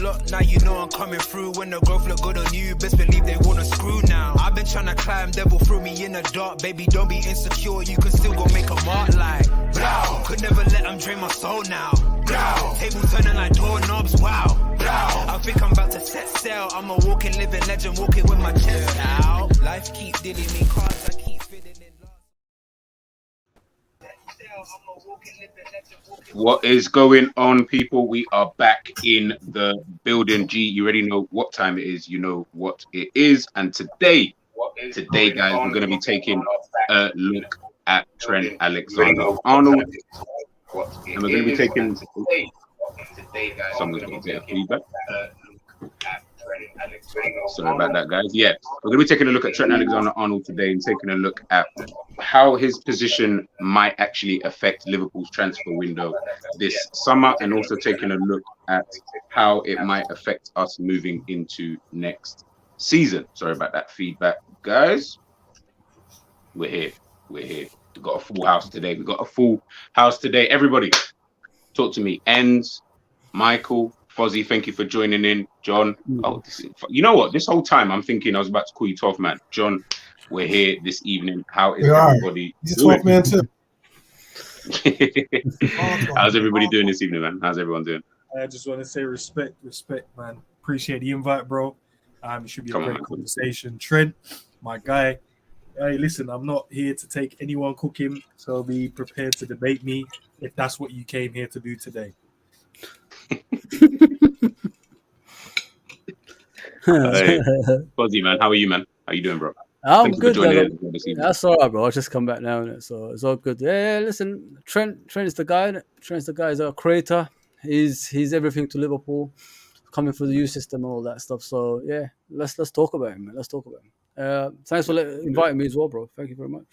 lot, now you know I'm coming through. When the growth look good on you, best believe they wanna screw now. I've been trying to climb, devil threw me in the dark. Baby, don't be insecure, you can still go make a mark like blow. Could never let them drain my soul now. Blow. Table turning like doorknobs, wow. Blow. I think I'm about to set sail. I'm a walking, living legend, walking with my chest out. Life keep dealing me cards, I keep fitting in love. What is going on, people? We are back in the building. G, you already know what time it is. You know what it is. And today, guys, we're going to be taking a look at Trent Alexander-Arnold. And we're going to be taking... Someone's going to get feedback. Sorry about that, guys. Yeah, we're going to be taking a look at Trent Alexander-Arnold today and taking a look at how his position might actually affect Liverpool's transfer window this summer, and also taking a look at how it might affect us moving into next season. Sorry about that feedback, guys. We're here. We've got a full house today. Everybody, talk to me. Enz, Michael, Fozzie, thank you for joining in. John, you know what? This whole time I'm thinking I was about to call you 12th man. John, we're here this evening. How is everybody doing? 12th man too. How's everybody doing this evening, man? How's everyone doing? I just want to say respect, man. Appreciate the invite, bro. It should be a great conversation. Trent, my guy. Hey, listen, I'm not here to take anyone cooking, so be prepared to debate me if that's what you came here to do today. Hey, Fozzie, man, how are you, man? How you doing, bro? I'm good. That's all right, bro. I just come back now, so it's all good. Yeah, listen, Trent is the guy. Trent's the guy. He's a creator. He's everything to Liverpool, coming through the youth system and all that stuff. So yeah, let's talk about him, man. Let's talk about him. Thanks for inviting me as well, bro. Thank you very much.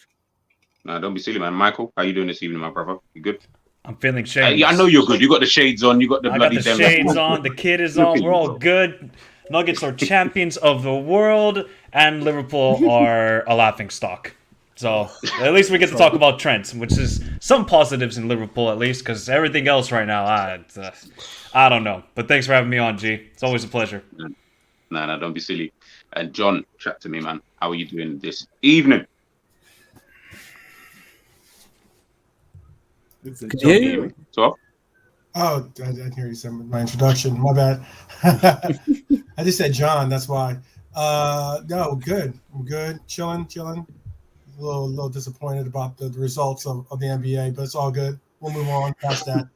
No, don't be silly, man. Michael, how you doing this evening, my brother? You good? I'm feeling shades. Yeah, I know you're good. You got the shades on. You got the bloody. I got the shades on. The kid is on. We're all good. Nuggets are champions of the world, and Liverpool are a laughing stock. So at least we get to talk about Trent, which is some positives in Liverpool at least, because everything else right now, I don't know. But thanks for having me on, G. It's always a pleasure. No, don't be silly. And John, chat to me, man. How are you doing this evening? Can you hear you? So? Oh, I didn't hear you say my introduction. My bad. I just said John. That's why. No, good. I'm good. Chilling. A little disappointed about the results of the NBA, but it's all good. We'll move on past that.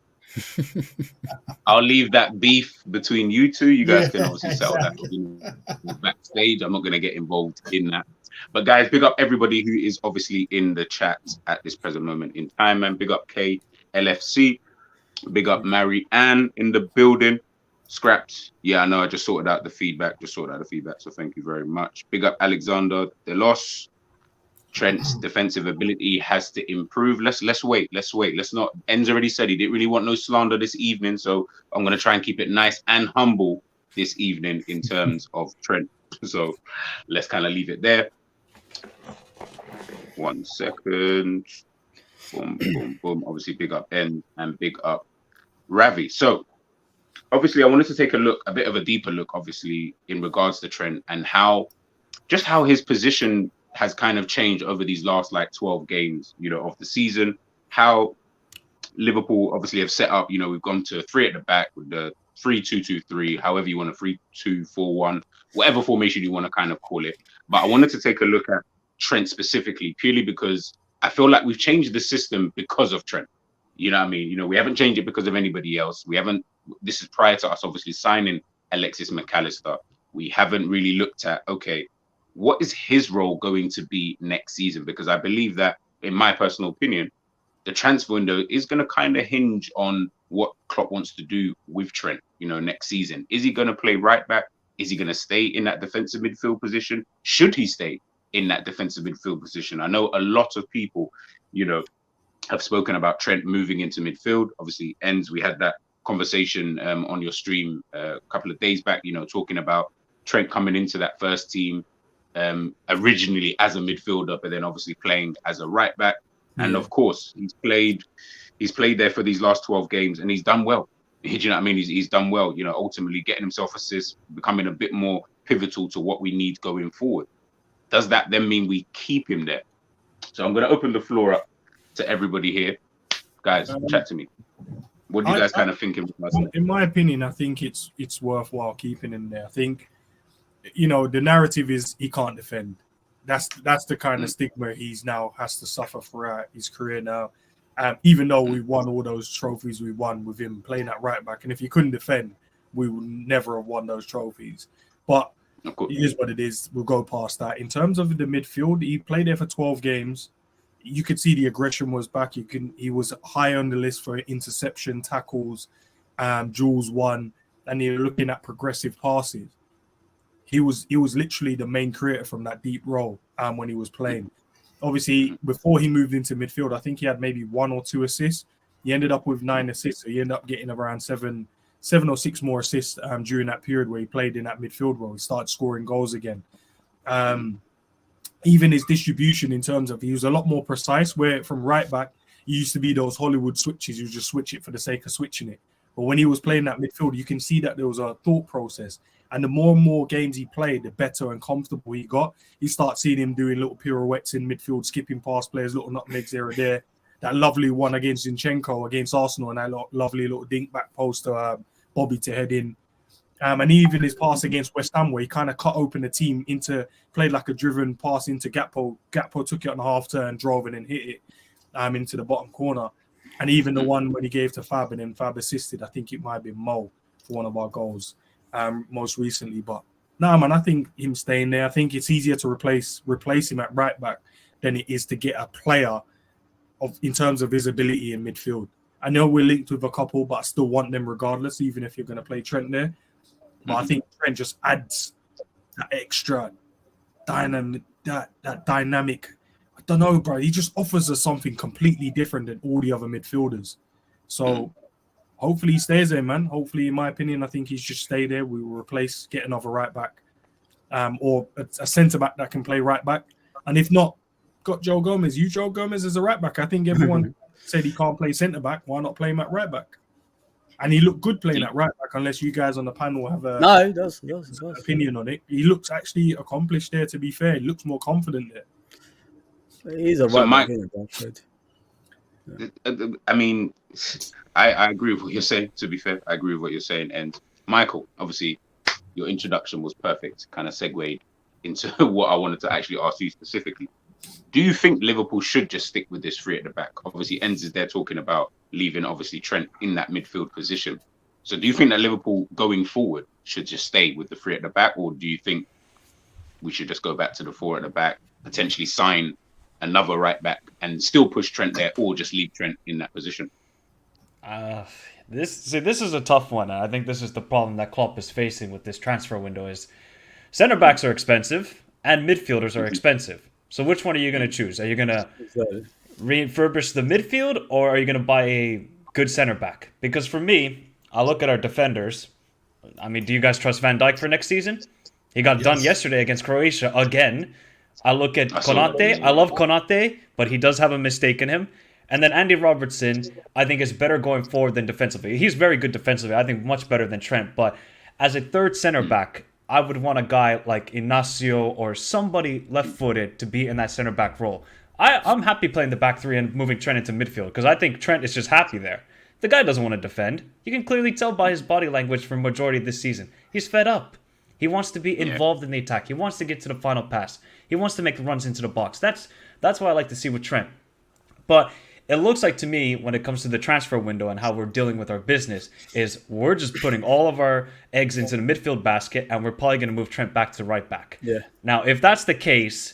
I'll leave that beef between you two. You guys can obviously settle that backstage. I'm not going to get involved in that. But guys, big up everybody who is obviously in the chat at this present moment in time, and big up KLFC, big up Mary Ann in the building. Scraps, yeah, I know. I just sorted out the feedback. So thank you very much. Big up Alexander. The loss. Trent's defensive ability has to improve. Let's wait. Let's not. Enz already said he didn't really want no slander this evening, so I'm going to try and keep it nice and humble this evening in terms of Trent. So let's kind of leave it there. 1 second. Boom. Obviously, big up Enz and big up Ravi. So obviously, I wanted to take a bit of a deeper look, obviously, in regards to Trent and how his position has kind of changed over these last 12 games, of the season. How Liverpool obviously have set up, we've gone to 3 at the back with the 3-2-2-3, however you want to 3-2-4-1, whatever formation you want to kind of call it. But I wanted to take a look at Trent specifically, purely because I feel like we've changed the system because of Trent. You know what I mean? We haven't changed it because of anybody else. This is prior to us obviously signing Alexis McAllister. We haven't really looked at, okay, what is his role going to be next season? Because I believe that, in my personal opinion, the transfer window is going to kind of hinge on what Klopp wants to do with Trent, next season. Is he going to play right back? Is he going to stay in that defensive midfield position? Should he stay in that defensive midfield position? I know a lot of people, have spoken about Trent moving into midfield. Obviously, Enz, we had that conversation on your stream a couple of days back, talking about Trent coming into that first team originally as a midfielder, but then obviously playing as a right back. And of course, he's played there for these last 12 games and he's done well you know what I mean? He's done well, you know, ultimately getting himself assists, becoming a bit more pivotal to what we need going forward. Does that then mean we keep him there? So I'm going to open the floor up to everybody here. Guys, chat to me. What do you guys kind of think? In my opinion, I think it's worthwhile keeping him there. I think, you know, the narrative is he can't defend. That's the kind of stigma he's now has to suffer throughout his career now. Even though we won all those trophies we won with him playing at right back, and if he couldn't defend, we would never have won those trophies. But it is what it is. We'll go past that. In terms of the midfield, he played there for 12 games. You could see the aggression was back. He was high on the list for interception, tackles, duels won, and you're looking at progressive passes. He was literally the main creator from that deep role when he was playing. Obviously, before he moved into midfield, I think he had maybe 1 or 2 assists. He ended up with 9 assists, so he ended up getting around 7 or 6 more assists during that period where he played in that midfield role. He started scoring goals again. Even his distribution in terms of he was a lot more precise, where from right back, he used to be those Hollywood switches. You just switch it for the sake of switching it. But when he was playing that midfield, you can see that there was a thought process. And the more and more games he played, the better and comfortable he got. You start seeing him doing little pirouettes in midfield, skipping past players, little nutmegs here or there. That lovely one against Zinchenko against Arsenal, and that lovely little dink back post to Bobby to head in. And even his pass against West Ham, where he kind of cut open the team played like a driven pass into Gakpo. Gakpo took it on a half turn, drove it and hit it into the bottom corner. And even the one when he gave to Fab and then Fab assisted, I think it might have been Mo for one of our goals most recently. But no, man, I think him staying there, I think it's easier to replace him at right back than it is to get a player in terms of his ability in midfield. I know we're linked with a couple, but I still want them regardless, even if you're going to play Trent there. But I think Trent just adds that extra dynamic, that dynamic. I don't know, bro. He just offers us something completely different than all the other midfielders. So hopefully he stays there, man. Hopefully, in my opinion, I think he should stay there. We will get another right back or a centre back that can play right back. And if not, got Joe Gomez. Use Joe Gomez as a right back. I think everyone said he can't play centre back. Why not play him at right back? And he looked good playing at right back, unless you guys on the panel have he does. Opinion on it. He looks actually accomplished there, to be fair. He looks more confident there. He's a right back. I mean, I agree with what you're saying, to be fair. I agree with what you're saying. And Michael, obviously, your introduction was perfect, kind of segued into what I wanted to actually ask you specifically. Do you think Liverpool should just stick with this 3 at the back? Obviously, Enz is there talking about leaving, obviously, Trent in that midfield position. So do you think that Liverpool going forward should just stay with the 3 at the back? Or do you think we should just go back to the 4 at the back, potentially sign another right back and still push Trent there, or just leave Trent in that position? This is a tough one. I think this is the problem that Klopp is facing with this transfer window is center backs are expensive and midfielders are expensive. So which one are you going to choose? Are you going to refurbish the midfield, or are you going to buy a good center back? Because for me, I look at our defenders. I mean, do you guys trust Van Dijk for next season? He got done yesterday against Croatia again. I look at Konate. I love Konate, but he does have a mistake in him. And then Andy Robertson, I think, is better going forward than defensively. He's very good defensively. I think much better than Trent. But as a third center back, I would want a guy like Inacio or somebody left-footed to be in that center back role. I'm happy playing the back 3 and moving Trent into midfield because I think Trent is just happy there. The guy doesn't want to defend. You can clearly tell by his body language for majority of this season. He's fed up. He wants to be involved in the attack. He wants to get to the final pass. He wants to make runs into the box. That's what I like to see with Trent. But it looks like to me, when it comes to the transfer window and how we're dealing with our business, is we're just putting all of our eggs into the midfield basket, and we're probably going to move Trent back to right back. Yeah. Now, if that's the case,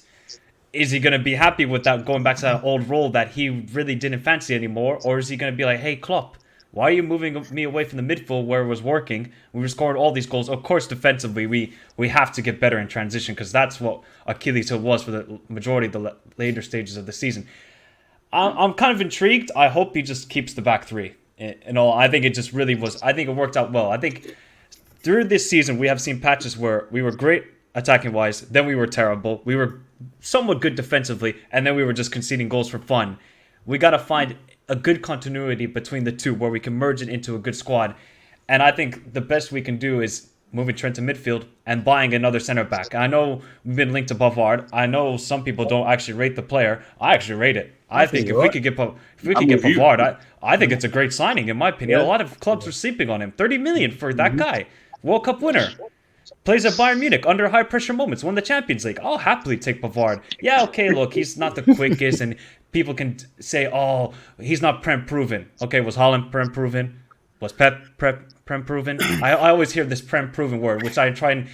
is he going to be happy with that, going back to that old role that he really didn't fancy anymore? Or is he going to be like, hey, Klopp, why are you moving me away from the midfield where it was working? We were scoring all these goals. Of course, defensively, we have to get better in transition because that's what Achilles heel was for the majority of the later stages of the season. I'm kind of intrigued. I hope he just keeps the back 3. And all, I think it just really was. I think it worked out well. I think through this season, we have seen patches where we were great attacking wise, then we were terrible. We were somewhat good defensively, and then we were just conceding goals for fun. We got to find a good continuity between the two where we can merge it into a good squad. And I think the best we can do is moving Trent to midfield and buying another center back. I know we've been linked to Pavard. I know some people don't actually rate the player. I actually rate it. I think if we could get Pavard, I think it's a great signing in my opinion. A lot of clubs are sleeping on him. 30 million for that guy. World Cup winner. Plays at Bayern Munich under high pressure moments. Won the Champions League. I'll happily take Pavard. Yeah, okay, look, he's not the quickest, and people can say, oh, he's not Prem proven. Okay, was Holland Prem proven? Was Pep Prem proven? I always hear this Prem proven word, which I try and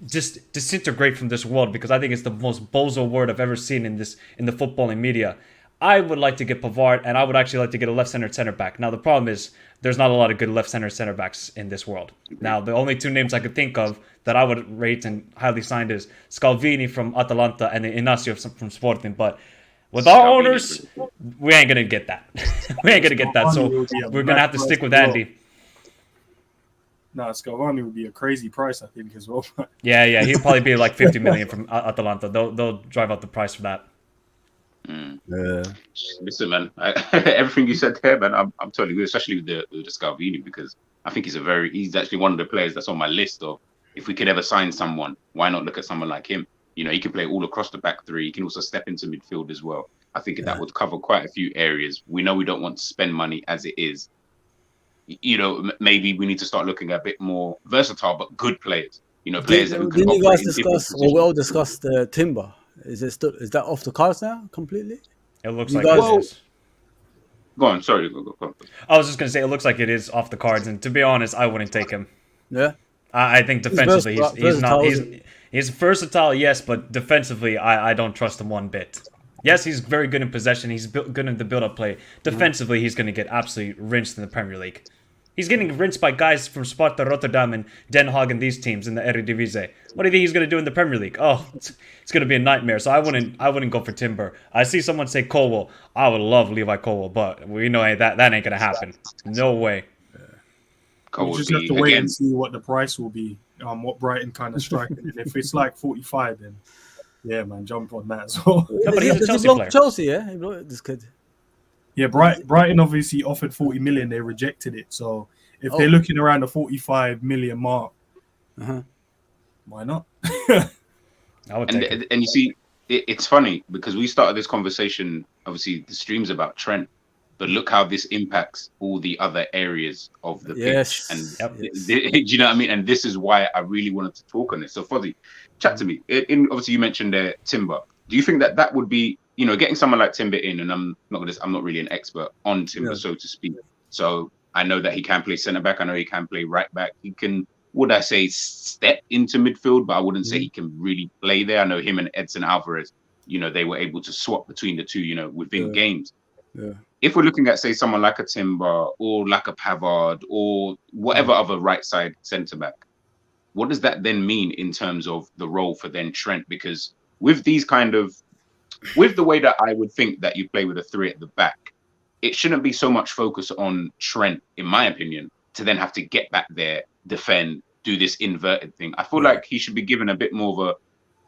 just disintegrate from this world because I think it's the most bozo word I've ever seen in the footballing media. I would like to get Pavard, and I would actually like to get a left-centered center back. Now, the problem is there's not a lot of good left-centered center backs in this world. Now, the only two names I could think of that I would rate and highly signed is Scalvini from Atalanta and Inacio from Sporting. But with our owners, we ain't going to get that. We ain't going to get that, so we're going to have to stick with Andy. No, Scalvini would be a crazy price, I think, as well. Yeah, he'd probably be like 50 million from Atalanta. They'll drive up the price for that. Listen, man, everything you said there, man, I'm totally good, especially with the Scalvini, because I think he's actually one of the players that's on my list of if we could ever sign someone, why not look at someone like him? You know, he can play all across the back three. He can also step into midfield as well. I think that would cover quite a few areas. We know we don't want to spend money as it is. You know, maybe we need to start looking at a bit more versatile but good players. You know, players that can. Didn't you guys discuss? Well, we all discussed Timber. Is that off the cards now completely? It looks like it is. Go on, sorry. Go on. I was just going to say, it looks like it is off the cards. And to be honest, I wouldn't take him. Yeah. I think defensively, he's versatile, yes, but defensively, I don't trust him one bit. Yes, he's very good in possession. He's good in the build-up play. Defensively, he's going to get absolutely rinsed in the Premier League. He's getting rinsed by guys from Sparta Rotterdam and Den Haag and these teams in the Eredivisie. What do you think he's going to do in the Premier League? Oh, it's going to be a nightmare. So I wouldn't go for Timber. I see someone say Colwell. I would love Levi Colwell, but we know that ain't going to happen. No way. We just have to wait and see what the price will be. What Brighton kind of striking. And if it's like 45, then yeah, man, jump on that as well. No, but he's a Chelsea player. Chelsea, yeah, this kid. Yeah, Brighton obviously offered 40 million. They rejected it. So if they're looking around the 45 million mark, why not? And you see, it's funny because we started this conversation. Obviously, the stream's about Trent, but look how this impacts all the other areas of the pitch. And do you know what I mean? And this is why I really wanted to talk on this. So, Fozzie, chat to me. Obviously, you mentioned Timber. Do you think that would be, you know, getting someone like Timber in? And I'm not really an expert on Timber, so to speak. So I know that he can play centre back. I know he can play right back. He can, would I say, step into midfield, but I wouldn't say he can really play there. I know him and Edson Alvarez, you know, they were able to swap between the two, you know, within games. Yeah. If we're looking at, say, someone like a Timber or like a Pavard or whatever other right side centre back, what does that then mean in terms of the role for then Trent? Because with these with the way that I would think that you play with a three at the back, it shouldn't be so much focus on Trent, in my opinion, to then have to get back there, defend, do this inverted thing. I feel like he should be given a bit more of a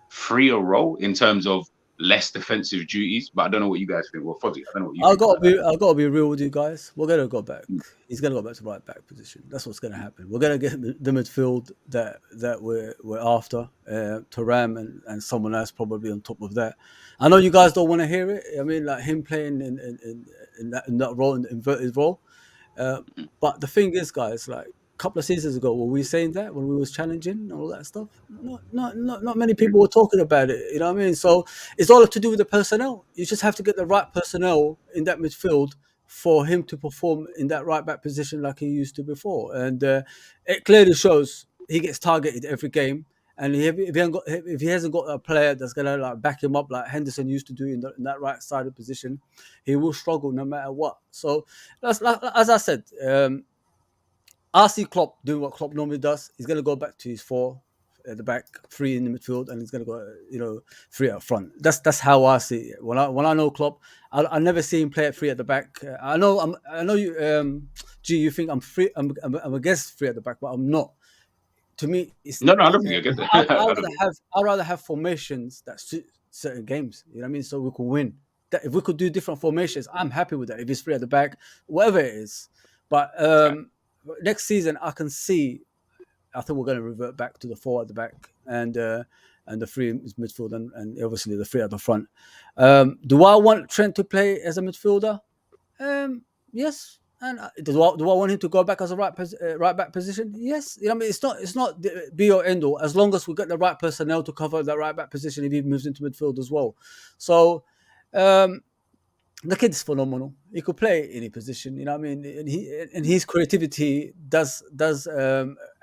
freer role in terms of less defensive duties, but I don't know what you guys think. Well, Fozzie, I don't know what you think. I've got to be real with you guys. We're gonna go back. He's gonna go back to right back position. That's what's gonna happen. We're gonna get the midfield that we're after. Thuram and someone else probably on top of that. I know you guys don't want to hear it. I mean, like him playing in that role, in the inverted role. But the thing is, guys, like a couple of seasons ago, were we saying that when we was challenging and all that stuff? Not many people were talking about it. You know what I mean? So it's all to do with the personnel. You just have to get the right personnel in that midfield for him to perform in that right back position like he used to before. And it clearly shows he gets targeted every game. And if he hasn't got a player that's gonna like back him up like Henderson used to do in that right sided position, he will struggle no matter what. So as I said, I see Klopp doing what Klopp normally does. He's gonna go back to his 4 at the back, 3 in the midfield, and he's gonna go 3 up front. That's how I see it. When I know Klopp, I never see him play at 3 at the back. I know you, you think I'm against 3 at the back, but I'm not. To me, it's no, I don't think I get that. I'd rather have formations that suit certain games. You know what I mean? So we can win. If we could do different formations, I'm happy with that. If it's 3 at the back, whatever it is. But next season, I can see. I think we're going to revert back to the 4 at the back and the 3 midfield and obviously the 3 at the front. Do I want Trent to play as a midfielder? Yes. And do I want him to go back as a right back position? Yes. You know, I mean, it's not the be or end all, as long as we get the right personnel to cover that right back position if he moves into midfield as well. So the kid's phenomenal. He could play any position, you know what I mean? And his creativity does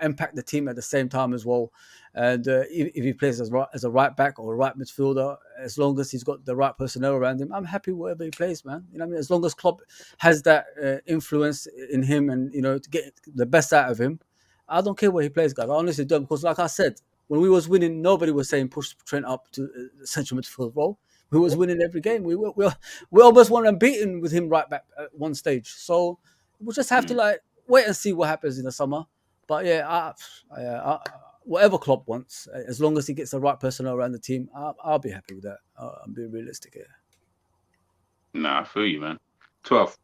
impact the team at the same time as well. And if he plays as a right back or a right midfielder, as long as he's got the right personnel around him, I'm happy wherever he plays, man. You know what I mean? As long as Klopp has that influence in him and, you know, to get the best out of him, I don't care where he plays, guys. I honestly don't, because like I said, when we was winning, nobody was saying push Trent up to the central midfield role. We was winning every game. We almost won unbeaten with him right back at one stage. So we'll just have to wait and see what happens in the summer. But yeah, whatever Klopp wants, as long as he gets the right personnel around the team, I'll be happy with that. I'm being realistic here. Nah, I feel you, man. 12.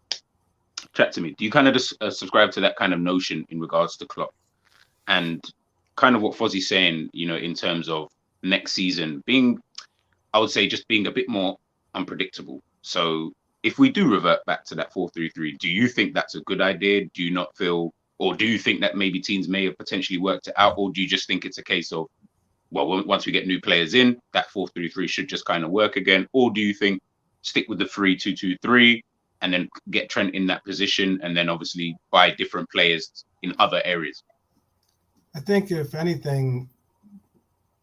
Chat to me. Do you kind of just subscribe to that kind of notion in regards to Klopp? And kind of what Fozzie's saying, you know, in terms of next season being, I would say, just being a bit more unpredictable. So if we do revert back to that 4-3-3, do you think that's a good idea? Do you not feel, or do you think that maybe teams may have potentially worked it out? Or do you just think it's a case of, well, once we get new players in, that 4-3-3 should just kind of work again? Or do you think stick with the 3-2-2-3 and then get Trent in that position and then obviously buy different players in other areas? I think if anything,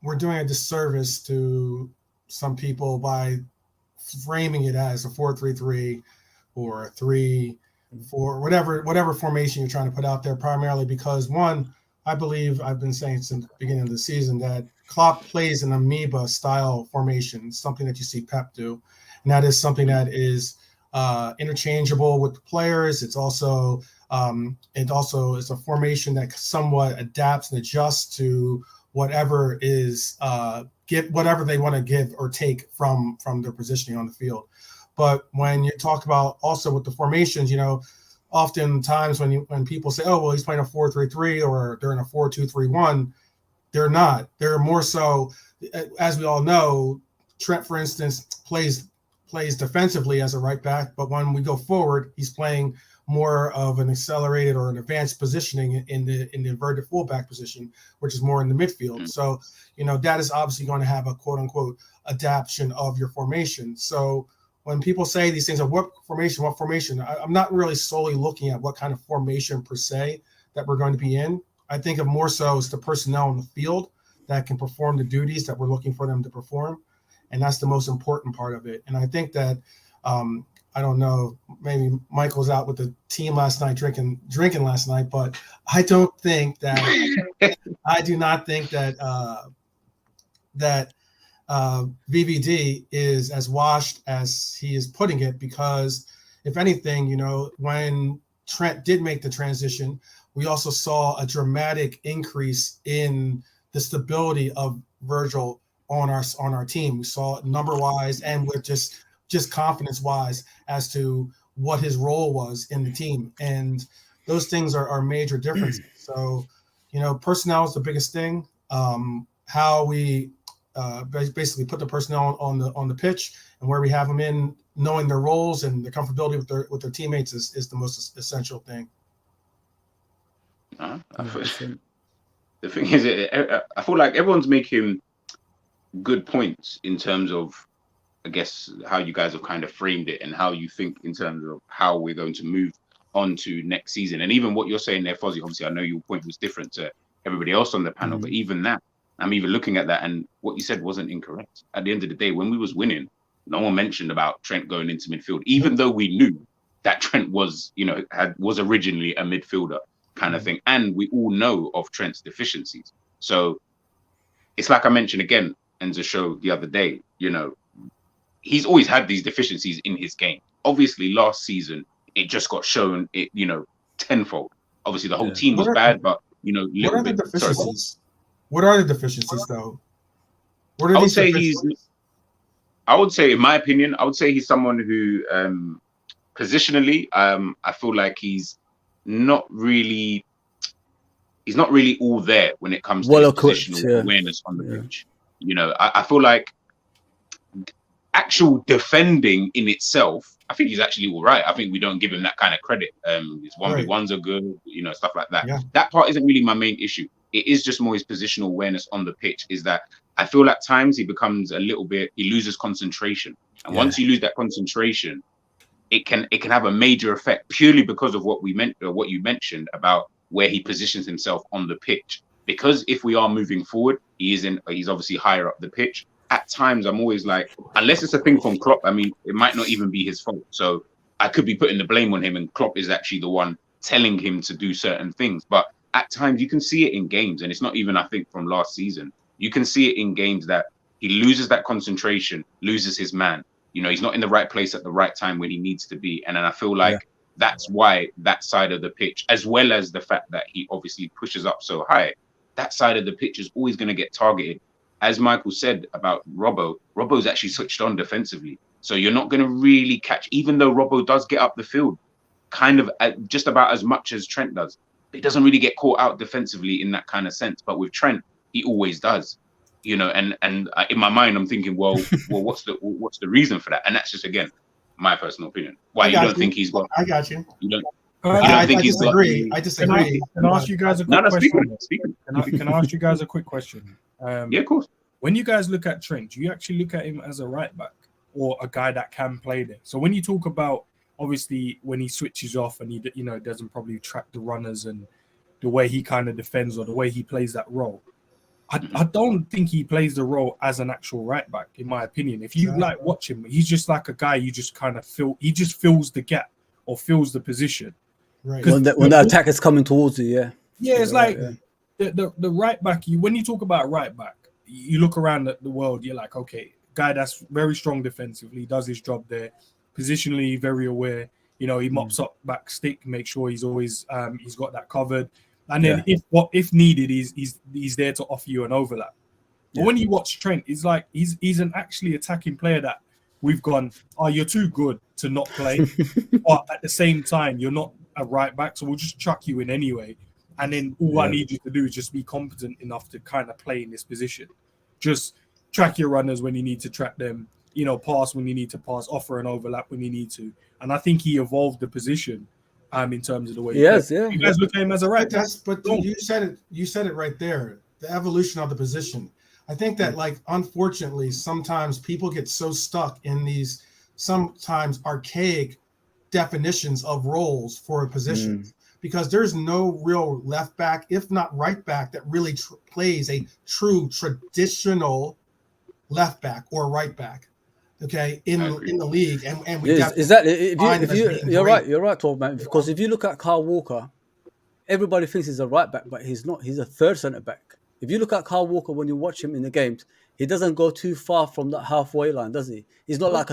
we're doing a disservice to some people by framing it as a 4-3-3 or a 3-4, whatever formation you're trying to put out there, primarily because, one, I believe I've been saying since the beginning of the season that Klopp plays an amoeba style formation, something that you see Pep do. And that is something that is interchangeable with the players. It's also is a formation that somewhat adapts and adjusts to whatever is whatever they want to give or take from their positioning on the field. But when you talk about also with the formations, you know, oftentimes when people say, oh, well, he's playing a 4-3-3 or they're in a 4-2-3-1, they're not. They're more so, as we all know, Trent, for instance, plays defensively as a right back, but when we go forward, he's playing more of an accelerated or an advanced positioning in the inverted fullback position, which is more in the midfield. So, you know, that is obviously going to have a quote unquote adaptation of your formation. So when people say these things of what formation, I'm not really solely looking at what kind of formation per se that we're going to be in. I think of more so as the personnel on the field that can perform the duties that we're looking for them to perform. And that's the most important part of it. And I think that, I don't know, maybe Michael's out with the team last night, drinking last night, but I do not think that VVD is as washed as he is putting it, because if anything, you know, when Trent did make the transition, we also saw a dramatic increase in the stability of Virgil on our team. We saw it number-wise and with just confidence-wise as to what his role was in the team. And those things are major differences. So, you know, personnel is the biggest thing. How we basically put the personnel on the pitch and where we have them in, knowing their roles and the comfortability with their teammates is the most essential thing. The thing is, I feel like everyone's making good points in terms of, I guess, how you guys have kind of framed it and how you think in terms of how we're going to move on to next season. And even what you're saying there, Fozzie, obviously, I know your point was different to everybody else on the panel, but even that, I'm even looking at that, and what you said wasn't incorrect. At the end of the day, when we was winning, no one mentioned about Trent going into midfield, even though we knew that Trent was, you know, was originally a midfielder kind of thing. And we all know of Trent's deficiencies. So it's like I mentioned again in the show the other day, you know, he's always had these deficiencies in his game. Obviously, last season, it just got shown, you know, tenfold. Obviously, the whole team was bad, but, you know, what are the deficiencies? What are the deficiencies, though? What are I would say, in my opinion, I would say he's someone who, positionally, I feel like he's not really. He's not really all there when it comes to Well his equipped, positional awareness on the pitch. You know, I feel like actual defending in itself, I think he's actually all right. I think we don't give him that kind of credit. His 1v1s are good, you know, stuff like that. Yeah. That part isn't really my main issue. It is just more his positional awareness on the pitch. Is that I feel at times he becomes a little bit, he loses concentration. And once you lose that concentration, it can have a major effect purely because of what you mentioned about where he positions himself on the pitch. Because if we are moving forward, he's obviously higher up the pitch. At times, I'm always like, unless it's a thing from Klopp, I mean, it might not even be his fault. So I could be putting the blame on him, and Klopp is actually the one telling him to do certain things. But at times, you can see it in games, and it's not even, I think, from last season. You can see it in games that he loses that concentration, loses his man. You know, he's not in the right place at the right time when he needs to be. And then I feel like that's why that side of the pitch, as well as the fact that he obviously pushes up so high, that side of the pitch is always going to get targeted. As Michael said about Robbo's actually switched on defensively. So you're not going to really catch, even though Robbo does get up the field, kind of just about as much as Trent does. He doesn't really get caught out defensively in that kind of sense. But with Trent, he always does. You know, and in my mind, I'm thinking, well, what's the reason for that? And that's just, again, my personal opinion. Why you don't think he's got? I got you. You don't. I disagree. I disagree. Can I ask you guys a quick question? Speaking. Can I ask you guys a quick question? Yeah, of course. When you guys look at Trent, do you actually look at him as a right back or a guy that can play there? So when you talk about, obviously, when he switches off and he doesn't probably track the runners and the way he kind of defends or the way he plays that role, I don't think he plays the role as an actual right back, in my opinion. If you watch him, he's just like a guy you just kind of feel, he just fills the gap or fills the position. Right. When the attack is coming towards you, Yeah, it's like the right back, when you talk about right back, you look around the world, you're like, okay, guy that's very strong defensively, does his job there, positionally very aware, you know, he mops up back stick, make sure he's always he's got that covered. And then if needed, he's there to offer you an overlap. But when you watch Trent, it's like he's an actually attacking player that we've gone, oh, you're too good to not play. But at the same time, you're not a right back, so we'll just chuck you in anyway. And then all I need you to do is just be competent enough to kind of play in this position. Just track your runners when you need to track them, you know, pass when you need to pass, offer an overlap when you need to. And I think he evolved the position in terms of the way you guys look at him as a right back. But you said it right there, the evolution of the position. I think that, like, unfortunately, sometimes people get so stuck in these sometimes archaic definitions of roles for a position. Because there's no real left back, if not right back, that really plays a true traditional left back or right back. Okay, in the league, and we exactly. You're right, Tom, man. Because if you look at Kyle Walker, everybody thinks he's a right back, but he's not. He's a third centre back. If you look at Kyle Walker when you watch him in the games, he doesn't go too far from that halfway line, does he? He's not like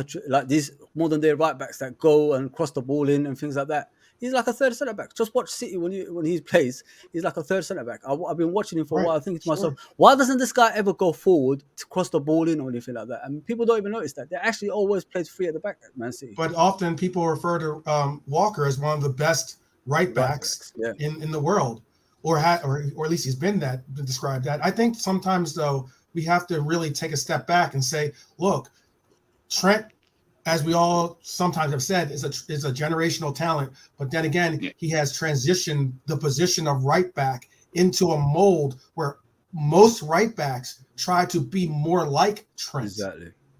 these modern day right backs that go and cross the ball in and things like that. He's like a third centre back. Just watch City when he plays. He's like a third centre back. I've been watching him for a while. I think to myself, why doesn't this guy ever go forward to cross the ball in or anything like that? And people don't even notice that. They actually always plays free at the back at Man City. But often people refer to Walker as one of the best right backs in the world, or at least he's been described that. I think sometimes though we have to really take a step back and say, look, Trent, as we all sometimes have said, is a generational talent. But then again, he has transitioned the position of right back into a mold where most right backs try to be more like Trent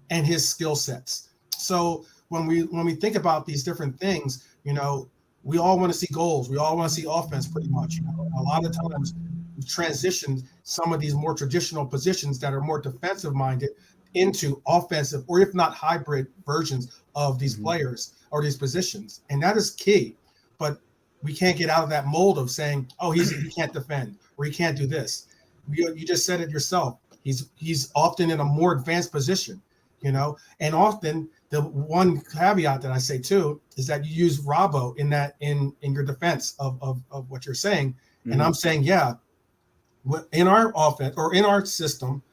and his skill sets. So when we think about these different things, you know, we all want to see goals. We all want to see offense pretty much. You know? A lot of times we've transitioned some of these more traditional positions that are more defensive minded into offensive, or if not hybrid versions of these players or these positions. And that is key. But we can't get out of that mold of saying, oh, he can't defend or he can't do this. You just said it yourself. He's often in a more advanced position, you know, and often the one caveat that I say too is that you use Robbo in your defense of what you're saying. And I'm saying, in our offense or in our system,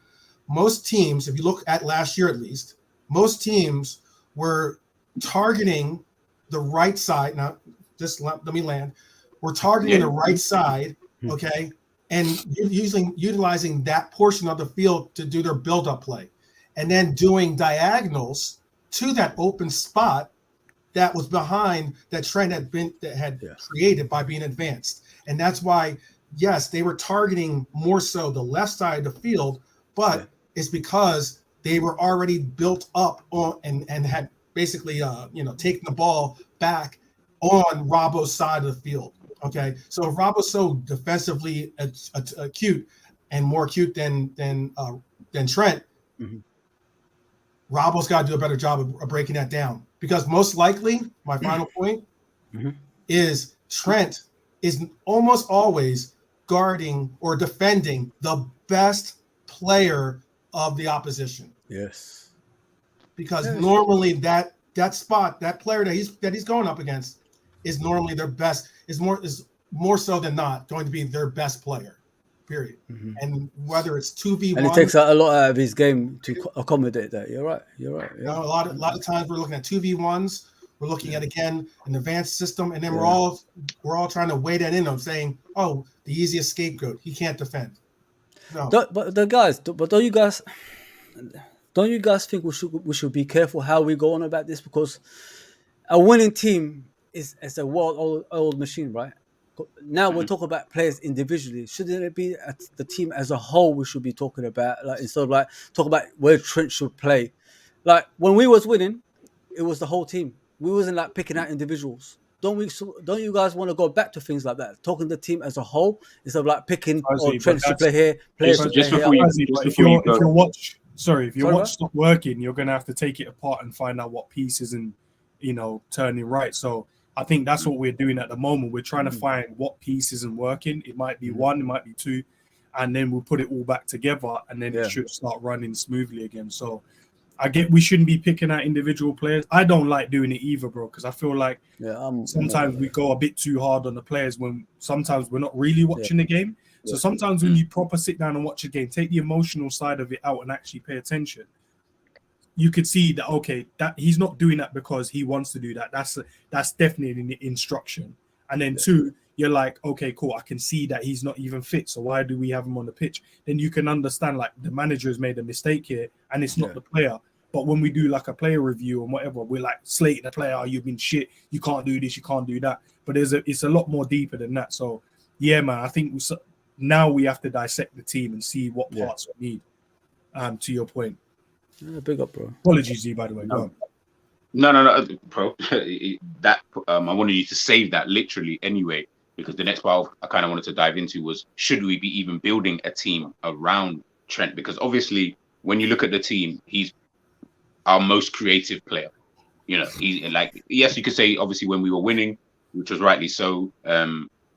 most teams, if you look at last year at least, most teams were targeting the right side. Now, just let me land. were targeting the right side, okay, and utilizing that portion of the field to do their build-up play, and then doing diagonals to that open spot that was behind that Trent had created by being advanced. And that's why, yes, they were targeting more so the left side of the field, but it's because they were already built up on and had basically taken the ball back on Robbo's side of the field. Okay, so if Robbo's so defensively acute and more acute than Trent, Robbo's got to do a better job of breaking that down, because most likely, my final point is Trent is almost always guarding or defending the best player of the opposition. Yes, because normally that spot, that player that he's going up against is normally their best, is more so than not going to be their best player, period. And whether it's 2v1, and it takes a lot out of his game to accommodate that. You're right. Yeah. A lot of times we're looking at 2v1s. We're looking at, again, an advanced system, and then we're all trying to weigh that in on saying, oh, the easiest scapegoat, he can't defend. No, don't you guys think we should be careful how we go on about this, because a winning team is a old machine, right? Now we're talking about players individually. Shouldn't it be the team as a whole we should be talking about, like, instead of like talk about where Trent should play? Like when we was winning, it was the whole team. We wasn't like picking out individuals. Don't you guys want to go back to things like that, talking the team as a whole instead of like picking Trent should play here, players should play here? If your watch stopped working, you're gonna have to take it apart and find out what piece isn't, turning right. So I think that's what we're doing at the moment. We're trying to find what piece isn't working. It might be one, it might be two, and then we'll put it all back together, and then it should start running smoothly again. So I get we shouldn't be picking out individual players. I don't like doing it either, bro, because I feel like sometimes we go a bit too hard on the players when sometimes we're not really watching the game. So sometimes when you proper sit down and watch a game, take the emotional side of it out and actually pay attention, you could see that, okay, that he's not doing that because he wants to do that. That's definitely an instruction. And then two, you're like, okay, cool, I can see that he's not even fit. So why do we have him on the pitch? Then you can understand, like, the manager has made a mistake here and it's not the player. But when we do like a player review or whatever, we're like slating the player, you've been shit, you can't do this, you can't do that. But it's a lot more deeper than that. So yeah, man, I think now we have to dissect the team and see what parts we need. To your point. Yeah, big up, bro. Apologies, Z, by the way. No, bro. That I wanted you to save that literally anyway, because the next part I kind of wanted to dive into was, should we be even building a team around Trent? Because obviously, when you look at the team, he's our most creative player. He's like, yes, you could say obviously when we were winning, which was rightly so,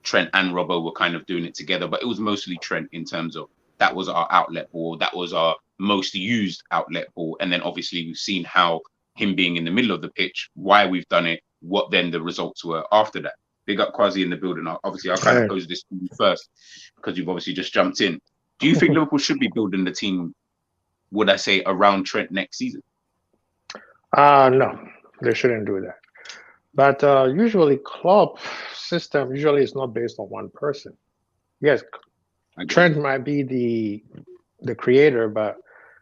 Trent and Robbo were kind of doing it together, but it was mostly Trent in terms of that was our outlet ball, that was our most used outlet ball. And then obviously we've seen how him being in the middle of the pitch, why we've done it, what then the results were after that. Big up Quasi in the building. Obviously, I'll kind of pose this to you first because you've obviously just jumped in. Do you think Liverpool should be building the team, would I say, around Trent next season? No, they shouldn't do that. But usually Klopp system is not based on one person. Yes, Trent might be the creator, but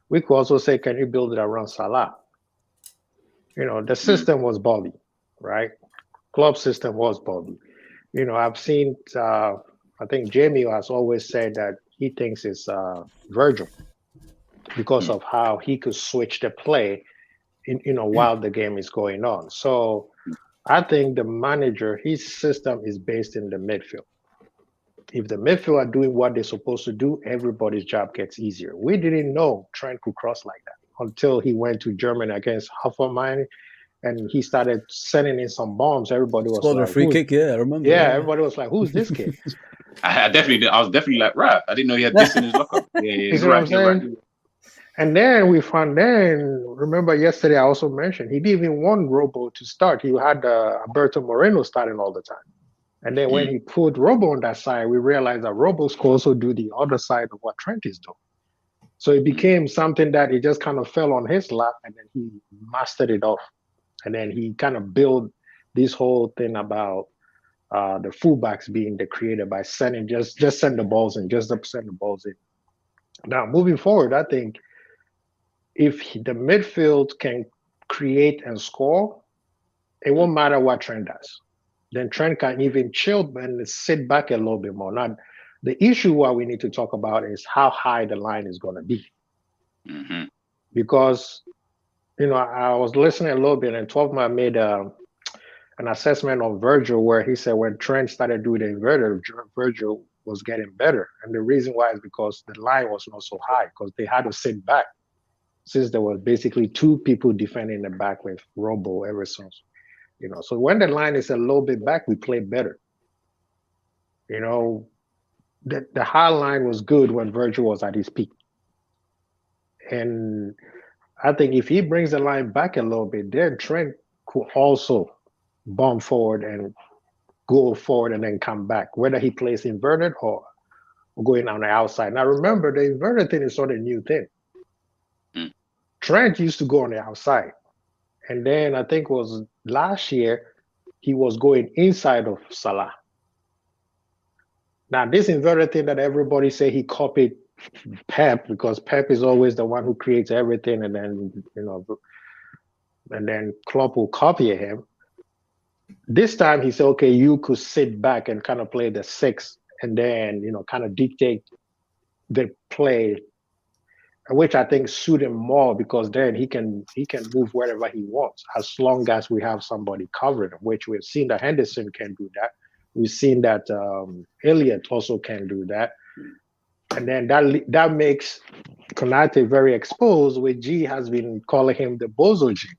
we could also say, can you build it around Salah? The system was Bobby, right? Klopp's system was Bobby. I've seen, I think Jamie has always said that he thinks it's Virgil because of how he could switch the play while the game is going on. So I think the manager, his system is based in the midfield. If the midfield are doing what they're supposed to do, everybody's job gets easier. We didn't know Trent could cross like that until he went to Germany against Hoffenheim and he started sending in some bombs. Everybody was like, a free kick, I remember. Yeah, everybody was like, who's this kid? I was definitely like, right, I didn't know he had this in his locker. Yeah, you see what I'm saying? Right. And then remember yesterday I also mentioned, he didn't even want Robo to start. He had Alberto Moreno starting all the time. And then when he put Robo on that side, we realized that Robo could also do the other side of what Trent is doing. So it became something that it just kind of fell on his lap, and then he mastered it off. And then he kind of built this whole thing about the fullbacks being the creator by sending just send the balls in, just send the balls in. Now moving forward, I think if the midfield can create and score, it won't matter what Trent does. Then Trent can even chill and sit back a little bit more. Now, the issue what we need to talk about is how high the line is going to be. Mm-hmm. Because, I was listening a little bit, and 12-man made an assessment on Virgil where he said when Trent started doing the inverted, Virgil was getting better. And the reason why is because the line was not so high, because they had to sit back, since there was basically two people defending the back with Robo ever since. So when the line is a little bit back, we play better. The high line was good when Virgil was at his peak. And I think if he brings the line back a little bit, then Trent could also bomb forward and go forward and then come back, whether he plays inverted or going on the outside. Now, remember, the inverted thing is not a new thing. Trent used to go on the outside. And then I think it was last year, he was going inside of Salah. Now, this inverted thing that everybody say he copied Pep, because Pep is always the one who creates everything, and then, and then Klopp will copy him. This time he said, okay, you could sit back and kind of play the 6 and then, kind of dictate the play, which I think suit him more, because then he can move wherever he wants as long as we have somebody covering him, which we've seen that Henderson can do that. We've seen that Elliott also can do that. And then that makes Konate very exposed, which G has been calling him the Bozo gene.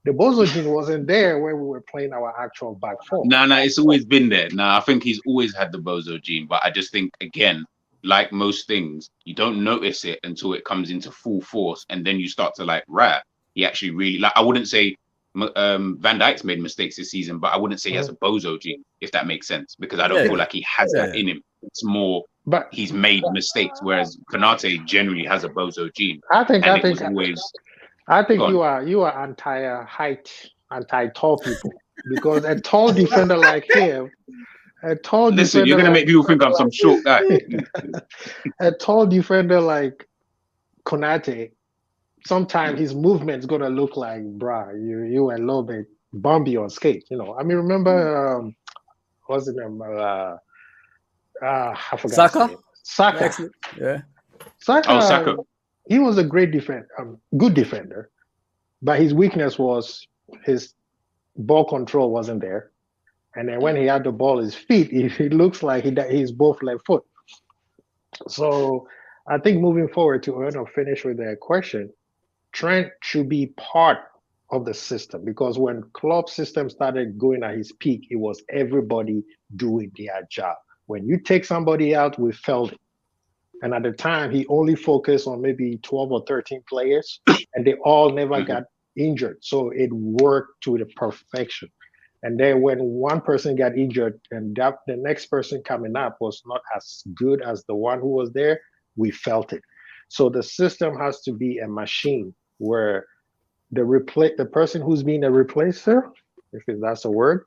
The Bozo gene wasn't there when we were playing our actual back four. No, it's always been there. No, I think he's always had the Bozo gene, but I just think, again, like most things, you don't notice it until it comes into full force, and then you start to he actually really, I wouldn't say Van Dijk's made mistakes this season, but I wouldn't say he has a Bozo gene, if that makes sense, because I don't feel like he has that in him. It's more, but he's made mistakes, whereas Konate generally has a Bozo gene. I think you are anti-height, anti-tall people, because a tall defender like him. Listen, you're gonna make people think I'm some short guy. A tall defender like Konate, sometimes his movement's gonna look like, you a little bit bumpy on skate. Remember what's his name? I forgot. Saka. Saka. Yeah. Saka. He was a great defender, good defender, but his weakness was his ball control wasn't there. And then when he had the ball at his feet, it looks like he's both left foot. So I think moving forward to finish with the question, Trent should be part of the system, because when Klopp's system started going at his peak, it was everybody doing their job. When you take somebody out, we felt it. And at the time, he only focused on maybe 12 or 13 players, and they all never got injured. So it worked to the perfection. And then when one person got injured and the next person coming up was not as good as the one who was there, we felt it. So the system has to be a machine where the person who's being a replacer, if that's a word,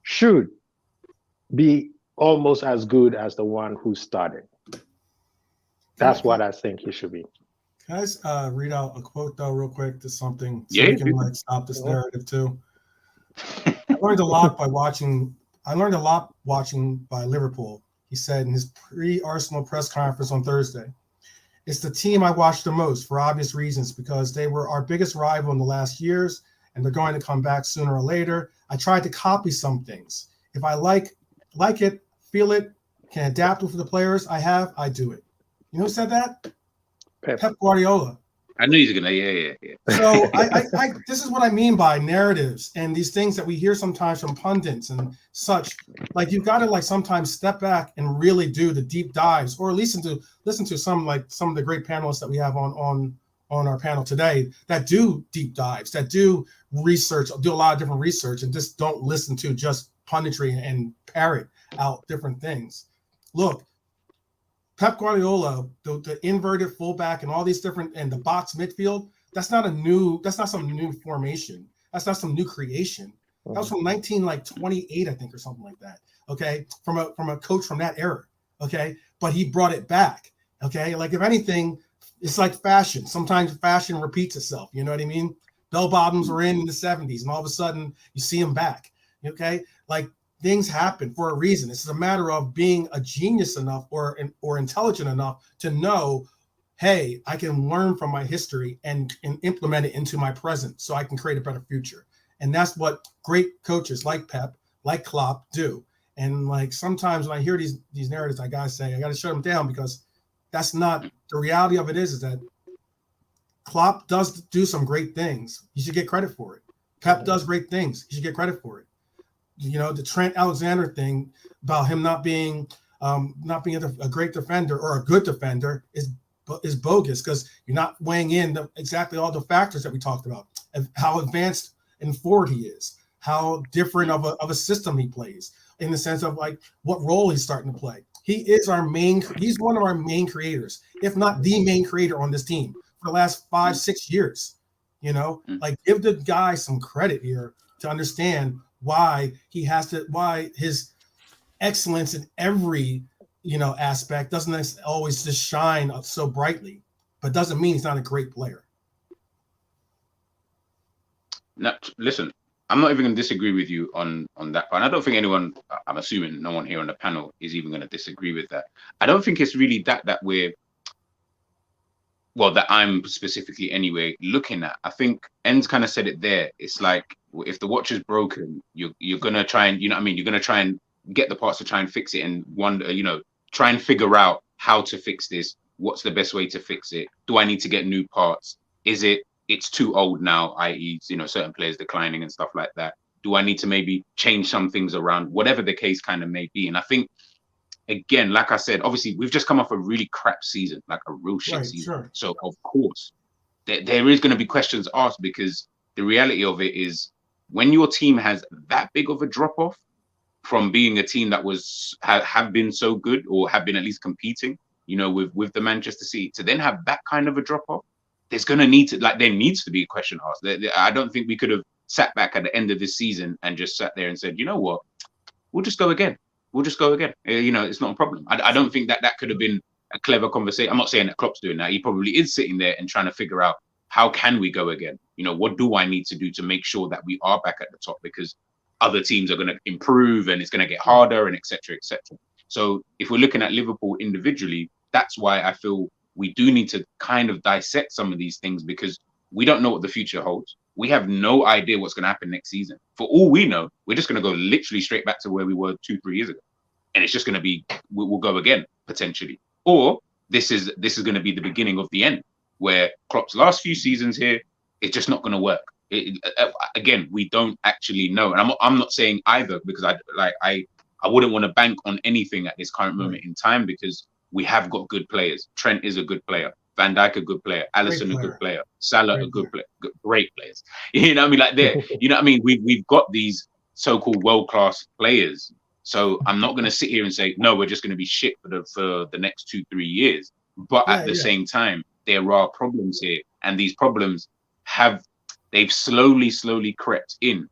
should be almost as good as the one who started. That's what I think he should be. Can I just read out a quote though, real quick, to something so we can stop this narrative too. I learned a lot watching by Liverpool. He said in his pre-Arsenal press conference on Thursday, "It's the team I watched the most for obvious reasons, because they were our biggest rival in the last years, and they're going to come back sooner or later. I tried to copy some things. If I like it, feel it, can adapt it for the players I do it." You know who said that? Pep Guardiola. I knew he's gonna. Yeah. So I this is what I mean by narratives and these things that we hear sometimes from pundits and such. Like, you've got to sometimes step back and really do the deep dives, or listen to some of the great panelists that we have on our panel today that do deep dives, that do research, do a lot of different research, and just don't listen to just punditry and parrot out different things. Look, Pep Guardiola, the inverted fullback and all these different, and the box midfield, that's not some new formation. That's not some new creation. That was from 1928, I think, or something like that. Okay, from a coach from that era. Okay, but he brought it back. Okay, like if anything, it's like fashion. Sometimes fashion repeats itself. You know what I mean? Bell bottoms were in the 70s, and all of a sudden you see them back. Okay, like things happen for a reason. It's a matter of being a genius enough or intelligent enough to know, hey, I can learn from my history and implement it into my present so I can create a better future. And that's what great coaches like Pep, like Klopp do. And like sometimes when I hear these narratives, I gotta shut them down, because that's not the reality of it. Is that Klopp does do some great things. He should get credit for it. Pep does great things. He should get credit for it. You know, the Trent Alexander thing about him not being a great defender or a good defender is bogus, because you're not weighing in exactly all the factors that we talked about, and how advanced and forward he is, how different of a system he plays, in the sense of like what role he's starting to play. He's one of our main creators, if not the main creator on this team for the last 5-6 years. You know, like give the guy some credit here to understand why his excellence in every, aspect doesn't always just shine so brightly, but doesn't mean he's not a great player. Now, listen, I'm not even going to disagree with you on that part. I don't think anyone, I'm assuming no one here on the panel is even going to disagree with that. I don't think it's really that I'm specifically anyway looking at. I think En's kind of said it there. It's like, if the watch is broken, you're going to try and, you're going to try and get the parts to try and fix it, and wonder, try and figure out how to fix this. What's the best way to fix it? Do I need to get new parts? It's too old now, i.e., certain players declining and stuff like that. Do I need to maybe change some things around? Whatever the case kind of may be. And I think, again, like I said, obviously we've just come off a really crap season, like a real shit season. Sure. So of course there is going to be questions asked, because the reality of it is, when your team has that big of a drop off from being a team that have been so good, or have been at least competing, with the Manchester City, to then have that kind of a drop off, there needs to be a question asked. I don't think we could have sat back at the end of this season and just sat there and said, you know what, we'll just go again. It's not a problem. I don't think that could have been a clever conversation. I'm not saying that Klopp's doing that. He probably is sitting there and trying to figure out, how can we go again? What do I need to do to make sure that we are back at the top? Because other teams are going to improve, and it's going to get harder, and et cetera, et cetera. So if we're looking at Liverpool individually, that's why I feel we do need to kind of dissect some of these things, because we don't know what the future holds. We have no idea what's going to happen next season. For all we know, we're just going to go literally straight back to where we were 2-3 years ago. And it's just going to be, we'll go again, potentially. Or this is going to be the beginning of the end, where Klopp's last few seasons here, it's just not going to work. Again, we don't actually know. And I'm not saying either, because I wouldn't want to bank on anything at this current moment in time, because we have got good players. Trent is a good player. Van Dijk a good player. Alisson a good player. Salah a good player. Great players. You know what I mean? Like you know what I mean? We've got these so-called world-class players. So I'm not going to sit here and say, no, we're just going to be shit for the next 2-3 years. But at the same time, there are problems here, and these problems they've slowly crept in.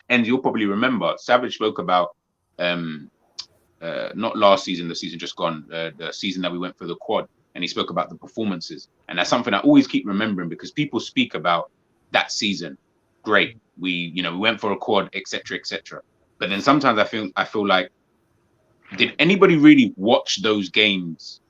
And you'll probably remember, Savage spoke about not last season, the season just gone, the season that we went for the quad, and he spoke about the performances. And that's something I always keep remembering, because people speak about that season. Great, we went for a quad, etc., etc. But then sometimes I feel like, did anybody really watch those games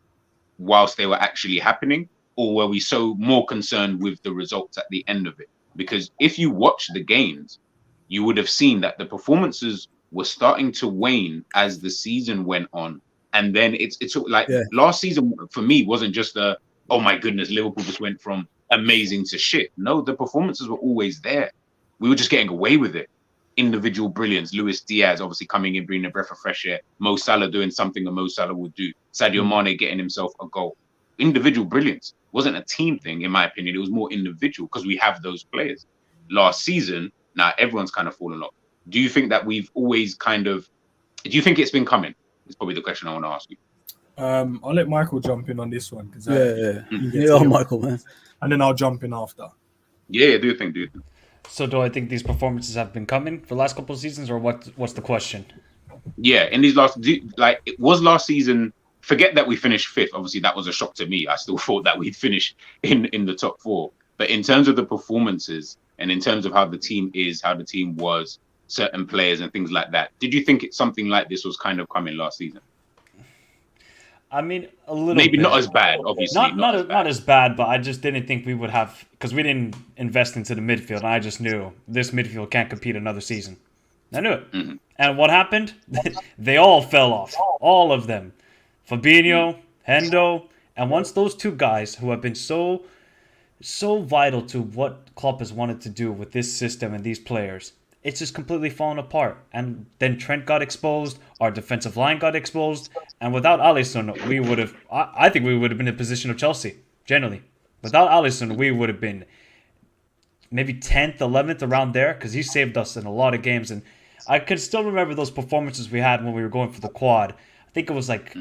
whilst they were actually happening, or were we so more concerned with the results at the end of it? Because if you watch the games, you would have seen that the performances were starting to wane as the season went on. And then it's like last season for me wasn't just oh my goodness, Liverpool just went from amazing to shit. No, the performances were always there. We were just getting away with it. Individual brilliance. Luis Diaz obviously coming in, bringing a breath of fresh air. Mo Salah doing something that Mo Salah would do. Sadio Mane getting himself a goal. Individual brilliance. Wasn't a team thing, in my opinion. It was more individual, because we have those players. Last season, now everyone's kind of fallen off. Do you think that we've always do you think it's been coming? It's probably the question I want to ask you. I'll let Michael jump in on this one, because Michael, man, and then I'll jump in after. Yeah, do you think? So do I think these performances have been coming for the last couple of seasons, or what's the question? Yeah, in these last, like, it was last season. Forget that we finished fifth. Obviously, that was a shock to me. I still thought that we'd finish in the top four. But in terms of the performances and in terms of how the team is, how the team was, certain players and things like that, did you think something like this was kind of coming last season? I mean, a little maybe bit. not as bad, obviously. Not as bad, but I just didn't think we would have, because we didn't invest into the midfield. And I just knew this midfield can't compete another season. I knew it. Mm-hmm. And what happened? They all fell off. All of them. Fabinho, Hendo, and once those two guys who have been so vital to what Klopp has wanted to do with this system and these players, it's just completely fallen apart. And then Trent got exposed, our defensive line got exposed, and without Alisson, we would have, I think we would have been in the position of Chelsea, generally. Without Alisson, we would have been maybe 10th, 11th, around there, because he saved us in a lot of games. And I can still remember those performances we had when we were going for the quad. I think it was like,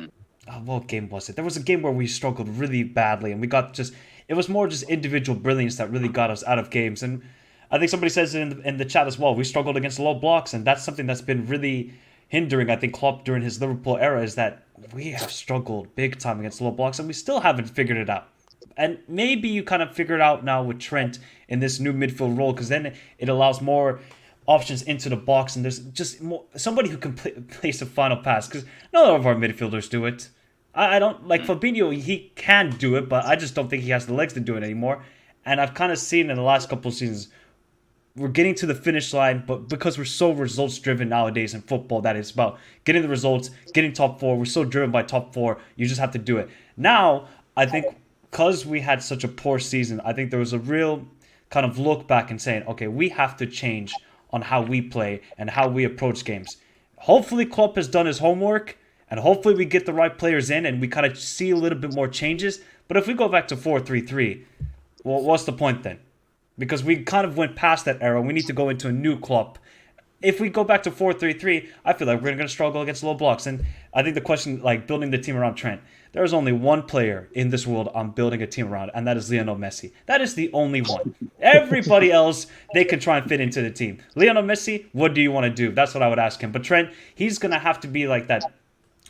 what game was it? There was a game where we struggled really badly, and we got just, it was more just individual brilliance that really got us out of games. And I think somebody says in the chat as well, we struggled against low blocks, and that's something that's been really hindering, I think, Klopp during his Liverpool era, is that we have struggled big time against low blocks, and we still haven't figured it out. And maybe you kind of figure it out now with Trent in this new midfield role, because then it allows more options into the box, and there's just more, somebody who can place a final pass, because none of our midfielders do it. I don't, like Fabinho, he can do it, but I just don't think he has the legs to do it anymore. And I've kind of seen in the last couple of seasons, we're getting to the finish line, but because we're so results driven nowadays in football, that it's about getting the results, getting top four. We're so driven by top four, you just have to do it. Now, I think because we had such a poor season, I think there was a real kind of look back and saying, okay, we have to change on how we play and how we approach games. Hopefully Klopp has done his homework, and hopefully we get the right players in and we kind of see a little bit more changes. But if we go back to 4-3-3, well, what's the point then? Because we kind of went past that era. We need to go into a new Klopp. If we go back to 4-3-3, I feel like we're going to struggle against low blocks. And I think the question, like building the team around Trent, there's only one player in this world I'm building a team around, and that is Lionel Messi. That is the only one. Everybody else, they can try and fit into the team. Lionel Messi, what do you want to do? That's what I would ask him. But Trent, he's going to have to be like that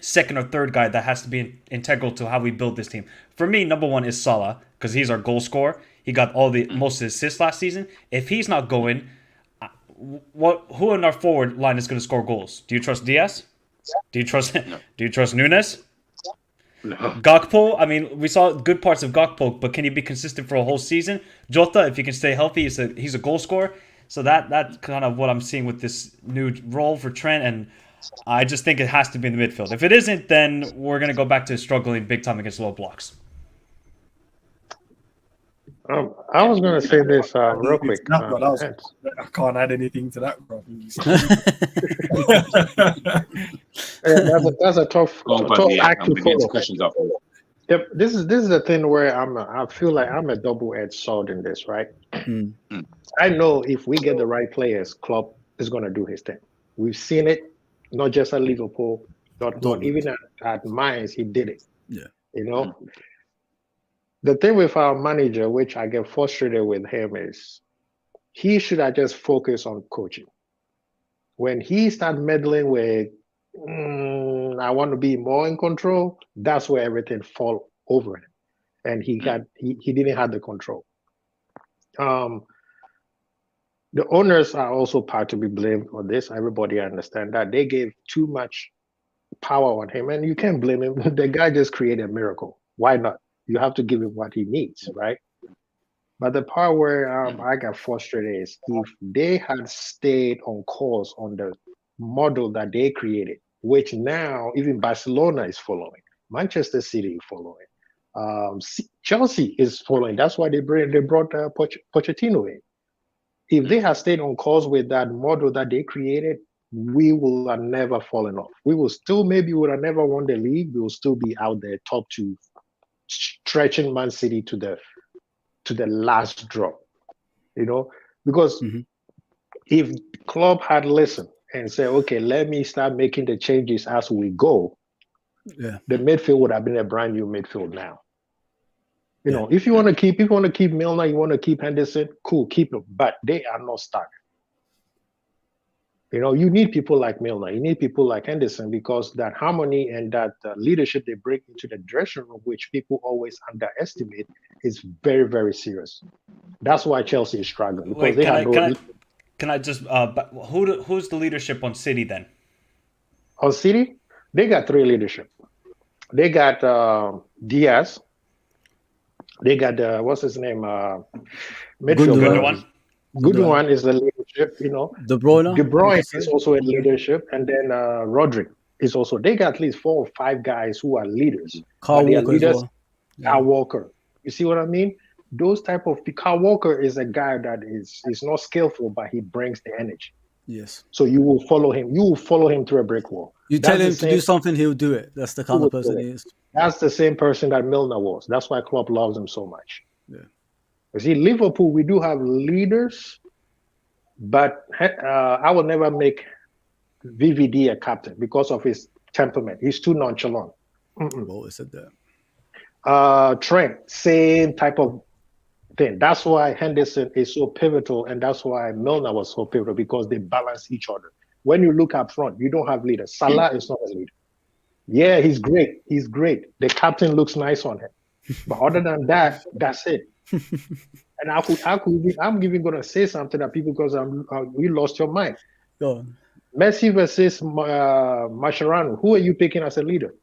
second or third guy that has to be integral to how we build this team. For me, number one is Salah, because he's our goal scorer. He got all the most assists last season. If he's not going, who in our forward line is going to score goals? Do you trust Diaz? Do you trust Nunes? No. Gakpo, I mean, we saw good parts of Gakpo, but can he be consistent for a whole season? Jota, if he can stay healthy, he's a goal scorer. So that's kind of what I'm seeing with this new role for Trent, and I just think it has to be in the midfield. If it isn't, then we're going to go back to struggling big time against low blocks. I was going to say this real quick. I can't add anything to that, bro. That's a tough act to follow. Questions up. Yep, this is the thing where I feel like I'm a double-edged sword in this, right? I know if we get the right players, Klopp is going to do his thing. We've seen it, not just at Liverpool, not even at Mainz. He did it. Yeah, you know. The thing with our manager, which I get frustrated with him, is he should have just focused on coaching. When he started meddling with, I want to be more in control, that's where everything fall over him. And he didn't have the control. The owners are also part to be blamed for this. Everybody understand that. They gave too much power on him, and you can't blame him. The guy just created a miracle. Why not? You have to give him what he needs, right? But the part where I got frustrated is if they had stayed on course on the model that they created, which now even Barcelona is following, Manchester City is following, Chelsea is following. That's why they brought Pochettino in. If they had stayed on course with that model that they created, we will have never fallen off. We will still, maybe would have never won the league. We will still be out there top two, stretching Man City to the last drop, you know, because if Klopp had listened and said, okay, let me start making the changes as we go, the midfield would have been a brand new midfield now. You know, if you want to keep Milner, you want to keep Henderson, cool, keep them. But they are not starting. You know, you need people like Milner, you need people like Henderson, because that harmony and that leadership they bring into the dressing room, which people always underestimate, is very, very serious. That's why Chelsea is struggling. Because can I just who's the leadership on City then? On City, they got 3 leadership. They got Diaz. They got what's his name? Midfielder. Gundogan is the leadership, you know. De Bruyne is also in leadership, and then Rodri is also. They got at least 4 or 5 guys who are leaders. Kyle Walker as well. Kyle Walker. You see what I mean? Those type of Kyle Walker is a guy that is not skillful, but he brings the energy. Yes. So you will follow him. You will follow him through a brick wall. You tell him to do something, he'll do it. That's the kind of person he is. That's the same person that Milner was. That's why Klopp loves him so much. Yeah. You see, Liverpool, we do have leaders, but I will never make VVD a captain because of his temperament. He's too nonchalant. I've always said that. Trent, same type of thing. That's why Henderson is so pivotal, and that's why Milner was so pivotal, because they balance each other. When you look up front, you don't have leaders. Salah is not a leader. Yeah, he's great. He's great. The captain looks nice on him. But other than that, that's it. And I'm even going to say something that people, because we lost your mind. Go on. Messi versus Mascherano. Who are you picking as a leader?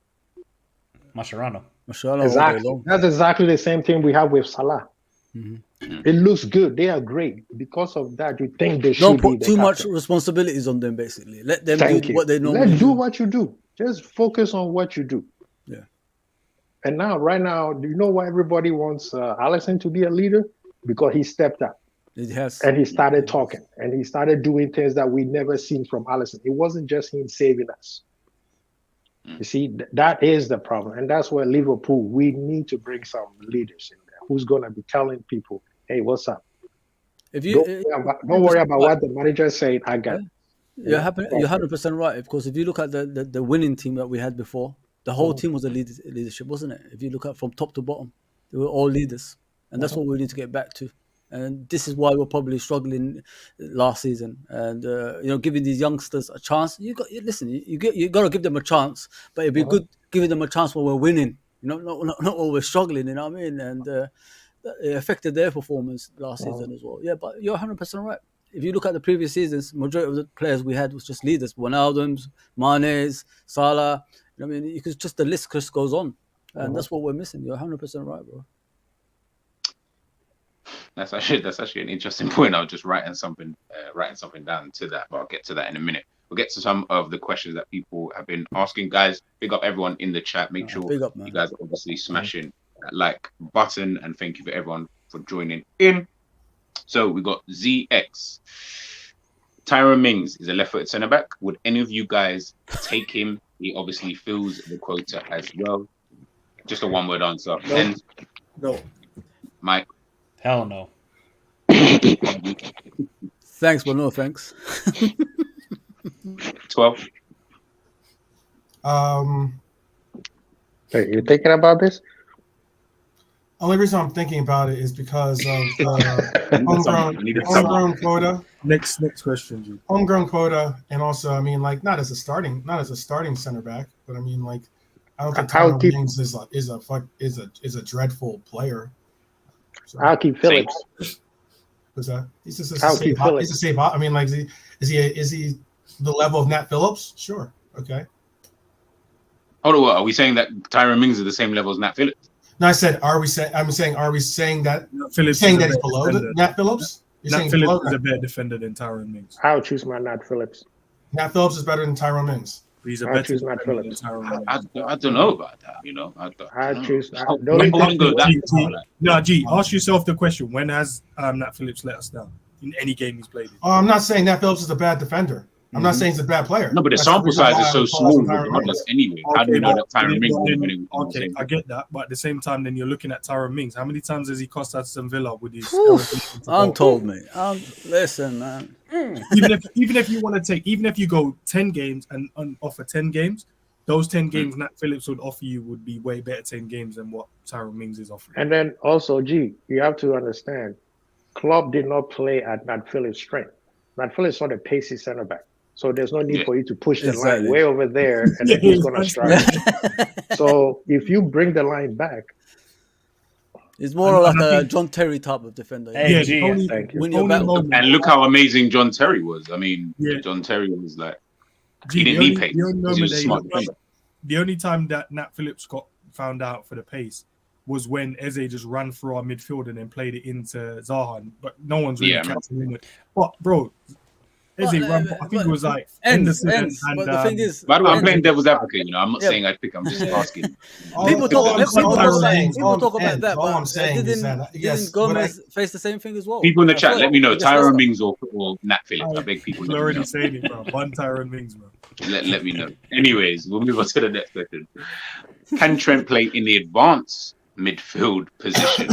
Mascherano. Exactly. That's exactly the same thing we have with Salah. Mm-hmm. It looks good. They are great. Because of that, you think they should don't put be too captain. much responsibilities on them, basically. Let them do what they normally do. Let's do do what you do. Just focus on what you do. Yeah. And now, right now, do you know why everybody wants Alisson to be a leader? Because he stepped up. It has. And he started talking. And he started doing things that we never seen from Alisson. It wasn't just him saving us. You see, that is the problem. And that's where Liverpool, we need to bring some leaders in there who's going to be telling people, hey, what's up? If you don't worry about what the manager said. I got it. You're 100% right. Because if you look at the winning team that we had before, the whole team was a leadership, wasn't it? If you look at from top to bottom, they were all leaders. And that's what we need to get back to. And this is why we're probably struggling last season. And giving these youngsters a chance. You got to give them a chance, but it'd be good giving them a chance when we're winning. Not when we're struggling. You know what I mean? And it affected their performance last season as well. Yeah, but you're 100% right. If you look at the previous seasons, majority of the players we had was just leaders. Wijnaldum's, Mane's, Salah. I mean, the list just goes on, and that's what we're missing. You're 100% right, bro. That's actually an interesting point. I was just writing something down to that, but I'll get to that in a minute. We'll get to some of the questions that people have been asking. Guys, big up everyone in the chat. Make sure you guys are obviously smashing that like button, and thank you for everyone for joining in. So we got ZX. Tyrone Mings is a left-footed centre-back. Would any of you guys take him? He obviously fills the quota as well. Just a one-word answer. No. Mike? Hell no. Thanks, but no thanks. 12. Hey, you thinking about this? Only reason I'm thinking about it is because of homegrown quota. Next question, G. Homegrown quota, and also, I mean, like not as a starting center back, but I mean, like, I don't think Tyrone Mings is a dreadful player. So, I'll keep Phillips. What's that? He's just a safe. I mean, like, is he the level of Nat Phillips? Sure. Okay. Hold on, are we saying that Tyrone Mings is the same level as Nat Phillips? No, I said, are we saying that Phillips saying that he's below Nat Phillips? Nat Phillips is a better defender than Tyrone Mings. I'll choose my Nat Phillips. Nat Phillips is better than Tyrone Mings. He's a better Nat Phillips. I don't know about that. I choose. G, ask yourself the question: when has Nat Phillips let us down in any game he's played in? Oh, I'm not saying Nat Phillips is a bad defender. I'm not saying he's a bad player. No, but the sample size is so small regardless anyway. How do you know that Tyrone Mings did? Okay, I get that, but at the same time, then you're looking at Tyrone Mings. How many times has he cost Aston Villa with his? Untold, mate. Listen, man. Even if you want to take, even if you go 10 games and offer 10 games, those 10 games Nat Phillips would offer you would be way better 10 games than what Tyrone Mings is offering. And then also, G, you have to understand, Klopp did not play at Nat Phillips' strength. Nat Phillips is not a pacey center back. So there's no need for you to push the line way over there and then he's going to strike. So if you bring the line back, it's more like a John Terry type of defender. Hey, thank you. And look how amazing John Terry was. I mean, John Terry was like, he didn't need pace. He was a smart defender. The only time that Nat Phillips got found out for the pace was when Eze just ran through our midfield and then played it into Zaha, but no one's really catching him. But bro, Eze ran, I think it was like Henderson and but the thing is, by the way, I'm playing devil's advocate. You know, I'm not saying I'd pick. I'm just asking. People talk about that. All I'm saying is that didn't Gomez face the same thing as well? People in the chat, let me know. Tyrone Mings or Nat Phillips. I beg people. You're already saying it, bro. One Tyrone Mings, bro. Let me know. Anyways, we'll move on to the next question. Can Trent play in the advanced midfield position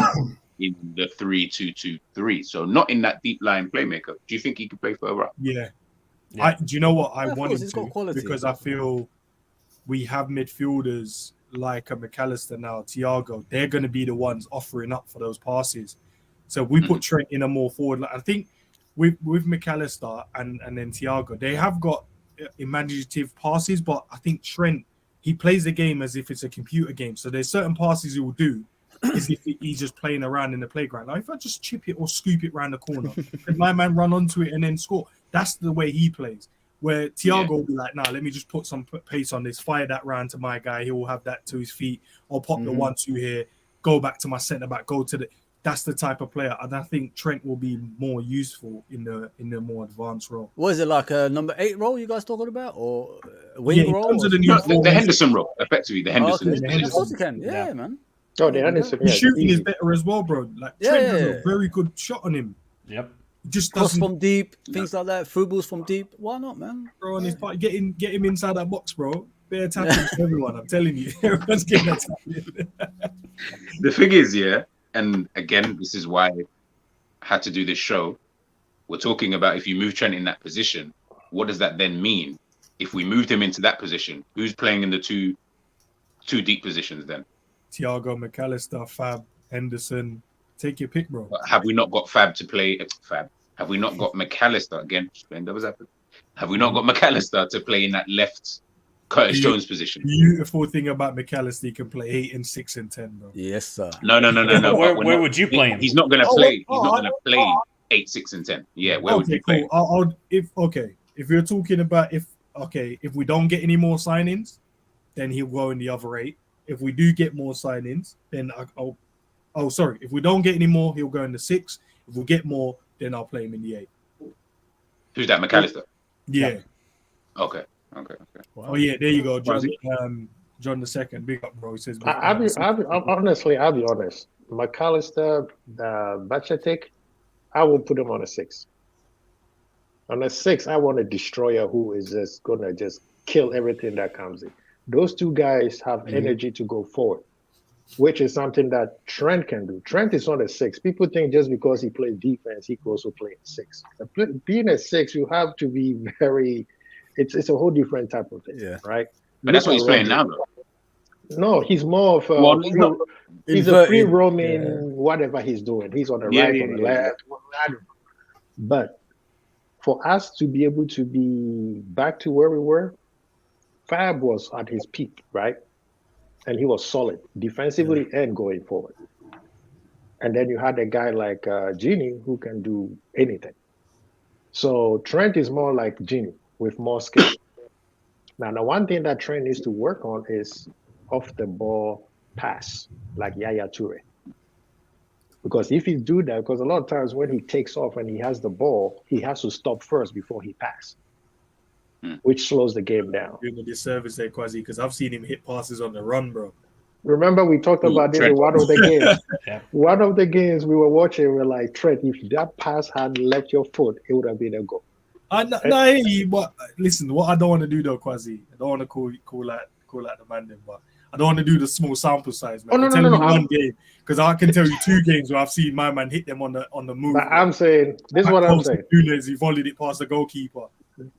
in the 3-2-2-3? So not in that deep line playmaker. Do you think he could play further up? Yeah. Do you know what I wanted to? Because I feel we have midfielders like a McAllister now, Thiago. They're going to be the ones offering up for those passes. So we put Trent in a more forward. I think with McAllister and then Thiago, they have got imaginative passes, but I think Trent, he plays the game as if it's a computer game. So there's certain passes he will do as if he's just playing around in the playground. Like if I just chip it or scoop it around the corner, and my man run onto it and then score. That's the way he plays. Where Thiago will be like, nah, let me just put some pace on this, fire that round to my guy. He will have that to his feet. I'll pop the 1-2 here, go back to my centre back, go to the. That's the type of player, and I think Trent will be more useful in the more advanced role. What is it, like a number 8 role you guys talking about, or wing role? The Henderson role, effectively the Henderson. Of course he can, man. Oh, the Henderson. His shooting is better as well, bro. Like Trent has a very good shot on him. Yep. Just cross from deep, things like that. Through balls from deep. Why not, man? Bro, and his part, get him inside that box, bro. Better tackling for everyone. I'm telling you, everyone's getting that tackling. The thing is, and again, this is why I had to do this show. We're talking about if you move Trent in that position, what does that then mean? If we moved him into that position, who's playing in the two deep positions then? Thiago, McAllister, Fab, Henderson. Take your pick, bro. But have we not got Fab to play? Fab. Have we not got McAllister again? Have we not got McAllister to play in that left Curtis Jones position? Beautiful thing about McAllister, he can play 8 and 6 and 10, bro. Yes, sir. No. Where would you play him? He's not going to play. He's not going to play 8, 6, and 10. Yeah, where would you play? Cool. If you're talking about if we don't get any more signings, then he'll go in the other 8. If we do get more signings, then if we don't get any more, he'll go in the 6. If we get more, then I'll play him in the 8. Who's that, McAllister? Yeah. Okay. Wow. Oh yeah, there you go, John. John the second, big up, bro. He says, I'll be honest. McAllister, Bachatek, I will put him on a 6. On a 6, I want a destroyer who is just gonna just kill everything that comes in. Those two guys have energy to go forward, which is something that Trent can do. Trent is not a 6. People think just because he plays defense, he can also play a 6. Being a 6, you have to be very. It's a whole different type of thing, right? But that's what he's playing now, though. No, he's more of a he's a free roaming whatever he's doing. He's on the right, on the left. I don't know. But for us to be able to be back to where we were, Fab was at his peak, right? And he was solid defensively and going forward. And then you had a guy like Genie who can do anything. So Trent is more like Genie with more skill. Now, the one thing that Trent needs to work on is off the ball pass, like Yaya Toure. Because if he do that, because a lot of times when he takes off and he has the ball, he has to stop first before he passes, which slows the game down. Doing a disservice there, Kwasi, because I've seen him hit passes on the run, bro. Remember, we talked about this in one of the games. One of the games we were watching, we were like, Trent, if that pass had left your foot, it would have been a goal. But listen, what I don't want to do though, Kwasi, I don't want to call out the man then, but I don't want to do the small sample size, man. No. One game, because I can tell you 2 games where I've seen my man hit them on the move. But I'm saying, this is what I'm saying. He volleyed it past the goalkeeper.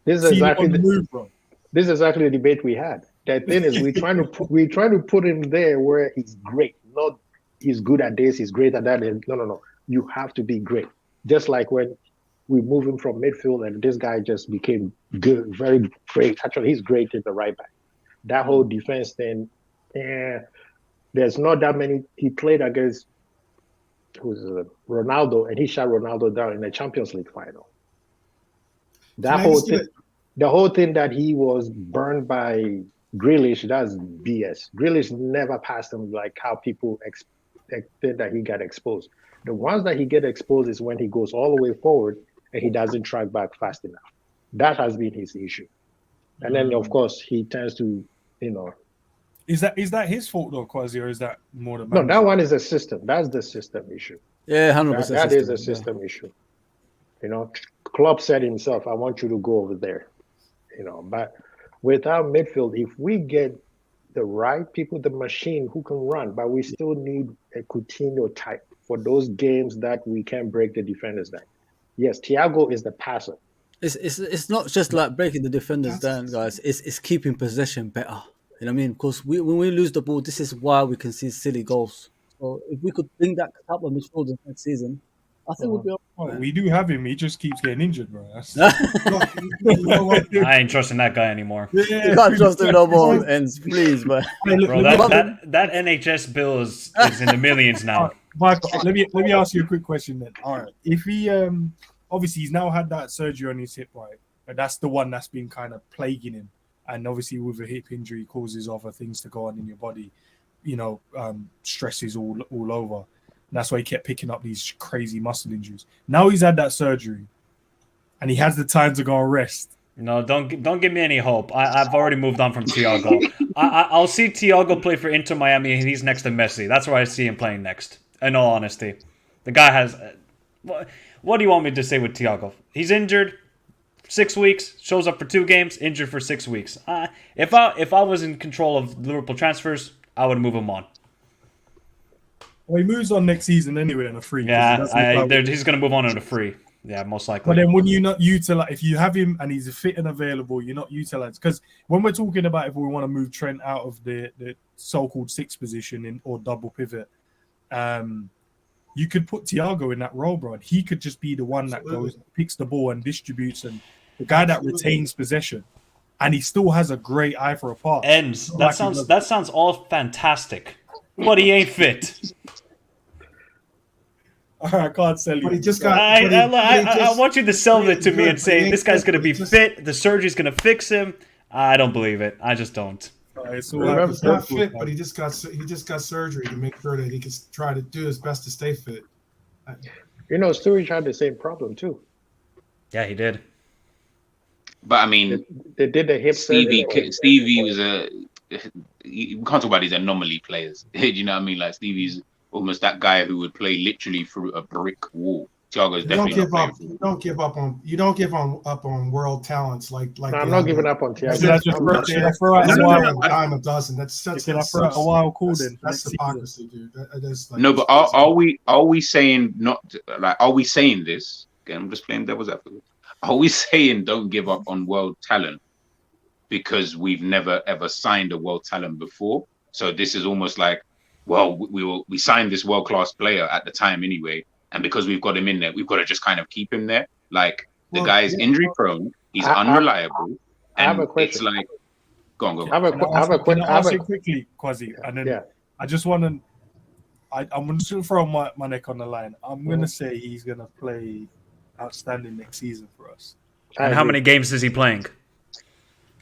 This is exactly the debate we had. The thing is, we're trying to put him there where he's great. Not he's good at this, he's great at that. And no. You have to be great. Just like when we move him from midfield, and this guy just became good, very great. Actually, he's great in the right back. That whole defense thing, there's not that many. He played against Ronaldo, and he shot Ronaldo down in the Champions League final. That whole thing, the whole thing that he was burned by Grealish, that's BS. Grealish never passed him like how people expected that he got exposed. The ones that he get exposed is when he goes all the way forward and he doesn't track back fast enough. That has been his issue. And then, of course, he tends to, Is that his fault though, Kwasi, or is that more the No, manager? that one is a system. That's the system issue. Yeah, 100%. That is a system issue. Klopp said himself, I want you to go over there. But without midfield, if we get the right people, the machine who can run, but we still need a Coutinho type for those games that we can break the defenders down. Yes, Thiago is the passer. It's not just like breaking the defenders down, guys. It's keeping possession better. You know what I mean? Because when we lose the ball, this is why we can see silly goals. So if we could bring that up on midfielders next season, I think we'll be all right. Well, we do have him. He just keeps getting injured, bro. I ain't trusting that guy anymore. You can't trust him no more, ends, please, man. Bro, that NHS bill is in the millions now. Michael, let me ask you a quick question then. All right, if he obviously he's now had that surgery on his hip, right? But that's the one that's been kind of plaguing him, and obviously with a hip injury causes other things to go on in your body, stresses all over. That's why he kept picking up these crazy muscle injuries. Now he's had that surgery, and he has the time to go and rest. No, don't give me any hope. I've already moved on from Thiago. I'll see Thiago play for Inter Miami, and he's next to Messi. That's where I see him playing next. In all honesty, the guy has. What do you want me to say with Thiago? He's injured, 6 weeks. Shows up for 2 games, injured for 6 weeks. If I was in control of Liverpool transfers, I would move him on. Well, he moves on next season anyway on a free. Yeah, he's going to move on a free. Yeah, most likely. But then wouldn't you not utilize, if you have him and he's fit and available, you're not utilized? Because when we're talking about if we want to move Trent out of the so-called 6th position or double pivot, you could put Thiago in that role, bro. He could just be the one that goes, picks the ball and distributes, and the guy that retains possession. And he still has a great eye for a pass. Ends. That sounds all fantastic. But he ain't fit. I can't sell you. But he just got. I want you to sell it to me and say this guy's going to be fit. The surgery's going to fix him. I don't believe it. I just don't. He's not fit, but he just got surgery to make sure that he can try to do his best to stay fit. Sturridge had the same problem too. Yeah, he did. But I mean, they did the hip Stevie was you can't talk about these anomaly players. Do you know what I mean? Like Stevie's almost that guy who would play literally through a brick wall. Thiago's definitely don't give up on world talents like. No, I'm not giving up on Thiago. Dime a dozen. That's a wild call. That's hypocrisy, dude. That is no, but are we saying not like? Are we saying this? Again, I'm just playing devil's advocate. Are we saying don't give up on world talent because we've never ever signed a world talent before? So this is almost like, well, we signed this world class player at the time anyway. And because we've got him in there, we've got to just kind of keep him there. Like the guy is injury prone, he's unreliable, and it's like, go on. I have a question quickly, Kwasi, and then I just want to. I'm just going to throw my neck on the line. I'm going to say he's going to play outstanding next season for us. And how many games is he playing?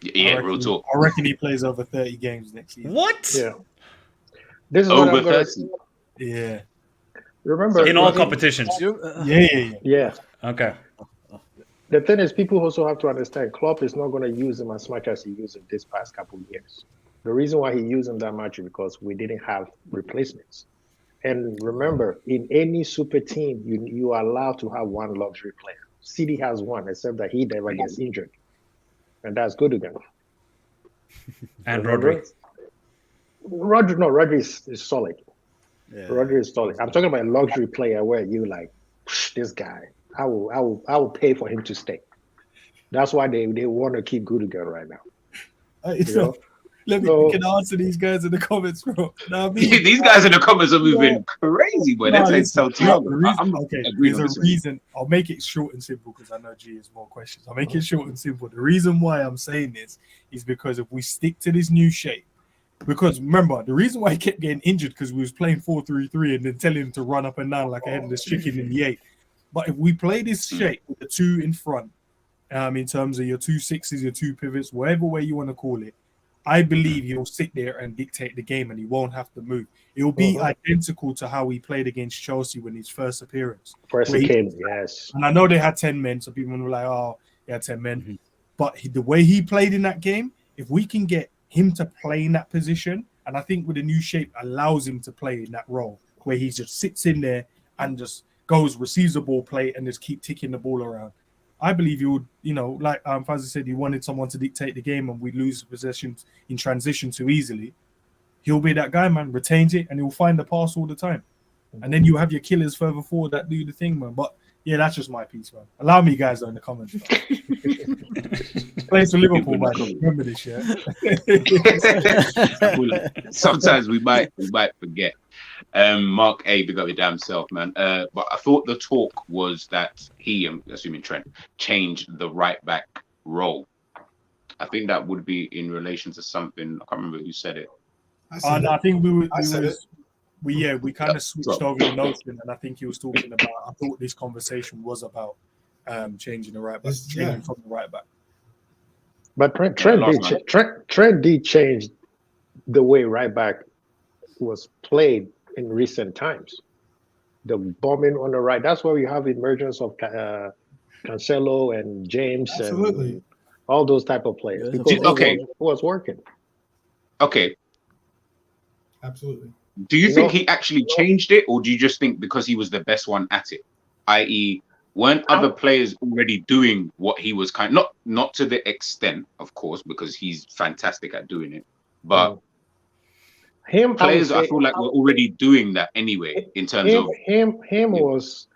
Yeah, real talk. I reckon he plays over 30 games next season. What? Yeah. This is over 30. Yeah. Remember, in all competitions. Yeah. Okay. The thing is, people also have to understand, Klopp is not going to use him as much as he used him this past couple of years. The reason why he used him that much is because we didn't have replacements. And remember, in any super team, you are allowed to have one luxury player. City has one, except that he never gets injured. And that's good again. And Rodri. Rodri is solid. Yeah. Rodri is solid. I'm talking about a luxury player where you like, this guy, I will pay for him to stay. That's why they want to keep Gudogan right now. We can answer these guys in the comments, bro. Nah, these guys in the comments are moving crazy, boy. They're saying sell Thiago. There's a reason. I'll make it short and simple because I know G has more questions. I'll make it short and simple. The reason why I'm saying this is because if we stick to this new shape, because remember, the reason why he kept getting injured because we was playing 4-3-3 and then telling him to run up and down like a headless chicken in the 8. But if we play this shape with the 2 in front, in terms of your 2 6s, your 2 pivots, whatever way you want to call it, I believe he'll sit there and dictate the game and he won't have to move. It will be identical to how he played against Chelsea when his first appearance. Yes. And I know they had 10 men, so people were like, oh, he had 10 men. Mm-hmm. But the way he played in that game, if we can get him to play in that position, and I think with the new shape allows him to play in that role, where he just sits in there and just goes, receives the ball, play, and just keep ticking the ball around. I believe he would, like Fazzi said, he wanted someone to dictate the game and we lose possession in transition too easily. He'll be that guy, man, retains it, and he'll find the pass all the time. And then you have your killers further forward that do the thing, man. But, yeah, that's just my piece, man. Allow me, guys, though, in the comments. Plays for Liverpool, man. Remember this, yeah? Sometimes we might forget. Mark A, big up your damn self, man. But I thought the talk was that he, I'm assuming Trent, changed the right back role. I think that would be in relation to something. I can't remember who said it. I think we kind of switched over the notion, and I think he was talking about. I thought this conversation was about changing the right back, changing from the right back. But Trent did change the way right back was played in recent times. The bombing on the right. That's where we have emergence of Cancelo and James and all those type of players. Because it was working. Okay. Absolutely. Do you think he actually changed it, or do you just think because he was the best one at it? I.e., weren't other players already doing what he was not to the extent, of course, because he's fantastic at doing it, but players I feel like were already doing that anyway in terms of him was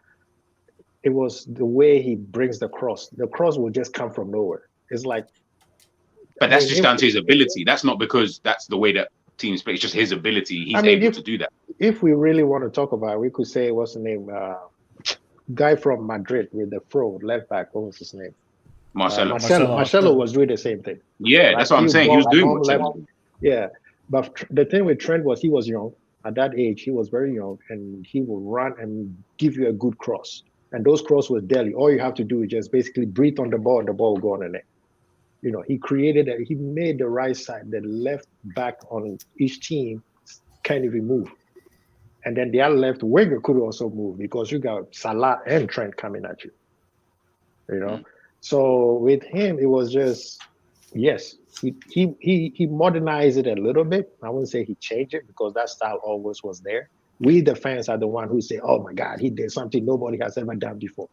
it was the way he brings the cross. The cross will just come from nowhere. It's like, but that's just down to his ability. That's not because that's the way that teams play. It's just his ability. He's able to do that. If we really want to talk about it, we could say, what's the name? Guy from Madrid with the throw left back. What was his name? Marcelo was doing the same thing. Yeah, that's what I'm saying. He was doing what yeah, but the thing with Trent was he was young. At that age, he was very young, and he will run and give you a good cross. And those crosses were deadly. All you have to do is just basically breathe on the ball, and the ball will go on the net. He made the right side, the left back on each team can't even move. And then the other left winger could also move because you got Salah and Trent coming at you. So with him, it was just, yes, he modernized it a little bit. I wouldn't say he changed it because that style always was there. We, the fans, are the one who say, oh my God, he did something nobody has ever done before.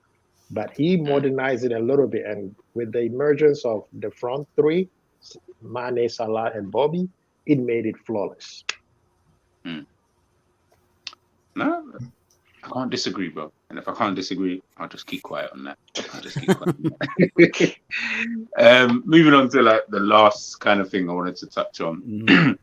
But he modernized it a little bit. And with the emergence of the front three, Mane, Salah, and Bobby, it made it flawless. No, I can't disagree, bro. And if I can't disagree, I'll just keep quiet on that. Moving on to like the last kind of thing I wanted to touch on.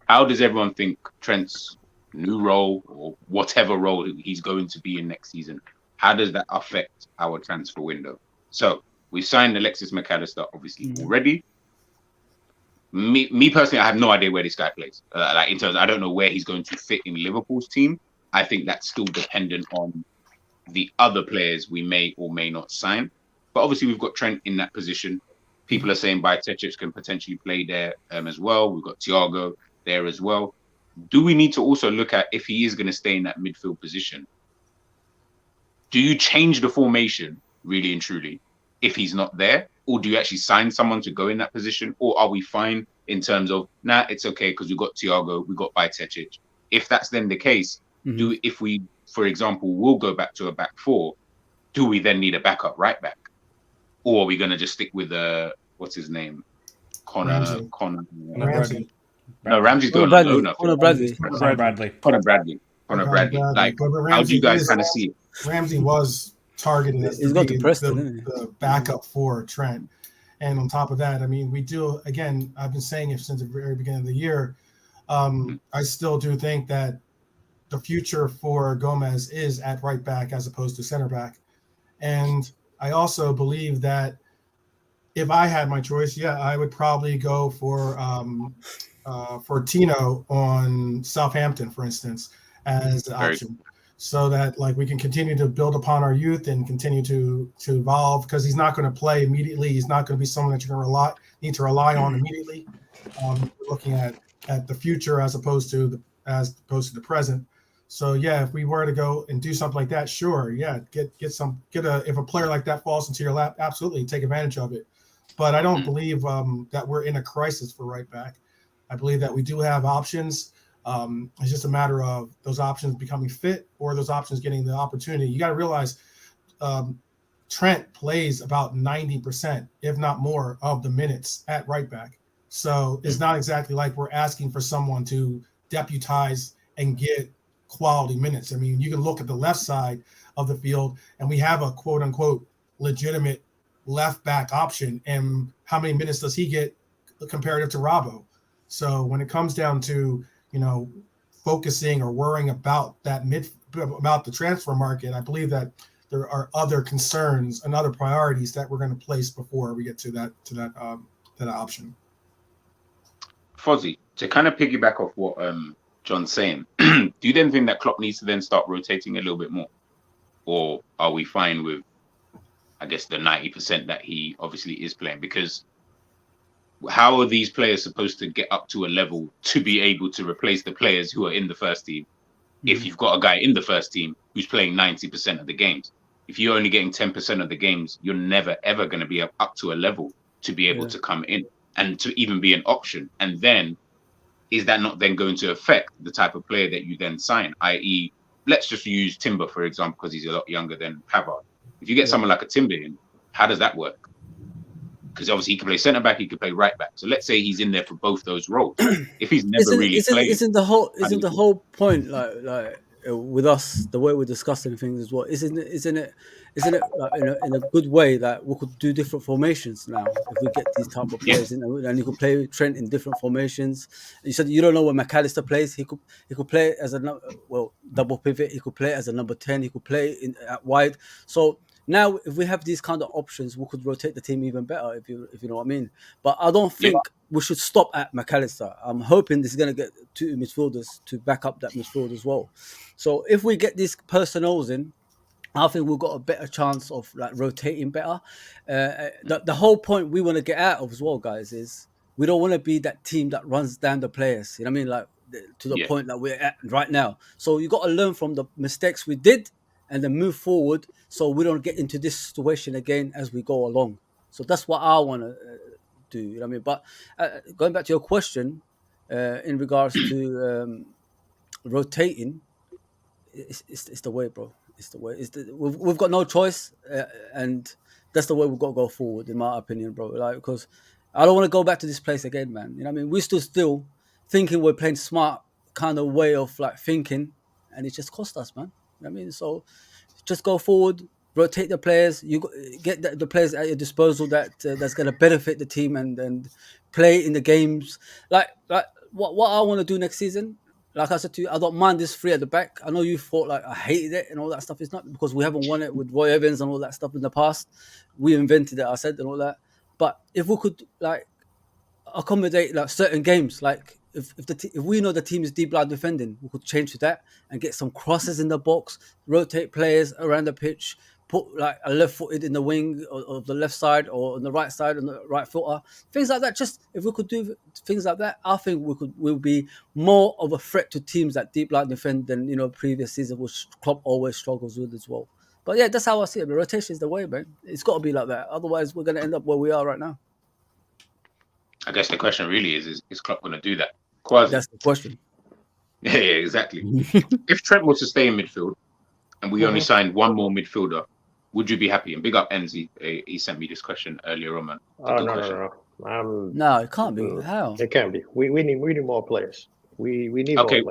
How does everyone think Trent's new role or whatever role he's going to be in next season, how does that affect our transfer window? So we signed Alexis McAllister obviously already. Me personally, I have no idea where this guy plays. Like in terms of, I don't know where he's going to fit in Liverpool's team. I think that's still dependent on the other players we may or may not sign. But obviously we've got Trent in that position. People are saying Bajcetic can potentially play there as well. We've got Thiago there as well. Do we need to also look at if he is going to stay in that midfield position? Do you change the formation really and truly if he's not there? Or do you actually sign someone to go in that position? Or are we fine in terms of, nah, it's okay because we've got Thiago, we've got Bajcetic. If that's then the case, if we, for example, will go back to a back four, do we then need a backup right back? Or are we going to just stick with, what's his name? Ramsey. No, Ramsey's going on loan. Connor Bradley. Like, how do you guys kind of see it? Ramsey was targeted as the backup for Trent. And on top of that, I mean, we do, again, I've been saying it since the very beginning of the year. I still do think that the future for Gomez is at right back as opposed to center back. And I also believe that if I had my choice, I would probably go for Tino on Southampton, for instance, as an option. So that like we can continue to build upon our youth and continue to evolve, because he's not going to play immediately. He's not going to be someone that you're going to need to rely on immediately. Looking at the future as opposed to the present. So if we were to go and do something like that, sure, if a player like that falls into your lap, absolutely take advantage of it. But I don't believe that we're in a crisis for right back. I believe that we do have options. It's just a matter of those options becoming fit or those options getting the opportunity. You got to realize Trent plays about 90%, if not more, of the minutes at right back. So it's not exactly like we're asking for someone to deputize and get quality minutes. I mean, you can look at the left side of the field, and we have a quote unquote legitimate left back option. And how many minutes does he get comparative to Robbo? So when it comes down to, focusing or worrying about about the transfer market, I believe that there are other concerns and other priorities that we're going to place before we get to that option. Fozzie, to kind of piggyback off what John's saying, do you then think that Klopp needs to then start rotating a little bit more? Or are we fine with, I guess, the 90% that he obviously is playing? Because how are these players supposed to get up to a level to be able to replace the players who are in the first team if you've got a guy in the first team who's playing 90% of the games? If you're only getting 10% of the games, you're never, ever going to be up to a level to be able to come in and to even be an option. And then is that not then going to affect the type of player that you then sign? I.e., let's just use Timber, for example, because he's a lot younger than Pavard. If you get someone like a Timber in, how does that work? Because obviously he can play centre back, he can play right back. So let's say he's in there for both those roles. If he's never really played, isn't the whole point like with us, the way we're discussing things as well? Isn't it like, in a good way that we could do different formations now if we get these type of players in, and you could play Trent in different formations. You said you don't know where McAllister plays. He could play as a double pivot. He could play as a number 10. He could play at wide. So now, if we have these kind of options, we could rotate the team even better, if you know what I mean. But I don't think we should stop at McAllister. I'm hoping this is going to get two midfielders to back up that midfield as well. So if we get these personnels in, I think we've got a better chance of like rotating better. The whole point we want to get out of as well, guys, is we don't want to be that team that runs down the players. You know what I mean? Like to the point that we're at right now. So you got to learn from the mistakes we did and then move forward so we don't get into this situation again as we go along. So that's what I want to do. You know what I mean? But going back to your question, in regards to rotating, it's the way, bro. It's the way. We've got no choice, and that's the way we've got to go forward, in my opinion, bro. Like, because I don't want to go back to this place again, man. You know what I mean? We're still thinking we're playing smart kind of way of like thinking, and it just cost us, man. You know what I mean? So just go forward, rotate the players. You get the players at your disposal that's going to benefit the team and play in the games. Like what I want to do next season. Like I said to you, I don't mind this three at the back. I know you thought like I hated it and all that stuff. It's not because we haven't won it with Roy Evans and all that stuff in the past. We invented it, I said, and all that. But if we could like accommodate like certain games, like if we know the team is deep line defending, we could change to that and get some crosses in the box, rotate players around the pitch, put like a left-footed in the wing of the left side or on the right side on the right footer, things like that. Just if we could do things like that, I think we'll be more of a threat to teams that deep line defend than previous season, which Klopp always struggles with as well. But yeah, that's how I see it. The rotation is the way, man. It's got to be like that. Otherwise, we're going to end up where we are right now. I guess the question really is Klopp going to do that? Quasi. That's the question. Yeah, exactly. If Trent was to stay in midfield and we only signed one more midfielder, would you be happy? And big up Enzi. He sent me this question earlier on, man. No. No, it can't be. How? It can't be. We need more players. We need more players.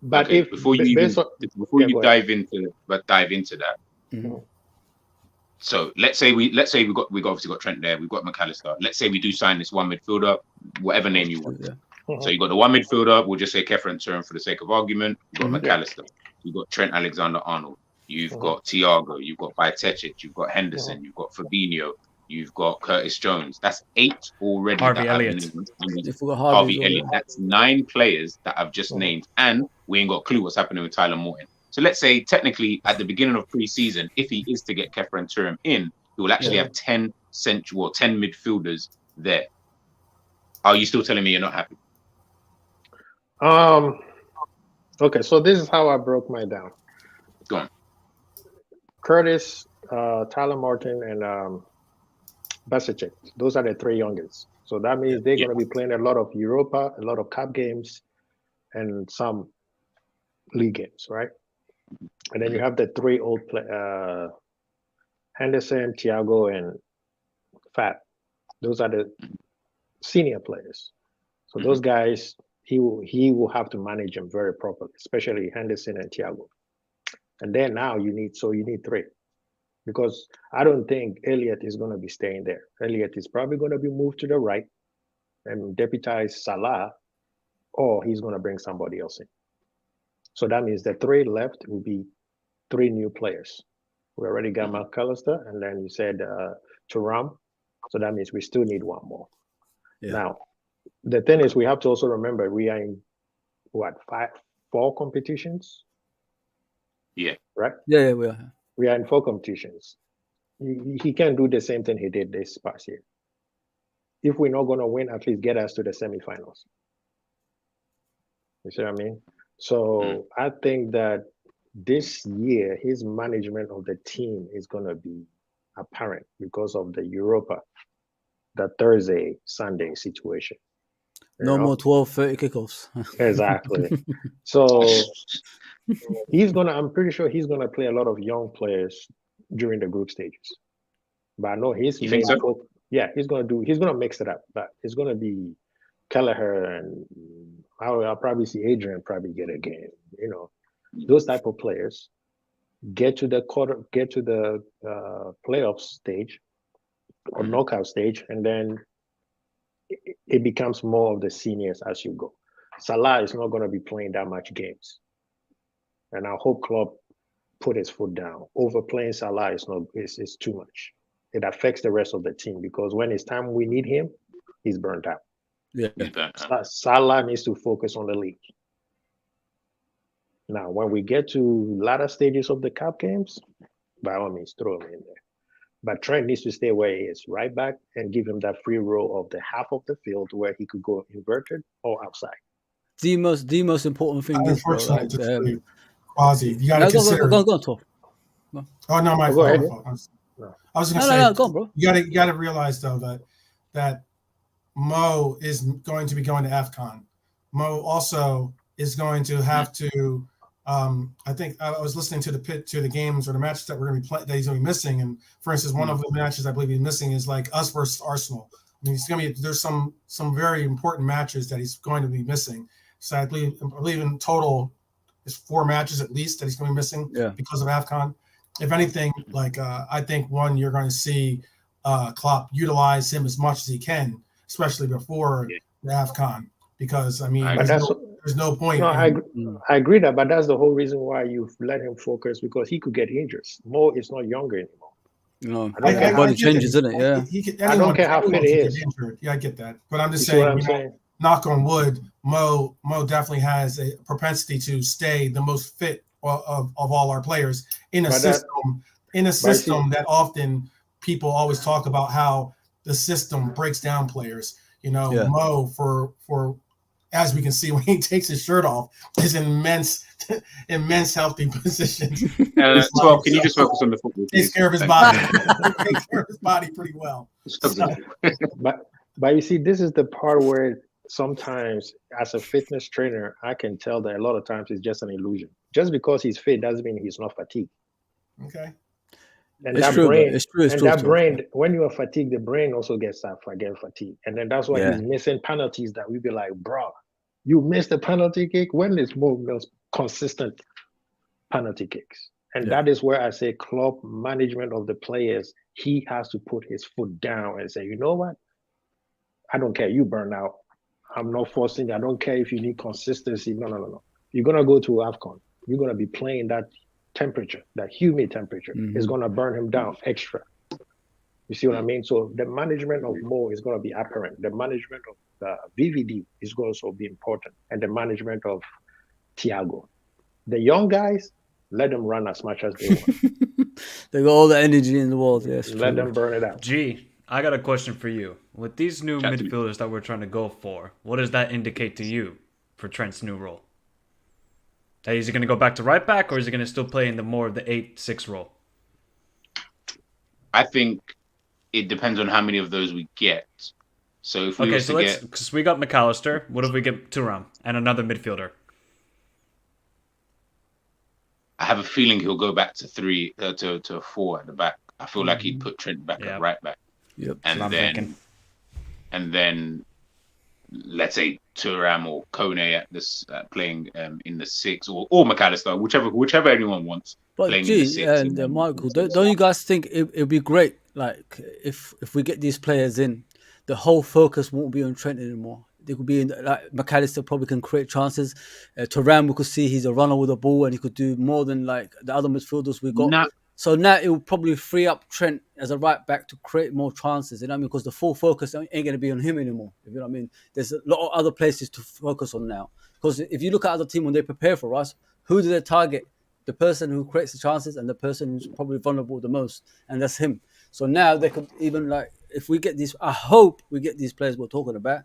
But before you dive into that, So let's say we obviously got Trent there. We've got McAllister. Let's say we do sign this one midfielder, whatever name you want. Yeah. So you got the one midfielder. We'll just say Kefren Turin for the sake of argument. You've got Mhm. McAllister. You've got Trent Alexander-Arnold. You've got Thiago. You've got Bajcetic. You've got Henderson. You've got Fabinho. You've got Curtis Jones. That's 8 already. Harvey Elliott. You forgot Harvey as well, Elliott. yeah. That's 9 players that I've just named, and we ain't got a clue what's happening with Tyler Morton. So let's say technically at the beginning of pre-season, if he is to get Kefren Turin in, he will actually have 10 midfielders there. Are you still telling me you're not happy? Okay, so this is how I broke mine down. Go on. Curtis, Tyler Morton, and Bajcetic. Those are the 3 youngest. So that means they're going to be playing a lot of Europa, a lot of cup games, and some league games, right? And then you have the 3 old Henderson, Thiago, and Fat. Those are the senior players. So those guys, he will have to manage them very properly, especially Henderson and Thiago. And then now you need 3. Because I don't think Elliott is going to be staying there. Elliott is probably going to be moved to the right and deputize Salah, or he's going to bring somebody else in. So that means the 3 left will be 3 new players. We already got McAllister, and then you said Thuram. So that means we still need 1 more. Yeah. Now, the thing is, we have to also remember we are in, 4 competitions? Yeah. Right? Yeah, we are. We are in 4 competitions. He can't do the same thing he did this past year. If we're not going to win, at least get us to the semifinals. You see what I mean? So I think that this year, his management of the team is going to be apparent because of the Europa, the Thursday, Sunday situation. No more 12:30 kickoffs. Exactly. So I'm pretty sure he's gonna play a lot of young players during the group stages. But I know his main focus, he's gonna mix it up. But it's gonna be Kelleher, and I'll probably see Adrian probably get a game. Those type of players get to the playoff stage or knockout stage, and then it becomes more of the seniors as you go. Salah is not going to be playing that much games, and I hope Klopp put his foot down. Overplaying Salah is too much. It affects the rest of the team because when it's time we need him, he's burnt out. Yeah, Salah needs to focus on the league. Now, when we get to latter stages of the cup games, by all means, throw him in there. But Trent needs to stay where he is, right back, and give him that free roll of the half of the field where he could go inverted or outside. The most important thing is, unfortunately, Quasi, you got to consider. Go on, Tor. Oh no, my fault. I was going to say, go on, bro. You got to realize though that Mo is going to be going to AFCON. Mo also is going to have to. I think I was listening to the games or the matches that we're going to be that he's going to be missing. And for instance, one of the matches I believe he's missing is like us versus Arsenal. I mean, there's some very important matches that he's going to be missing. So I believe in total is 4 matches at least that he's going to be missing because of AFCON. If anything, I think you're going to see Klopp utilize him as much as he can, especially before the AFCON, because I mean, there's no point. No, I agree that, but that's the whole reason why you've let him focus, because he could get injured. Mo is not younger anymore. No, body changes, isn't it? Yeah. I don't care how fit he is. Yeah, I get that, but I'm just saying. Knock on wood, Mo definitely has a propensity to stay the most fit of all our players in a system that often people always talk about how the system breaks down players. Mo for as we can see when he takes his shirt off is immense healthy position. So can you just focus on the football? Takes care of his body. Takes care of his body pretty well. But you see, this is the part where sometimes as a fitness trainer, I can tell that a lot of times it's just an illusion. Just because he's fit doesn't mean he's not fatigued. Okay. And it's that brain, when you are fatigued, the brain also gets getting fatigued. And then that's why he's missing penalties that we be like, bro, you missed a penalty kick. When is most consistent penalty kicks? And that is where I say club management of the players, he has to put his foot down and say, you know what? I don't care. You burn out. I'm not forcing you. I don't care if you need consistency. No. You're going to go to AFCON. You're going to be playing that temperature, that humid temperature. Is going to burn him down extra. You see what I mean? So the management of Mo is going to be apparent. The management of the VVD is going to also be important. And the management of Thiago. The young guys, let them run as much as they want. They got all the energy in the world. Yes, let them burn it out. G, I got a question for you. With these new midfielders that we're trying to go for, what does that indicate to you for Trent's new role? Is he going to go back to right back, or is he going to still play in the more of the 8-6 role? I think it depends on how many of those we get. So if we because we got McAllister, what if we get Thuram and another midfielder? I have a feeling he'll go back to 3 to 4 at the back. I feel like he'd put Trent back at right back. Yep. And then let's say Thuram or Kone at this playing in the 6 or McAllister, whichever anyone wants. But G and Michael, don't you guys think it'd be great? Like if we get these players in, the whole focus won't be on Trent anymore. They could be in, like McAllister probably can create chances. Thuram, we could see he's a runner with the ball and he could do more than like the other midfielders we got. So now it will probably free up Trent as a right back to create more chances. You know what I mean? Because the full focus ain't going to be on him anymore. You know what I mean? There's a lot of other places to focus on now. Because if you look at other teams when they prepare for us, who do they target? The person who creates the chances and the person who's probably vulnerable the most, and that's him. So now they could even like if we get these. I hope we get these players we're talking about.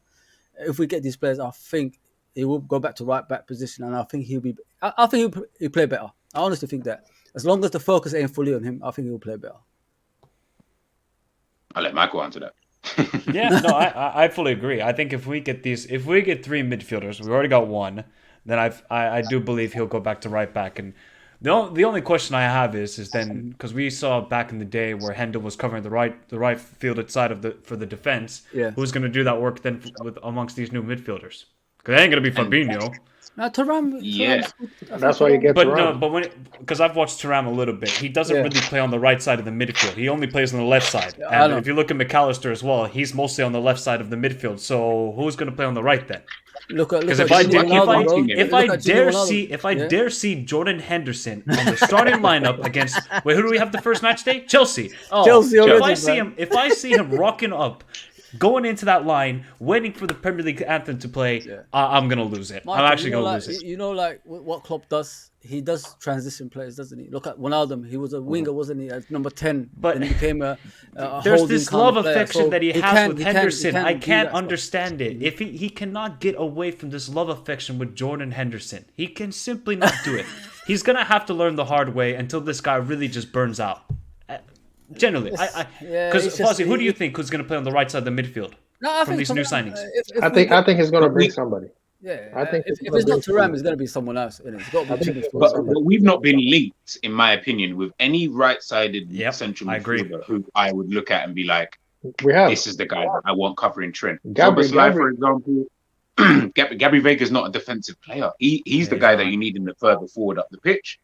If we get these players, I think he will go back to right back position, and I think he'll be. I think he'll play better. I honestly think that. As long as the focus ain't fully on him, I think he'll play better. I'll let Michael answer that. I fully agree. I think if we get 3 midfielders, we already got one, then I do believe he'll go back to right back. And the only question I have is then because we saw back in the day where Hendel was covering the right fielded side for the defense. Yeah. Who's going to do that work then amongst these new midfielders? Because it ain't going to be Fabinho. Thuram, that's why you get Thuram. Because I've watched Thuram a little bit, he doesn't really play on the right side of the midfield. He only plays on the left side. And if you look at McAllister as well, he's mostly on the left side of the midfield. So who's going to play on the right then? Because if I dare see Jordan Henderson on the starting lineup against who do we have the first match day? Chelsea. Chelsea. If I see him rocking up, going into that line, waiting for the Premier League anthem to play, I'm going to lose it. Michael, I'm actually going to lose it. You know, like what Klopp does? He does transition players, doesn't he? Look at Wijnaldum. He was a winger, wasn't he? As number 10. But and he became a there's this love affection that he has with Henderson. I can't understand it. If he cannot get away from this love affection with Jordan Henderson. He can simply not do it. He's going to have to learn the hard way until this guy really just burns out. Generally, because Fozzie, who do you think who's going to play on the right side of the midfield from these new signings? I think he's going to bring somebody. Yeah, I think if it's not Thuram, it's going to be someone else. But we've not been linked, in my opinion, with any right-sided central midfielder who I would look at and be like, this is the guy that I want covering Trent. Szoboszlai, for example, Gabby Vega's not a defensive player. He's the guy that you need in the further forward up the pitch.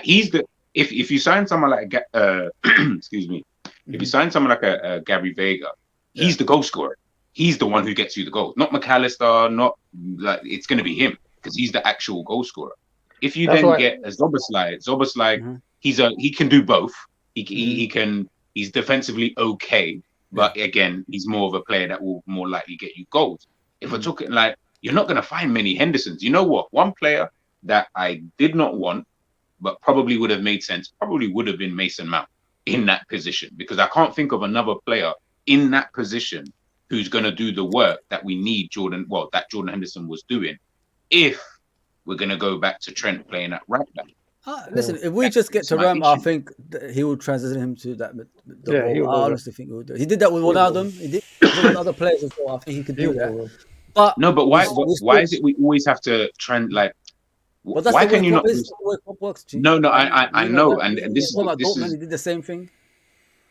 He's the if you sign someone like excuse me, if you sign someone like a Gabby Vega, he's the goal scorer. He's the one who gets you the goal, not McAllister. Not like it's going to be him because he's the actual goal scorer. If you get a Szoboszlai, he can do both. He's defensively okay, but again, he's more of a player that will more likely get you goals. If we're talking like, you're not going to find many Hendersons. You know what? One player that I did not want, but probably would have made sense, probably would have been Mason Mount in that position, because I can't think of another player in that position who's going to do the work that we need that Jordan Henderson was doing if we're going to go back to Trent playing at right back. Listen, if we just get to Ram, I think he will transition him to that. I honestly think he will do. He did that with Wijnaldum. He did with other players as well. I think he could do that. But why is it we always have to trend like? Why can you not? No, I know, and this is he did the same thing.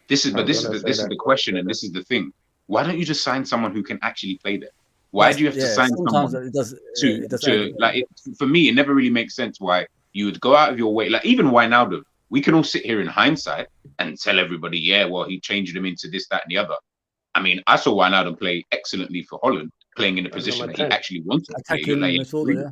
This is the question, and this is the thing. Why don't you just sign someone who can actually play there? Why do you have to sign someone to like? For me, it never really makes sense why you would go out of your way. Like even Wijnaldum, we can all sit here in hindsight and tell everybody, yeah, well, he changed them into this, that, and the other. I mean, I saw Wijnaldum play excellently for Holland, playing in a position that he actually wanted to play.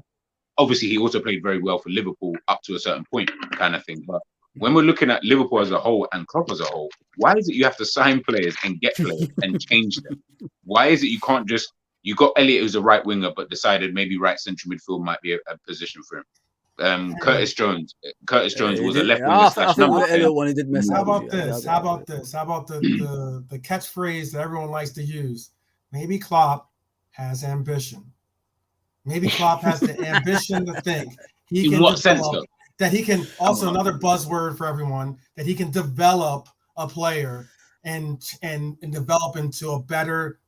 Obviously, he also played very well for Liverpool up to a certain point, kind of thing. But when we're looking at Liverpool as a whole and Klopp as a whole, why is it you have to sign players and get players and change them? Why is it you can't just, you got Elliott who's a right winger, but decided maybe right central midfield might be a position for him. Curtis Jones was a left winger slash number 10. How about this? How about the catchphrase that everyone likes to use? Maybe Klopp has ambition. Maybe Klopp has the ambition to think he can. In what sense, though? That he can, also another buzzword for everyone, that he can develop a player and develop into a better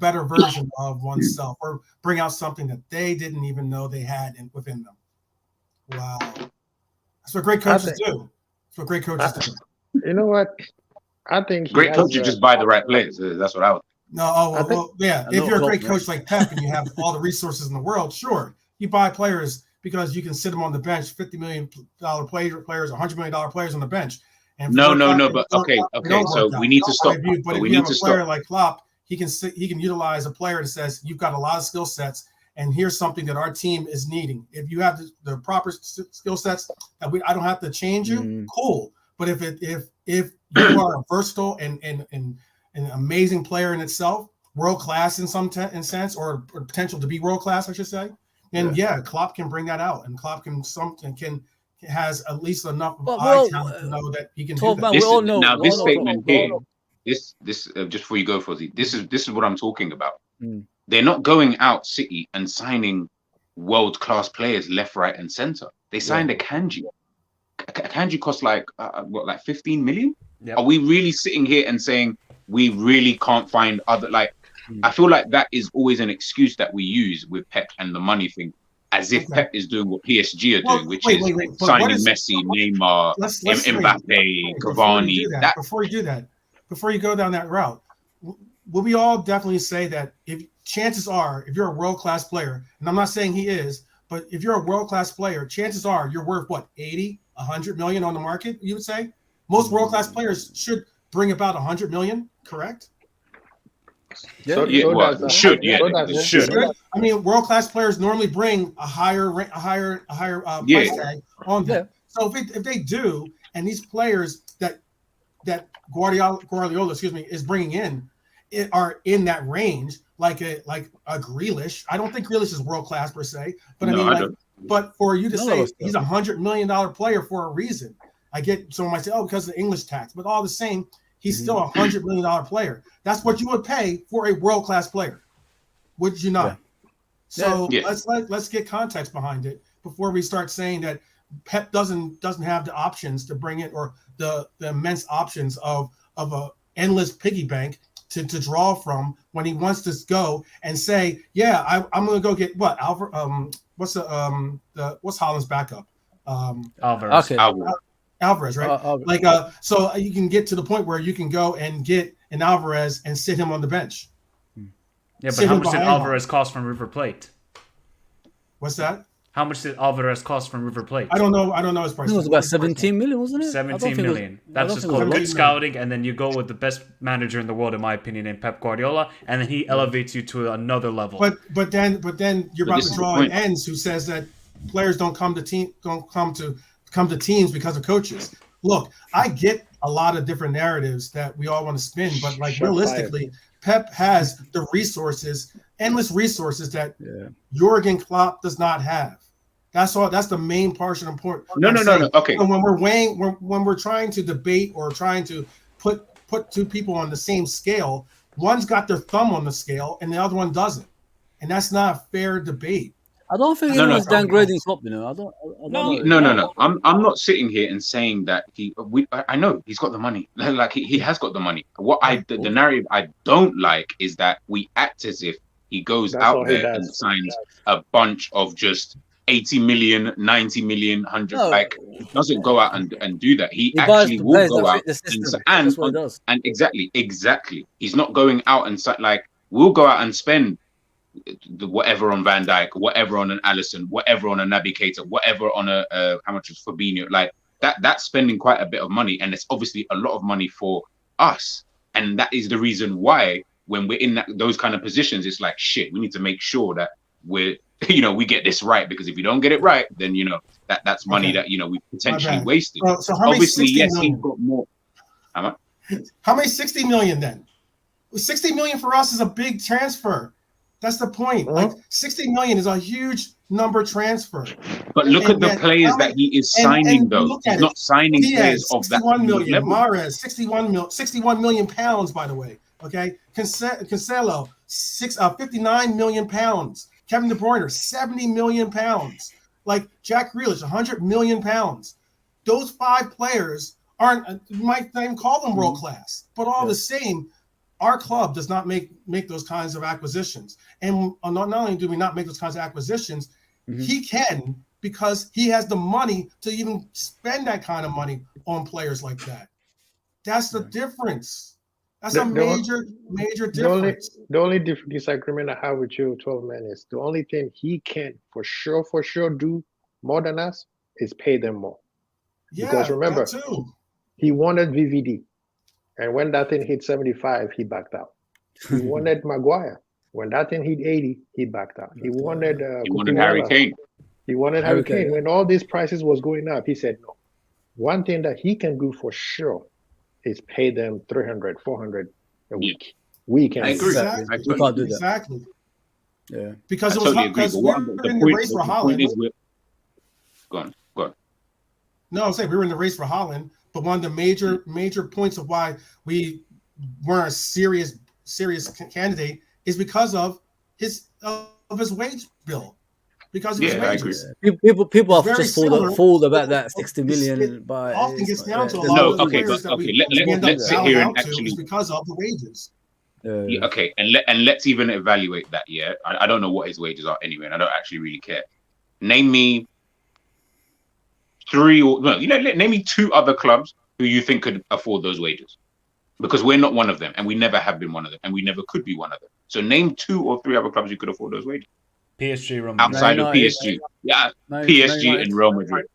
version of oneself, or bring out something that they didn't even know they had within them. Wow, that's what great coaches do. That's what great coaches do. You know what? I think great coaches just buy the right players. That's what I would. No, yeah. If you're a great coach like Pep and you have all the resources in the world, sure, you buy players because you can sit them on the bench, $50 million players, $100 million players on the bench. And no. But okay. So we need to stop. But if you have a player like Klopp, he can utilize a player that says you've got a lot of skill sets, and here's something that our team is needing. If you have the proper skill sets, that I don't have to change you. Cool. But if you are a versatile and an amazing player in itself, world class in some sense, or potential to be world class, I should say. And Klopp can bring that out, and Klopp has at least enough eye talent to know that he can do that. This statement here, this just before you go, Fozzie, this is what I'm talking about. They're not going out City and signing world class players left, right, and center. They signed a Kanji. Kanji cost like 15 million. Yep. Are we really sitting here and saying we really can't find other, like, I feel like that is always an excuse that we use with Pep and the money thing, as if Pep is doing what PSG are doing, which is signing Messi, Neymar, Mbappe, Cavani. Before you go down that route, will we all definitely say that if you're a world-class player, and I'm not saying he is, but if you're a world-class player, chances are you're worth what, 80, 100 million on the market, you would say? Most world-class players should bring about 100 million, correct? Should. I mean, world-class players normally bring a higher price tag on them. So if they do, and these players that Guardiola, is bringing in, are in that range, like a Grealish. I don't think Grealish is world-class per se, but but for you to say he's $100 million player for a reason, I get someone might say, because of the English tax, but all the same, he's still $100 million player. That's what you would pay for a world-class player, would you not? So let's get context behind it before we start saying that Pep doesn't have the options to bring in, or the immense options of a endless piggy bank to draw from when he wants to go and say, I'm going to go get what what's Holland's backup? Alvarez. Okay. Alvarez, right? So you can get to the point where you can go and get an Alvarez and sit him on the bench. Yeah, but how much did Alvarez cost from River Plate? What's that? How much did Alvarez cost from River Plate? I don't know his price. It was about 17 million, wasn't it? 17 million. That's just called good scouting, and then you go with the best manager in the world, in my opinion, in Pep Guardiola, and then he elevates you to another level. But then you're about to draw an ends who says that players don't come to teams because of coaches. Look, I get a lot of different narratives that we all want to spin, but realistically, Pep has the resources, endless resources that Jurgen Klopp does not have. That's all. That's the main portion important. No. Okay. So when we're trying to debate or trying to put two people on the same scale, one's got their thumb on the scale and the other one doesn't, and that's not a fair debate. I don't think anyone's downgrading Klopp. I don't know. No. I'm not sitting here and saying that I know he's got the money. Like he has got the money. The narrative I don't like is that we act as if he goes out there and signs a bunch of just 80 million, 90 million, 100. He doesn't go out and do that. He actually will go out and exactly. He's not going out and we'll go out and spend whatever on Van Dijk, whatever on an Alisson, whatever on a Naby Keita, whatever on a how much is Fabinho. Like that's spending quite a bit of money, and it's obviously a lot of money for us. And that is the reason why when we're in those kind of positions, it's like, shit, we need to make sure that we're, we get this right, because if we don't get it right, then, that's money that, we potentially wasted. So how obviously, many yes, million? he's got more. How many 60 million then? 60 million for us is a big transfer. That's the point. Like 60 million is a huge number transfer. But look at the players that he is signing, though. He's not signing players of that 61 million. level. Mahrez, 61 million pounds, by the way. Okay. Cancelo, 59 million pounds. Kevin De Bruyne, 70 million pounds. Like Jack Grealish, 100 million pounds. Those 5 players aren't, you might not even call them world class, but all the same, our club does not make those kinds of acquisitions. And not only do we not make those kinds of acquisitions, he can, because he has the money to even spend that kind of money on players like that. That's the difference. That's a major difference. The only disagreement I have with you, 12 men, is the only thing he can for sure do more than us is pay them more. Yeah, because remember, he wanted VVD. And when that thing hit 75, he backed out. He wanted Maguire. When that thing hit 80, he backed out. He wanted Harry Kane. He wanted Harry Kane. When all these prices was going up, he said no. One thing that he can do for sure is pay them 300, 400 a week. We can. I agree. Exactly. We can't do that. Exactly. Yeah. Because I it was totally not because agree, we but were in the race for Holland. Go on. No, I'm saying we were in the race for Holland, but one of the major points of why we weren't a serious candidate is because of his wage bill. Because of his wages. I agree. People have just fooled about that 60 million. But often gets down to a lot of the players that we end up let's sit here and out actually to is because of the wages. Okay, and let's even evaluate that. Yeah, I don't know what his wages are anyway, and I don't actually really care. Name me name me 2 other clubs who you think could afford those wages, because we're not one of them, and we never have been one of them, and we never could be one of them. So name 2 or 3 other clubs who could afford those wages. PSG, Real Madrid. Outside of PSG, PSG and Real Madrid.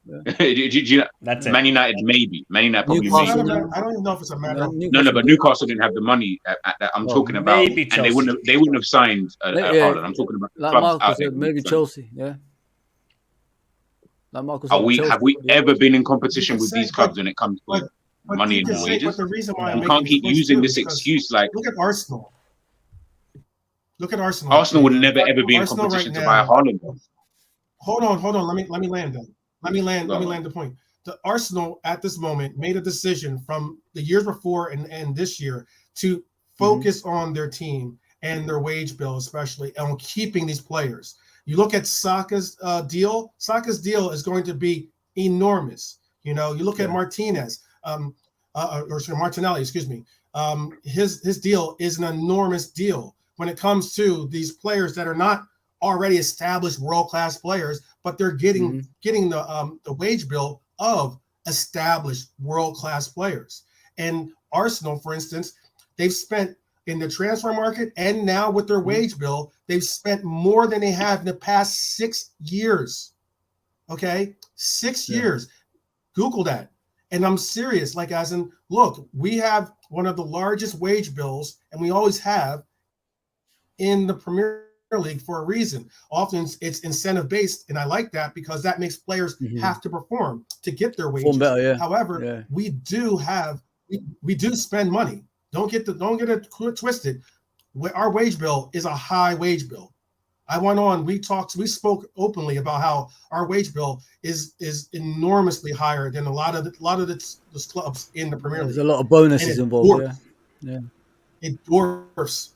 That's it. Man United, maybe. Man United probably I maybe. don't even know if it's a matter. No, but Newcastle didn't have the money that I'm talking about, maybe and they wouldn't have signed Haaland. I'm talking about like clubs Marcus out there. said, maybe Chelsea. Yeah. Like Marcus Have we ever been in competition with these clubs when it comes to money and wages? But the reason why we can't keep using this excuse. Like, look at Arsenal. Arsenal would never ever be in competition to buy a Haaland. Hold on. Let me land that. Let me land the point. The Arsenal at this moment made a decision from the years before and this year to focus on their team and their wage bill, especially, and on keeping these players. You look at Saka's deal. Saka's deal is going to be enormous. You look at Martinez, Martinelli, excuse me. His deal is an enormous deal when it comes to these players that are not already established world-class players, but they're getting the wage bill of established world-class players. And Arsenal, for instance, they've spent in the transfer market and now with their wage bill, they've spent more than they have in the past 6 years. Okay? 6 years. Google that. And I'm serious. Like, as in, look, we have one of the largest wage bills, and we always have, in the Premier League for a reason. Often it's incentive based, and I like that because that makes players have to perform to get their wages. However, we do spend money. Don't get it twisted. Our wage bill is a high wage bill. I went on. We spoke openly about how our wage bill is enormously higher than a lot of the clubs in the Premier League. There's a lot of bonuses involved. It dwarfs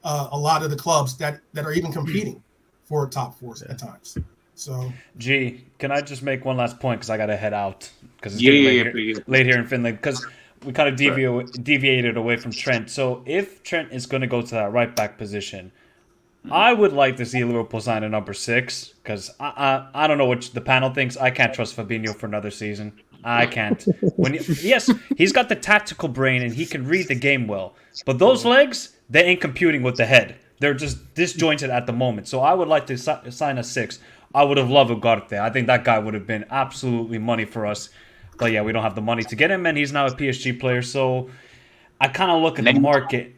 a lot of the clubs that are even competing for top 4 at times. So, can I just make one last point because I got to head out because it's late here in Finland because we kind of deviated away from Trent. So if Trent is going to go to that right back position, I would like to see Liverpool sign a number 6 because I don't know what the panel thinks. I can't trust Fabinho for another season. I can't. Yes, he's got the tactical brain and he can read the game well, but those legs, they ain't computing with the head. They're just disjointed at the moment. So I would like to sign a 6. I would have loved Ugarte. I think that guy would have been absolutely money for us. But yeah, we don't have the money to get him, and he's now a PSG player. So I kind of look at the market.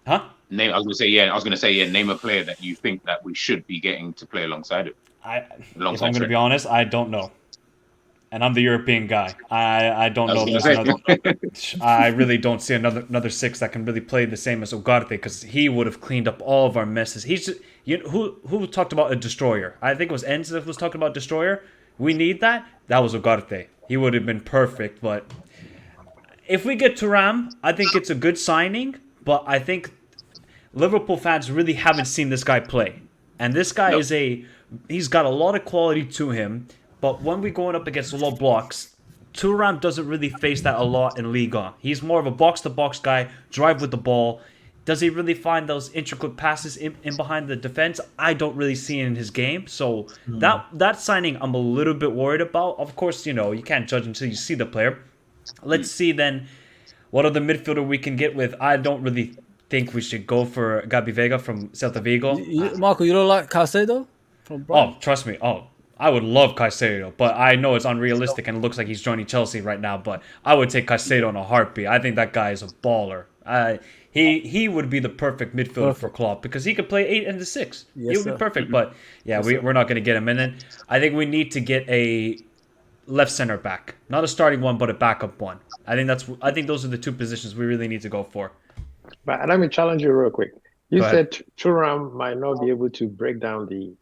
Huh? Name. I was gonna say yeah. Name a player that you think that we should be getting to play alongside him. If I'm going to be honest, I don't know. And I'm the European guy. I don't know. I really don't see another six that can really play the same as Ugarte, because he would have cleaned up all of our messes. He's just, who talked about a destroyer? I think it was Enz that was talking about destroyer. We need that. That was Ugarte. He would have been perfect. But if we get Thuram, I think it's a good signing. But I think Liverpool fans really haven't seen this guy play, and this guy he's got a lot of quality to him. But when we're going up against low blocks, Thuram doesn't really face that a lot in Liga. He's more of a box-to-box guy, drive with the ball. Does he really find those intricate passes in behind the defense? I don't really see it in his game. So that signing, I'm a little bit worried about. Of course, you can't judge until you see the player. Let's see then what other midfielder we can get with. I don't really think we should go for Gabi Vega from Celta Vigo. Marco, you don't like Caicedo? Trust me. I would love Caicedo, but I know it's unrealistic and it looks like he's joining Chelsea right now, but I would take Caicedo in a heartbeat. I think that guy is a baller. He would be the perfect midfielder for Klopp, because he could play 8 and 6. Yes, he would be perfect, but yeah, we're not going to get him. And then I think we need to get a left center back. Not a starting one, but a backup one. I think those are the two positions we really need to go for. But let me challenge you real quick. You said Thuram might not be able to break down the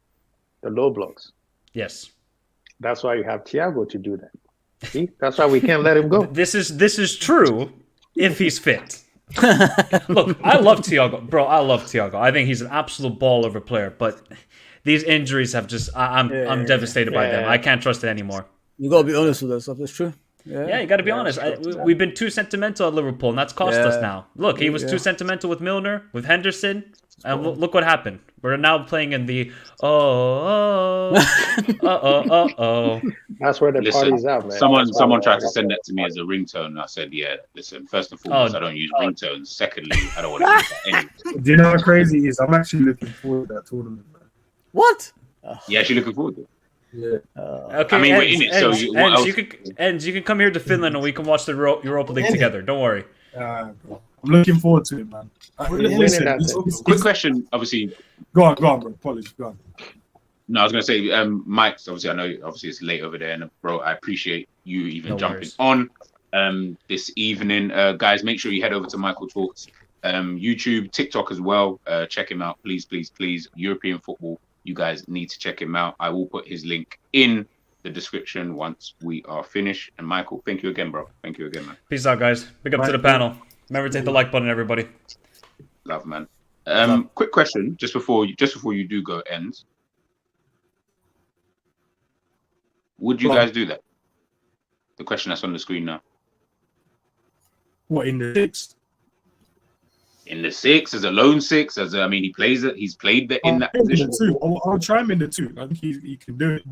low blocks. Yes. That's why you have Thiago to do that. See? That's why we can't let him go. This is true if he's fit. Look, I love Thiago. Bro, I love Thiago. I think he's an absolute ball over player, but these injuries have just I'm devastated by them. I can't trust it anymore. You got to be honest with that stuff. That's true. Yeah, you got to be honest. We've been too sentimental at Liverpool, and that's cost us now. Look, he was too sentimental with Milner, with Henderson, and look what happened. We're now playing in the That's where the party's at, man. Someone tried to send that to me as a ringtone, and I said, yeah, listen, first and foremost, I don't use ringtones. Secondly, I don't want to use that anyway. Do you know what crazy is? I'm actually looking forward to that tournament, man. What? Yeah, actually looking forward to it. Yeah. Okay. I mean, we're in it, so you can come here to Finland and we can watch the Europa League together. Don't worry. I'm looking forward to it, man. Quick question, obviously. Go on, bro. Apologies, go on. No, I was gonna say, Mike's obviously. I know, obviously, it's late over there, and bro, I appreciate you even jumping on this evening, guys. Make sure you head over to Michael Talks YouTube, TikTok as well. Check him out, please. European football. You guys need to check him out. I will put his link in the description once we are finished. And Michael, thank you again, bro. Thank you again, man. Peace out, guys. Big up to the panel. Remember to hit the like button, everybody. Love, man. Quick question, just before you do go ends. Would you guys do that? The question that's on the screen now. What, in the 6? In the 6, as a lone 6, he plays it. He's played in that position. I'll try him in the 2. I think he can do it.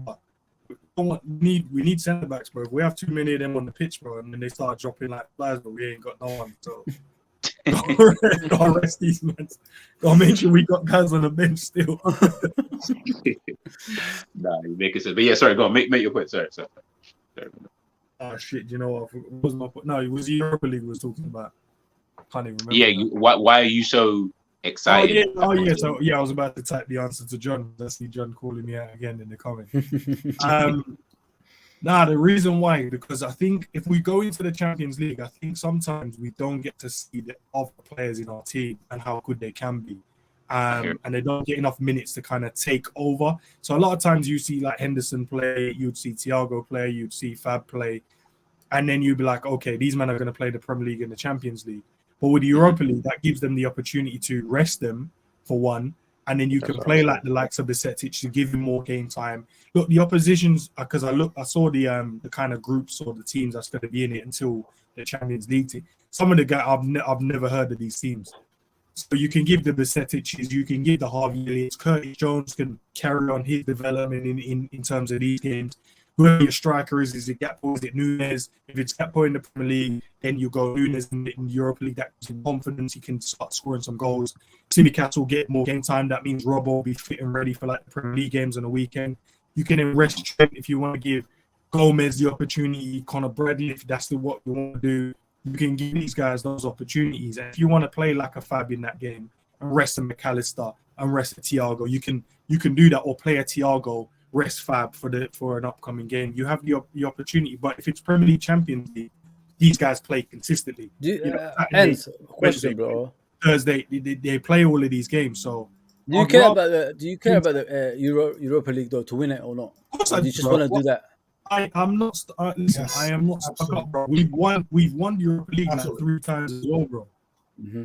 But we need centre backs, bro. If we have too many of them on the pitch, bro, and then they start dropping like flies, but we ain't got no one. So gotta rest these men. Gotta make sure we got guys on the bench still. Nah, you make it sense. But yeah, sorry, go on. Make your point. Sorry. Oh shit! You know what? No, it was Europa League we was talking about. Can't even remember. Yeah, why are you so excited? Oh yeah. So I was about to type the answer to John. I see John calling me out again in the comment. The reason why, because I think if we go into the Champions League, I think sometimes we don't get to see the other players in our team and how good they can be. And they don't get enough minutes to kind of take over. So a lot of times you see like Henderson play, you'd see Thiago play, you'd see Fab play, and then you'd be like, okay, these men are going to play the Premier League and the Champions League. But with the Europa League, that gives them the opportunity to rest them for one, and then you can play like the likes of Besetic to give them more game time. Look, the oppositions, because I saw the kind of groups or the teams that's going to be in it until the Champions League team. Some of the guys I've never heard of these teams. So you can give the Besetics, you can give the Harvey Elliott's, Curtis Jones can carry on his development in terms of these games. Whoever your striker is it Gakpo, is it Nunes? If it's Gakpo in the Premier League, then you go Nunes in the Europa League. That gives him confidence. He can start scoring some goals. Tsimikas will get more game time. That means Robbo will be fit and ready for like the Premier League games on the weekend. You can then rest Trent if you want to give Gomez the opportunity, Conor Bradley, if that's what you want to do, you can give these guys those opportunities. And if you want to play like a Fab in that game and rest a McAllister and rest a Thiago, you can do that, or play a Thiago, rest Fab for an upcoming game. You have the opportunity. But if it's Premier League, Champions League, these guys play consistently. Question, bro. Thursday, they play all of these games. So do you care about the Europa League though, to win it or not? Of course, do you just want to do that? I'm not. Listen, yes, I am not stuck up, bro. We've won the Europa League like 3 times as well, bro. Mm-hmm.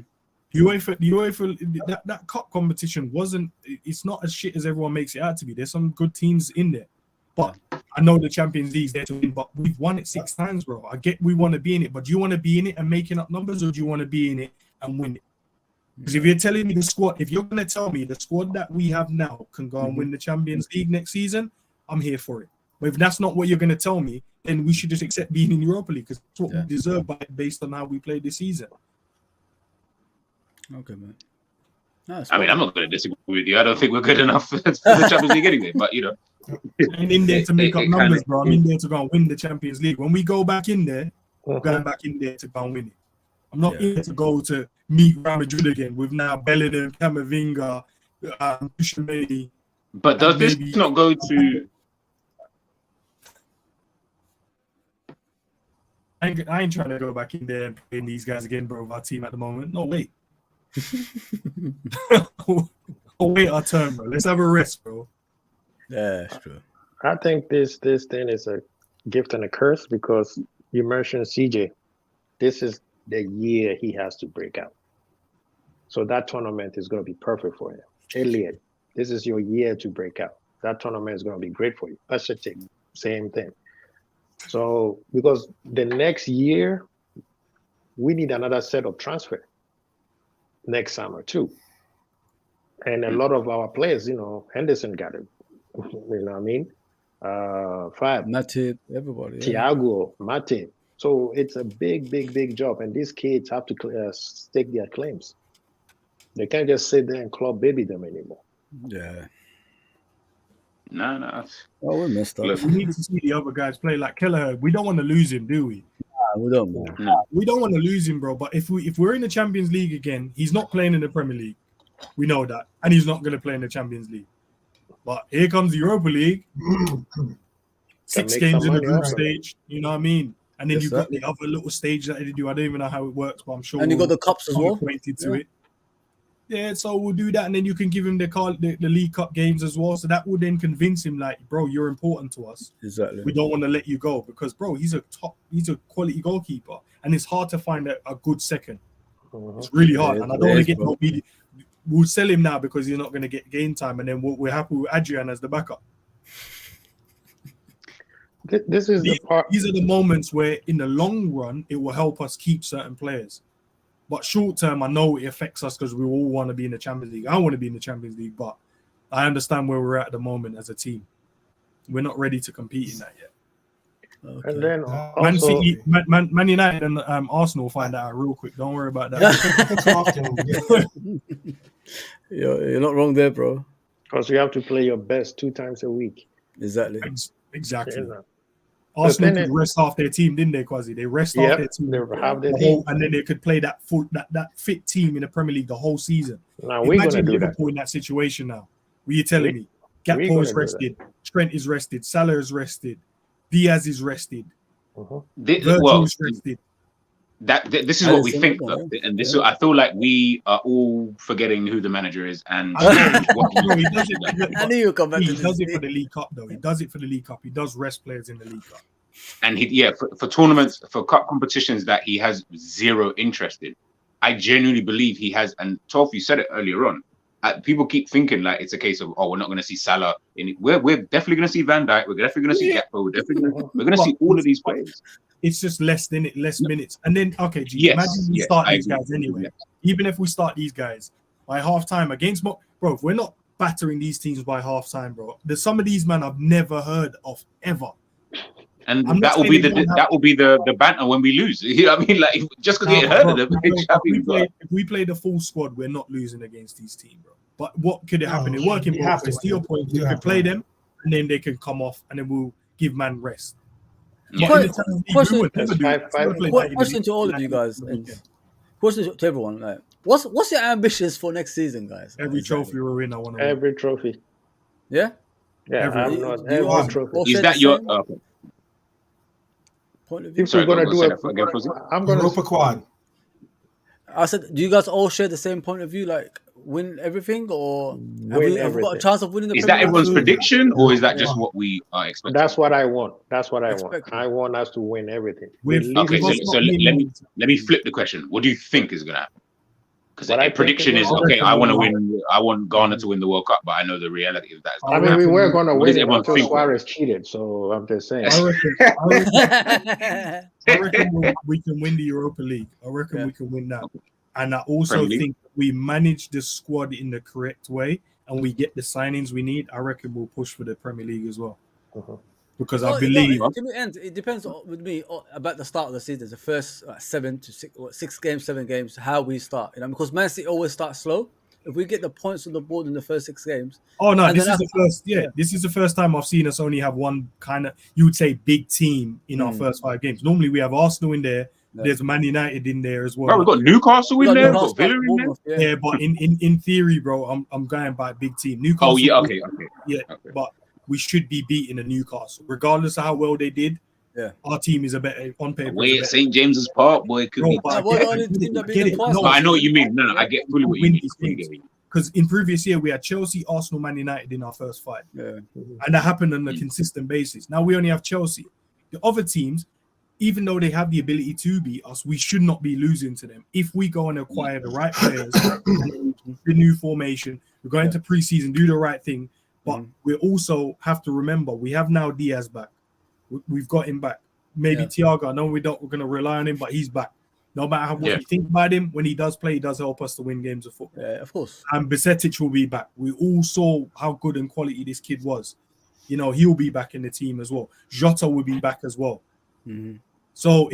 UEFA, that cup competition wasn't. It's not as shit as everyone makes it out to be. There's some good teams in there, but I know the Champions League's there to win. But we've won it 6 times, bro. I get we want to be in it, but do you want to be in it and making up numbers, or do you want to be in it and win it? Because if you're telling me the squad, if you're going to tell me the squad that we have now can go and win the Champions League next season, I'm here for it. But if that's not what you're going to tell me, then we should just accept being in Europa League, because that's what we deserve based on how we played this season. Okay, man. I mean, I'm not going to disagree with you. I don't think we're good enough for the Champions League anyway. But I'm in there to make up numbers, bro. I'm in there to go and win the Champions League. When we go back in there, we're going back in there to go and win it. I'm not in there to go to meet Real Madrid again with now Bellingham, Camavinga, Dushmedi. But does this not go to? I ain't trying to go back in there and play these guys again, bro. Our team at the moment. No, wait. Wait our turn, bro. Let's have a rest, bro. Yeah, that's true. I think this thing is a gift and a curse, because you mentioned CJ. This is the year he has to break out. So that tournament is going to be perfect for him. Elliot, this is your year to break out. That tournament is going to be great for you. Pacific, same thing. So, because the next year, we need another set of transfer next summer too. And a lot of our players, Henderson got it. You know what I mean? Fab, Matip, everybody. Thiago, Matip. So it's a big job. And these kids have to stake their claims. They can't just sit there and club baby them anymore. Yeah. No. Oh, we messed up. Look, we need to see the other guys play. Like Kelleher, we don't want to lose him, do we? Nah, we don't. No. We don't want to lose him, bro. But if we're in the Champions League again, he's not playing in the Premier League. We know that, and he's not going to play in the Champions League. But here comes the Europa League. 6 games in the group stage. You know what I mean? And then you've got the other little stage that they do. I don't even know how it works, but I'm sure. And you got the cups as well. Acquainted to it. Yeah, so we'll do that, and then you can give him the League Cup games as well. So that will then convince him, like, bro, you're important to us. Exactly. We don't want to let you go, because, bro, he's a quality goalkeeper, and it's hard to find a good second. It's really hard, and I don't want to get no media. We'll sell him now because he's not going to get game time, and then we're happy with Adrian as the backup. This is the part. These are the moments where, in the long run, it will help us keep certain players. But short term, I know it affects us because we all want to be in the Champions League. I want to be in the Champions League, but I understand where we're at the moment as a team. We're not ready to compete in that yet. Okay. And then Man City, Man United, and Arsenal will find out real quick. Don't worry about that. You're not wrong there, bro. Because you have to play your best 2 times a week. Exactly. Yeah. Arsenal could rest half their team, didn't they, Quasi? They rest half their team. They have their team. And then they could play that fit team in the Premier League the whole season. Now we're going to do Liverpool in that situation now. What are you telling me? Gakpo is rested. Trent is rested. Salah is rested. Diaz is rested. Virgil is rested. This is what we think, though, and this I feel like we are all forgetting who the manager is, and he does it. I knew you come back. He does it for the League Cup, though. He does it for the League Cup. He does rest players in the League Cup. And for tournaments, for cup competitions that he has zero interest in, I genuinely believe he has. And Toph, you said it earlier on. People keep thinking like it's a case of, we're not going to see Salah. We're definitely going to see Van Dijk. We're definitely going to see Gakpo. We're going to see all of these players. It's just less minutes. And then, imagine we start these guys anyway. Yes. Even if we start these guys by halftime against, bro, if we're not battering these teams by halftime, bro. There's some of these men I've never heard of ever. And that will be the banter when we lose. You know what I mean? Like, just because we ain't heard of them. If we play the full squad, we're not losing against these teams, bro. But what could it happen? It to your point, we could play them, and then they can come off, and then we'll give man rest. Yeah. But in the Champions League, Question- we would never do it. Five- We would play Question to all of you guys, and question to everyone: like, what's your ambitions for next season, guys? Every trophy we're in, I want to win. Every trophy. Yeah. Yeah, Every- I'm Do not you every all- trophy. all Is share that the your same point of view? If Sorry, we're gonna go do say it, that again, Fuzzy. I'm gonna. Europa quad. I said, do you guys all share the same point of view? Like, win everything, or have Win we got a everything. chance of winning the Is Premier that everyone's League? prediction, or is that Yeah. just what we are expecting? That's what I want. That's what I want. Expected. I want us to win everything. With- With Okay, so, Liverpool, so let me flip the question. What do you think is gonna happen? Because What I the think prediction is is gonna okay. I want to happen- win. I want Ghana to win the World Cup, but I know the reality of that is I I not mean, we reckon- were gonna What win does it everyone until think? Suarez cheated. So I'm just saying. I reckon we can win the Europa League. I reckon Yeah. we can win that. And I also Premier League? think we manage the squad in the correct way and we get the signings we need. I reckon we'll push for the Premier League as well. Mhm. Because Well, I believe to me, it depends with me about the start of the season. The first 6 games, 7 games, how we start. You know, because Man City always start slow. If we get the points on the board in the first 6 games, Oh no, And this then is the first. Yeah, this is the first time I've seen us only have one kind of, you would say, big team in our first 5 games. Normally we have Arsenal in there. Yeah. There's Man United in there as well. Bro, we've got Newcastle we in got there. We've Newcastle, got Villa in there. Bournemouth, yeah. Yeah, but in theory, bro, I'm going by big team. Newcastle. Oh yeah, okay. Yeah, Okay. but we should be beating a Newcastle, regardless of how well they did. Yeah. Our team is a better on paper. Away is at a better- St James's Park, boy, it could Bro, be. but I we're get the only it, team that I beat get them it. twice. No, No, I know what you mean. No, I get fully what you win mean. these Fully games. get you. Because in previous year we had Chelsea, Arsenal, Man United in our first 5, Yeah. and that happened on a consistent basis. Now we only have Chelsea. The other teams, even though they have the ability to beat us, we should not be losing to them if we go and acquire the right players, the new formation. We're going to preseason, do the right thing, but we also have to remember we have now Diaz back. We've got him back. Maybe Yeah. Thiago. No, we don't. We're going to rely on him, but he's back. No matter what Yeah. you think about him, when he does play, he does help us to win games of football. Yeah, of course. And Besetic will be back. We all saw how good and quality this kid was. You know, he'll be back in the team as well. Jota will be back as well. Mhm. So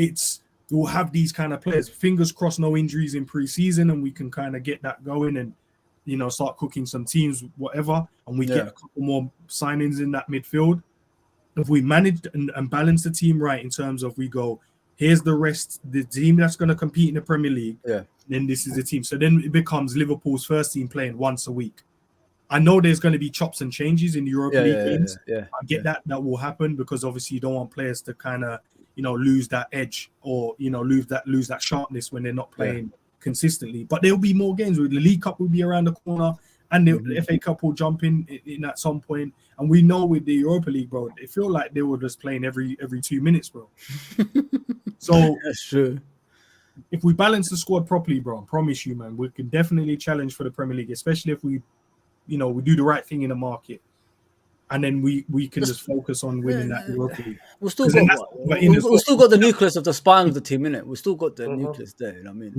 we'll have these kind of players. Fingers crossed, no injuries in preseason, and we can kind of get that going and, you know, start cooking some teams, whatever. And we get a couple more signings in that midfield. If we manage and balance the team right in terms of we go, here's the team that's going to compete in the Premier League. Yeah. Then this is the team. So then it becomes Liverpool's first team playing once a week. I know there's going to be chops and changes in the Europa League games. Yeah. I get that will happen because obviously you don't want players to kind of, you know, lose that edge or, you know, lose that sharpness when they're not playing consistently. But there'll be more games. The League Cup will be around the corner, and the FA Cup will jump in at some point. And we know with the Europa League, bro, it feel like they were just playing every 2 minutes, bro. So That's true. if we balance the squad properly, bro, I promise you, man, we can definitely challenge for the Premier League, especially if we, you know, we do the right thing in the market. And then we can just focus on winning that Europa League. We still 'Cause then got that's what we're in we as we well. still got the nucleus of the spine of the team in it. We still got the nucleus there. You know what I mean?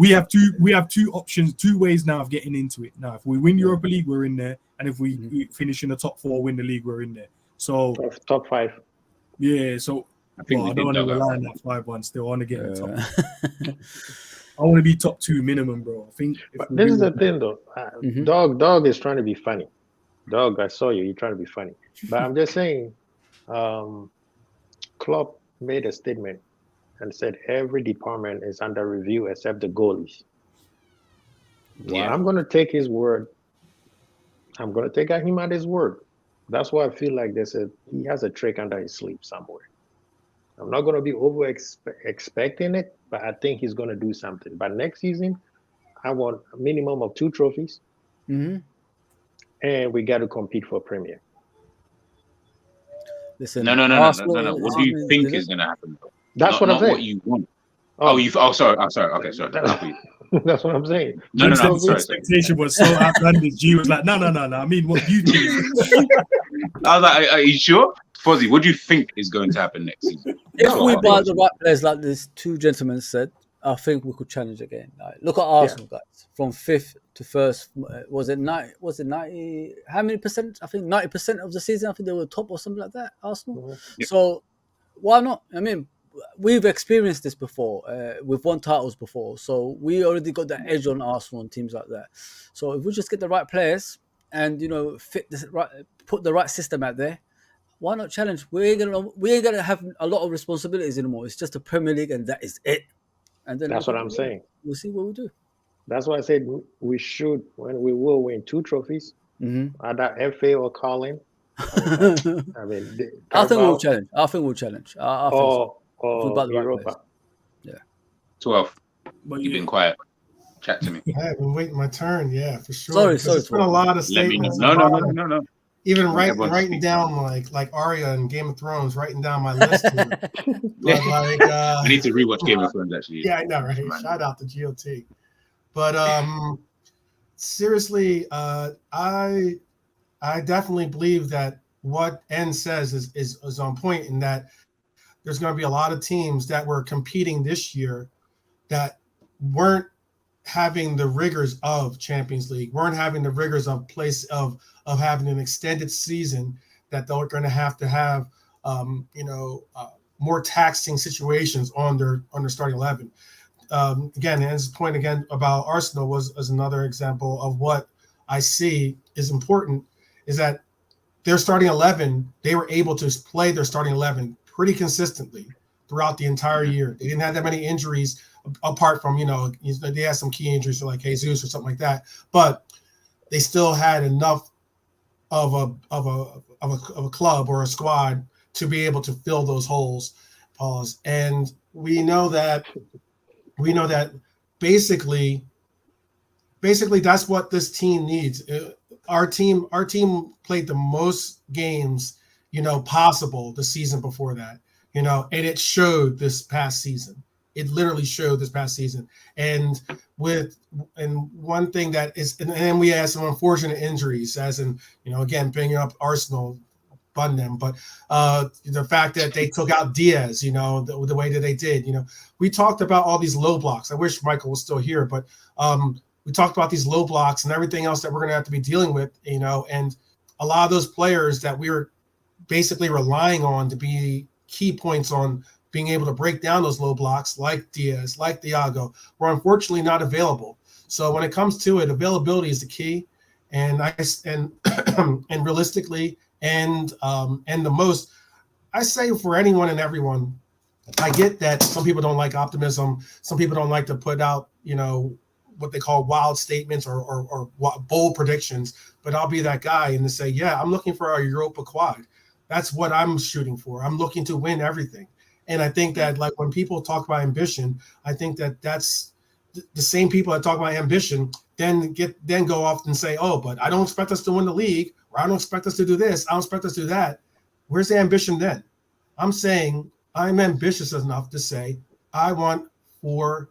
We have two options, 2 ways now of getting into it. Now, if we win Europa League, we're in there, and if we finish in the top 4, win the league, we're in there. So top 5. yeah, so I think I we don't want did to dug rely out. on that 5-1 still. I want to get in the top. I want to be top 2 minimum, bro. I think. But this is the thing, though. Dog is trying to be funny. Dog, I saw you. You're trying to be funny. But I'm just saying, Klopp made a statement and said every department is under review except the goalies. Well, Yeah. I'm going to take his word. I'm going to take him at his word. That's why I feel like he has a trick under his sleeve somewhere. I'm not going to be expecting it, but I think he's going to do something. But next season, I want a minimum of 2 trophies, and we got to compete for Premier. Listen, No. Arsenal- What do you think is going to happen? That's what I'm not saying. what you want. Sorry. Okay, sorry. That's what I'm saying. No. Sorry. Expectation was so outlandish. G was like, no. I mean, what you think? I was like, are you sure? Fozzie, what do you think is going to happen next season? If we buy the right players, like these 2 gentlemen said, I think we could challenge again. Like, look at Arsenal, guys. From 5th to 1st, was it 90? How many percent? I think 90% of the season. I think they were top or something like that. Arsenal. Yeah. So why not? I mean, we've experienced this before. We've won titles before, so we already got that edge on Arsenal and teams like that. So if we just get the right players and, you know, put the right system out there, Why not challenge? We ain't gonna have a lot of responsibilities anymore. It's just the Premier League, and that is it. And then That's what I'm saying. We'll see what we do. That's why I said we should, when we will win 2 trophies, either FA or Carling. I mean, I think we'll challenge. I think we'll challenge. I think so. If we got the right Europa. players. Yeah. 12. But You've been quiet. Chat to me. I have been waiting my turn. Yeah, for sure. Sorry. It's been a lot of Let me know. statements. No. Even Everyone writing speak. down like Arya in Game of Thrones, writing down my list here. But like, I need to rewatch Game of Thrones actually. yeah, I know, right? Shout out to GOT. But seriously, I definitely believe that what N says is on point, in that there's going to be a lot of teams that were competing this year that weren't having the rigors of Champions League, weren't having the rigors of having an extended season, that they're going to have more taxing situations on their starting 11. Again, Anne's point again about Arsenal was another example of what I see is important, is that their starting 11, they were able to play their starting 11 pretty consistently throughout the entire year. They didn't have that many injuries, apart from, they had some key injuries like Jesus or something like that, but they still had enough of a club or a squad to be able to fill those holes. Pause. And we know that basically that's what this team needs. Our team played the most games, possible the season before that, and it showed this past season. It literally showed this past season. And one thing that is, and then we had some unfortunate injuries, as in, again, bringing up Arsenal, bun them, but the fact that they took out Diaz, the way that they did, we talked about all these low blocks. I wish Michael was still here, but we talked about these low blocks and everything else that we're going to have to be dealing with, and a lot of those players that we were basically relying on to be key points on being able to break down those low blocks, like Diaz, like Thiago, were unfortunately not available. So when it comes to it, availability is the key, and and realistically, and the most, I say for anyone and everyone, I get that some people don't like optimism, some people don't like to put out, what they call wild statements or bold predictions, but I'll be that guy and to say, yeah, I'm looking for our Europa quad. That's what I'm shooting for. I'm looking to win everything. And I think that, like, when people talk about ambition, I think that that's the same people that talk about ambition then go off and say, oh, but I don't expect us to win the league, or I don't expect us to do this, I don't expect us to do that. Where's the ambition then? I'm saying I'm ambitious enough to say I want four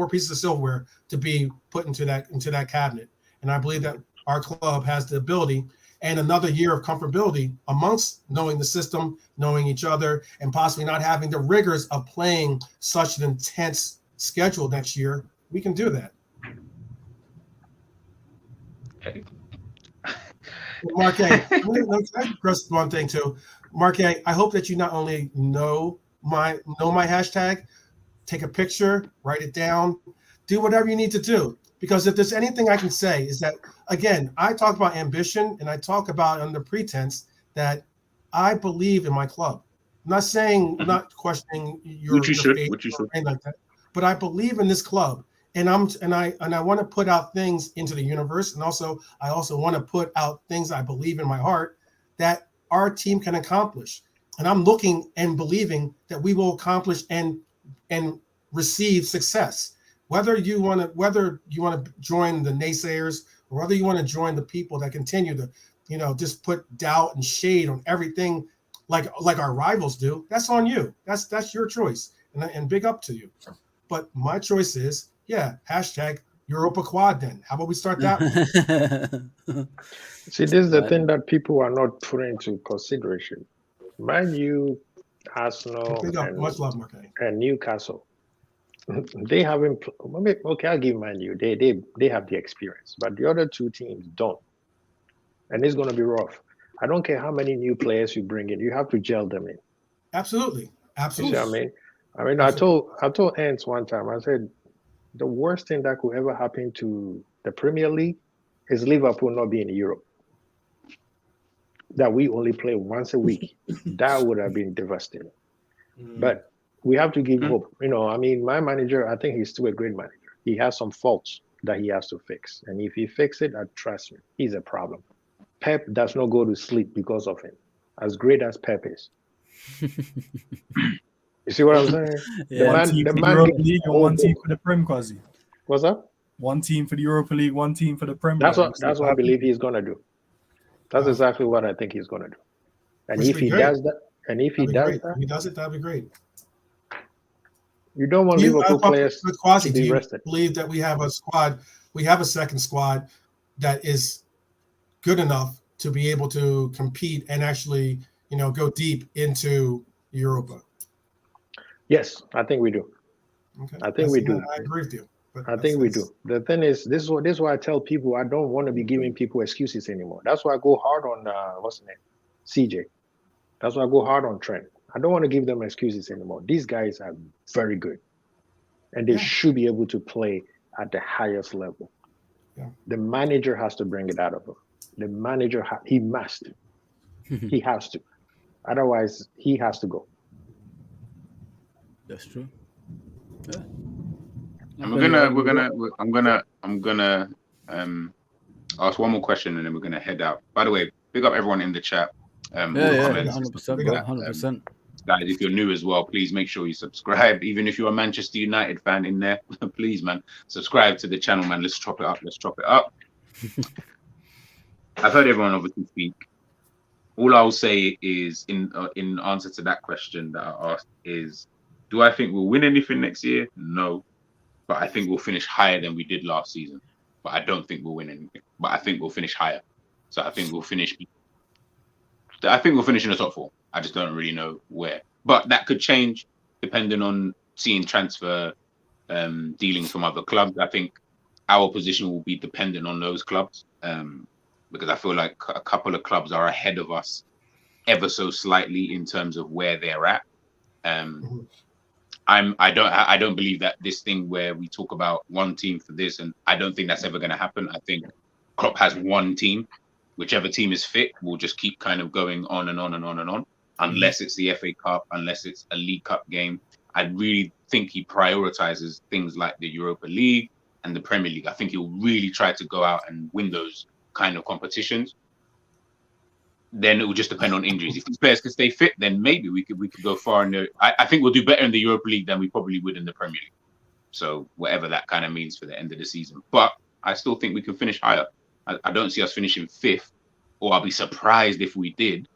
pieces of silverware to be put into that cabinet. And I believe that our club has the ability, and another year of comfortability amongst knowing the system, knowing each other, and possibly not having the rigors of playing such an intense schedule next year. We can do that. Mark A, let me press one thing too. Mark A, I hope that you not only know my hashtag, take a picture, write it down, do whatever you need to do. Because if there's anything I can say is that, again, I talk about ambition, and I talk about under pretense that I believe in my club. I'm not saying, I'm not questioning your faith or anything like that, but I believe in this club, and I want to put out things into the universe, and I also want to put out things I believe in my heart that our team can accomplish, and I'm looking and believing that we will accomplish and receive success. Whether you want to join the naysayers, or whether you want to join the people that continue to, just put doubt and shade on everything, like our rivals do, that's on you. That's your choice, and big up to you. But my choice is, hashtag Europa Quad. Then how about we start that one? See, this is the thing that people are not putting into consideration. Man U, Arsenal, much love, Mark, and Newcastle. They haven't. Okay, I'll give Man U. They have the experience, but the other two teams don't, and it's going to be rough. I don't care how many new players you bring in; you have to gel them in. Absolutely. You see what I mean? I told Ants one time. I said the worst thing that could ever happen to the Premier League is Liverpool not being in Europe. that we only play once a week, that would have been devastating. But we have to give hope. You know, I mean, my manager, I think he's still a great manager. He has some faults that he has to fix. And if he fixes it, trust me, he's a problem. Pep does not go to sleep because of him, as great as Pep is. You see what I'm saying? Yeah. One team for the Europa League and one team for the Prem, Quasi. What's that? One team for the Europa League, one team for the Prem. That's what I believe he's going to do. That's exactly what I think he's going to do. And if he does that, he does it, that'd be great. You don't want Liverpool players to be rested. Believe that we have a squad, we have a second squad that is good enough to be able to compete and actually, you know, go deep into Europa. Yes, I think we do. Okay. I think we do. I agree with you. I think we do. The thing is, this is why I tell people I don't want to be giving people excuses anymore. That's why I go hard on what's the name, CJ. That's why I go hard on Trent. I don't want to give them excuses anymore. These guys are very good, and they should be able to play at the highest level. Yeah. The manager has to bring it out of them. The manager, he must. He has to. Otherwise, he has to go. That's true. Yeah. I'm gonna ask one more question and then we're gonna head out. By the way, big up everyone in the chat. 100%. Guys, if you're new as well, please make sure you subscribe. Even if you're a Manchester United fan in there, please, man, subscribe to the channel, man. Let's chop it up. I've heard everyone obviously speak. All I'll say is in answer to that question that I asked is, do I think we'll win anything next year? No. But I think we'll finish higher than we did last season. But I don't think we'll win anything. But I think we'll finish higher. So I think we'll finish in the top 4. I just don't really know where. But that could change depending on seeing transfer dealings from other clubs. I think our position will be dependent on those clubs. Because I feel like a couple of clubs are ahead of us ever so slightly in terms of where they're at. I don't believe that this thing where we talk about one team for this, and I don't think that's ever going to happen. I think Klopp has one team. Whichever team is fit will just keep kind of going on and on and on and on, unless it's the FA Cup, unless it's a League Cup game. I really think he prioritizes things like the Europa League and the Premier League. I think he'll really try to go out and win those kind of competitions. Then it will just depend on injuries. If these players can stay fit, then maybe we could go far in the. I think we'll do better in the Europa League than we probably would in the Premier League. So whatever that kind of means for the end of the season, but I still think we can finish higher. I don't see us finishing 5th, or I'll be surprised if we did.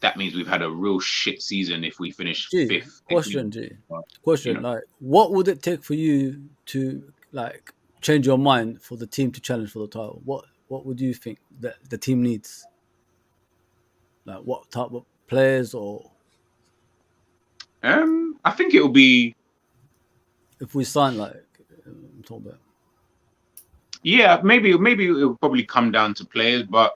That means we've had a real shit season if we finish 5th. Question. You know, like, what would it take for you to like change your mind for the team to challenge for the title? What would you think that the team needs? Like what type of players or? I think it will be. If we sign like, I'm talking about. Yeah, maybe it'll probably come down to players, but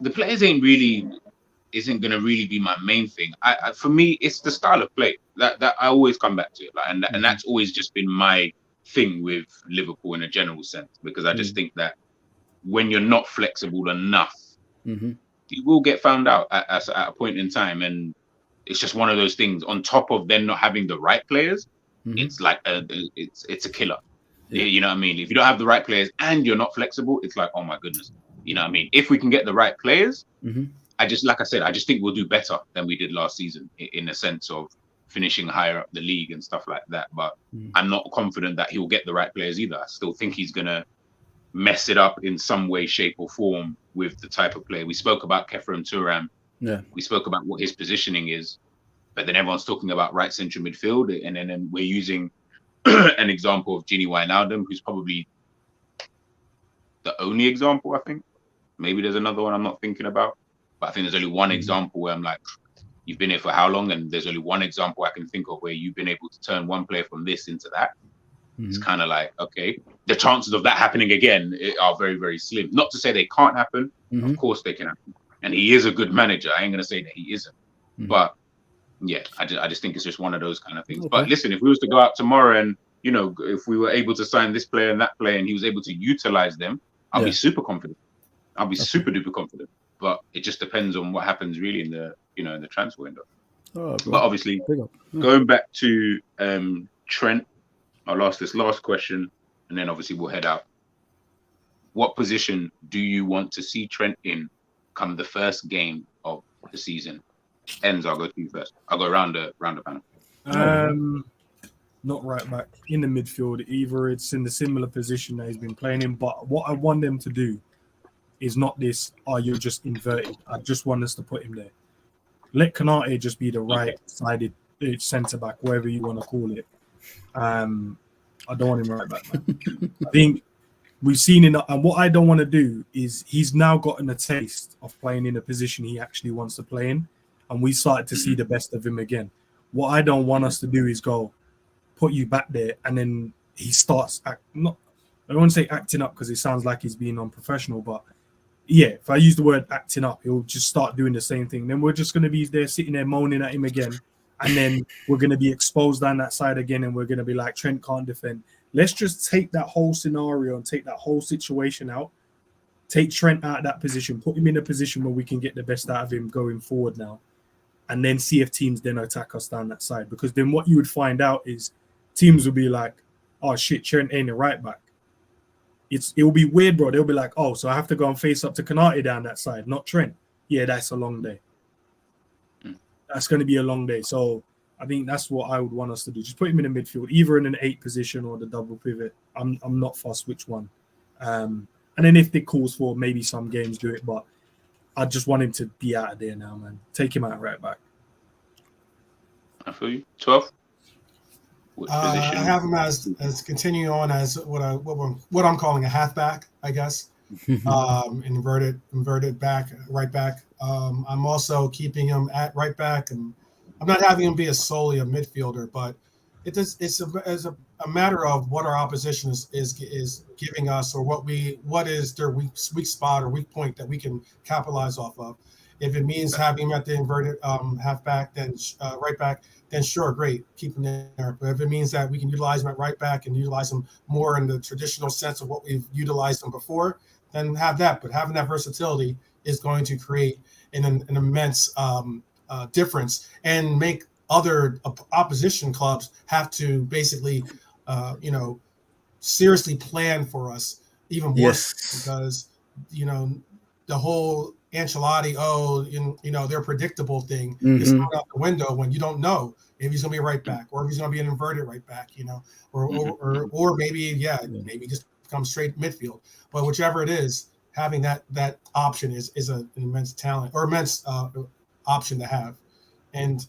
the players isn't going to really be my main thing. For me, it's the style of play that I always come back to, like, and that's always just been my thing with Liverpool in a general sense, because I just think that when you're not flexible enough, you will get found out at a point in time, and it's just one of those things. On top of them not having the right players, it's like it's a killer. Yeah. You know what I mean? If you don't have the right players and you're not flexible, it's like, oh my goodness. You know what I mean? If we can get the right players, I just think we'll do better than we did last season in a sense of finishing higher up the league and stuff like that. But I'm not confident that he'll get the right players either. I still think he's going to mess it up in some way, shape or form with the type of player. We spoke about Kefren Turam. Yeah. We spoke about what his positioning is, but then everyone's talking about right central midfield. And then we're using an example of Gini Wijnaldum, who's probably the only example, I think. Maybe there's another one I'm not thinking about, but I think there's only one example where I'm like, you've been here for how long? And there's only one example I can think of where you've been able to turn one player from this into that. It's kind of like, okay, the chances of that happening again are very, very slim. Not to say they can't happen. Of course they can happen. And he is a good manager. I ain't going to say that he isn't. But yeah, I just think it's just one of those kind of things. Okay. But listen, if we was to go out tomorrow and, you know, if we were able to sign this player and that player and he was able to utilize them, I'll be super confident. I'll be super duper confident. but it just depends on what happens really in the in the transfer window. Oh, But obviously, going back to Trent, I'll ask this last question, and then obviously we'll head out. What position do you want to see Trent in come the first game of the season? Ends, I'll go to you first. I'll go around the panel. Not right back, in the midfield. Either it's in the similar position that he's been playing in, but what I want them to do is not this, you're just inverted. I just want us to put him there. Let Konate just be the right-sided centre-back, whatever you want to call it. I don't want him right back, man. I think we've seen enough, and what I don't want to do is he's now gotten a taste of playing in a position he actually wants to play in, and we started to see the best of him again. What I don't want us to do is go, put you back there, and then he starts I don't want to say acting up because it sounds like he's being unprofessional, but yeah, if I use the word acting up, he'll just start doing the same thing. Then we're just going to be there sitting there moaning at him again, and then we're going to be exposed down that side again, and we're going to be like, Trent can't defend. Let's just take that whole scenario and take that whole situation out, take Trent out of that position, put him in a position where we can get the best out of him going forward now, and then see if teams then attack us down that side. Because then what you would find out is teams will be like, oh shit, Trent ain't a right back. It'll be weird, bro. They'll be like, oh, so I have to go and face up to Konate down that side, not Trent. Yeah, that's a long day. That's going to be a long day. So I think that's what I would want us to do. Just put him in the midfield, either in an 8 position or the double pivot. I'm not fussed which one. And then if it calls for, maybe some games do it, but I just want him to be out of there now, man. Take him out right back. I feel you. 12. I have him as continuing on as what I'm calling a halfback, I guess. Inverted back, right back. I'm also keeping him at right back, and I'm not having him be solely a midfielder, but it's a matter of what our opposition is giving us, or what is their weak spot or weak point that we can capitalize off of. If it means having him at the inverted halfback, then right back, then sure, great, keep him there. But if it means that we can utilize him at right back and utilize him more in the traditional sense of what we've utilized him before, then have that. But having that versatility is going to create an immense difference and make other opposition clubs have to basically, seriously plan for us even more, because the whole Ancelotti, their predictable thing is thrown out the window when you don't know if he's going to be a right back or if he's going to be an inverted right back, or maybe just come straight midfield. But whichever it is, having that option is an immense talent or immense option to have. And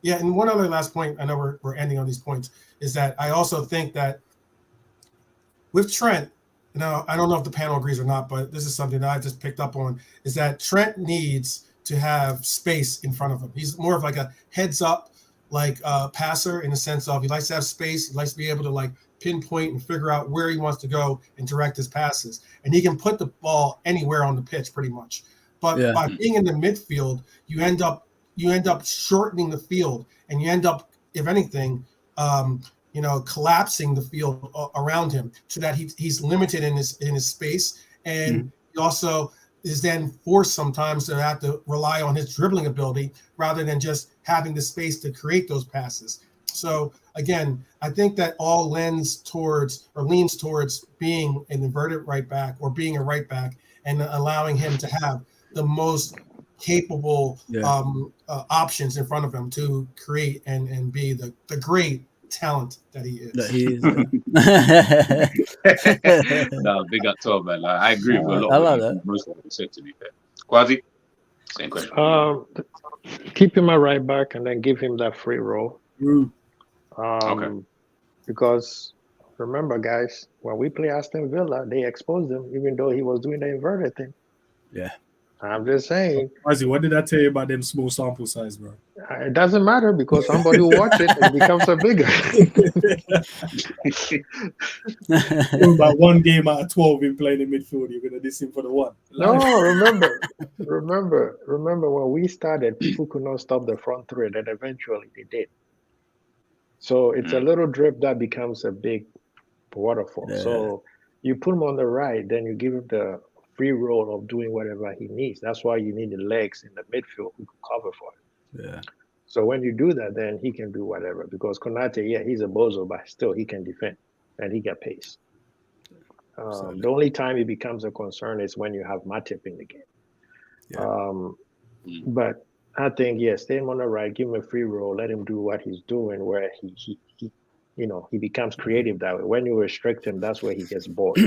and one other last point, I know we're ending on these points, is that I also think that with Trent, I don't know if the panel agrees or not, but this is something that I just picked up on, is that Trent needs to have space in front of him. He's more of like a heads up, passer, in the sense of he likes to have space. He likes to be able to pinpoint and figure out where he wants to go and direct his passes. And he can put the ball anywhere on the pitch pretty much. But by being in the midfield, you end up shortening the field, and you end up, if anything, collapsing the field around him, so that he's limited in his space, and he also is then forced sometimes to have to rely on his dribbling ability rather than just having the space to create those passes. So again, I think that all leans towards being an inverted right back or being a right back, and allowing him to have the most capable options in front of him to create and be the great talent that he is. No, big up 12, man. I agree with a lot of most of what you said, to be fair. Quasi, same question. Keep him a right back and then give him that free role. Okay. Because remember, guys, when we play Aston Villa, they exposed him even though he was doing the inverted thing. Yeah. I'm just saying. Quasi, what did I tell you about them small sample size, bro? It doesn't matter, because somebody will watch it and it becomes a bigger. About one game out of 12 in playing in midfield, you're gonna diss him for the one. No, remember when we started, people could not stop the front three, and eventually they did. So it's a little drip that becomes a big waterfall. Yeah. So you put him on the right, then you give him the free role of doing whatever he needs. That's why you need the legs in the midfield who can cover for him. Yeah. So when you do that, then he can do whatever. Because Konate, yeah, he's a bozo, but still he can defend and he got pace. The only time it becomes a concern is when you have Matip in the game. Yeah. But I think, yeah, stay him on the right, give him a free role, let him do what he's doing, where he he becomes creative that way. When you restrict him, that's where he gets bored.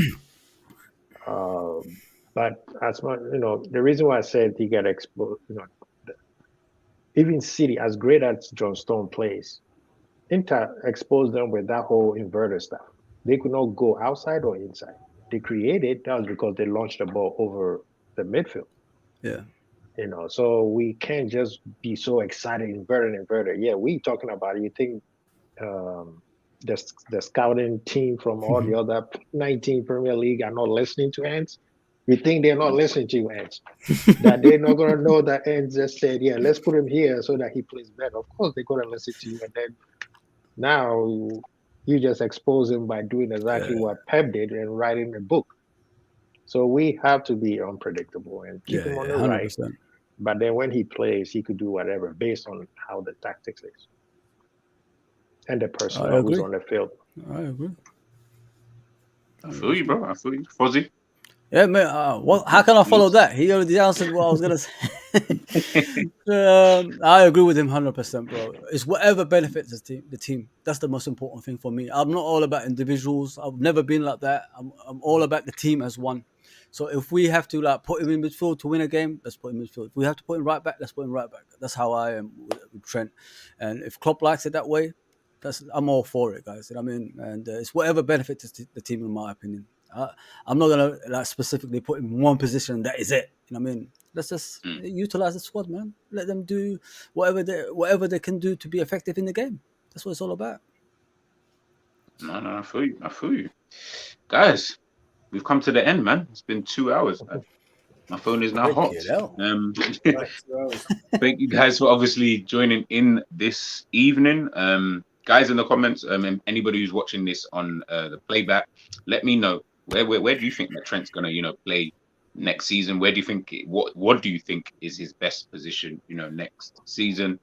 But as much, the reason why I said he got exposed, even City, as great as John Stone plays, Inter exposed them with that whole inverter stuff. They could not go outside or inside. They created, that was because they launched the ball over the midfield. Yeah. So we can't just be so excited, inverted. Yeah, we talking about it. You think the scouting team from all the other 19 Premier League are not listening to Ants? You think they're not listening to you, Ants? That they're not going to know that Ants just said, yeah, let's put him here so that he plays better. Of course, they're going to listen to you. And then now you just expose him by doing exactly what Pep did and writing a book. So we have to be unpredictable and keep him on the 100%. Right. But then when he plays, he could do whatever based on how the tactics is and the person who's on the field. I agree. I feel you, bro. I feel you. Fozzie? Yeah, man. How can I follow that? He already answered what I was gonna say. I agree with him 100%, bro. It's whatever benefits the team. That's the most important thing for me. I'm not all about individuals. I've never been like that. I'm all about the team as one. So if we have to put him in midfield to win a game, let's put him in midfield. If we have to put him right back, let's put him right back. That's how I am with Trent. And if Klopp likes it that way, I'm all for it, guys. You know what I mean? And it's whatever benefits the team, in my opinion. I'm not gonna specifically put him in one position. That is it. You know what I mean? Let's just utilize the squad, man. Let them do whatever they can do to be effective in the game. That's what it's all about. No, I feel you, guys. We've come to the end, man. It's been 2 hours. My phone is now hot. Thank you guys for obviously joining in this evening. Guys in the comments, and anybody who's watching this on the playback, let me know where do you think that Trent's gonna play next season? Where do you think what do you think is his best position next season?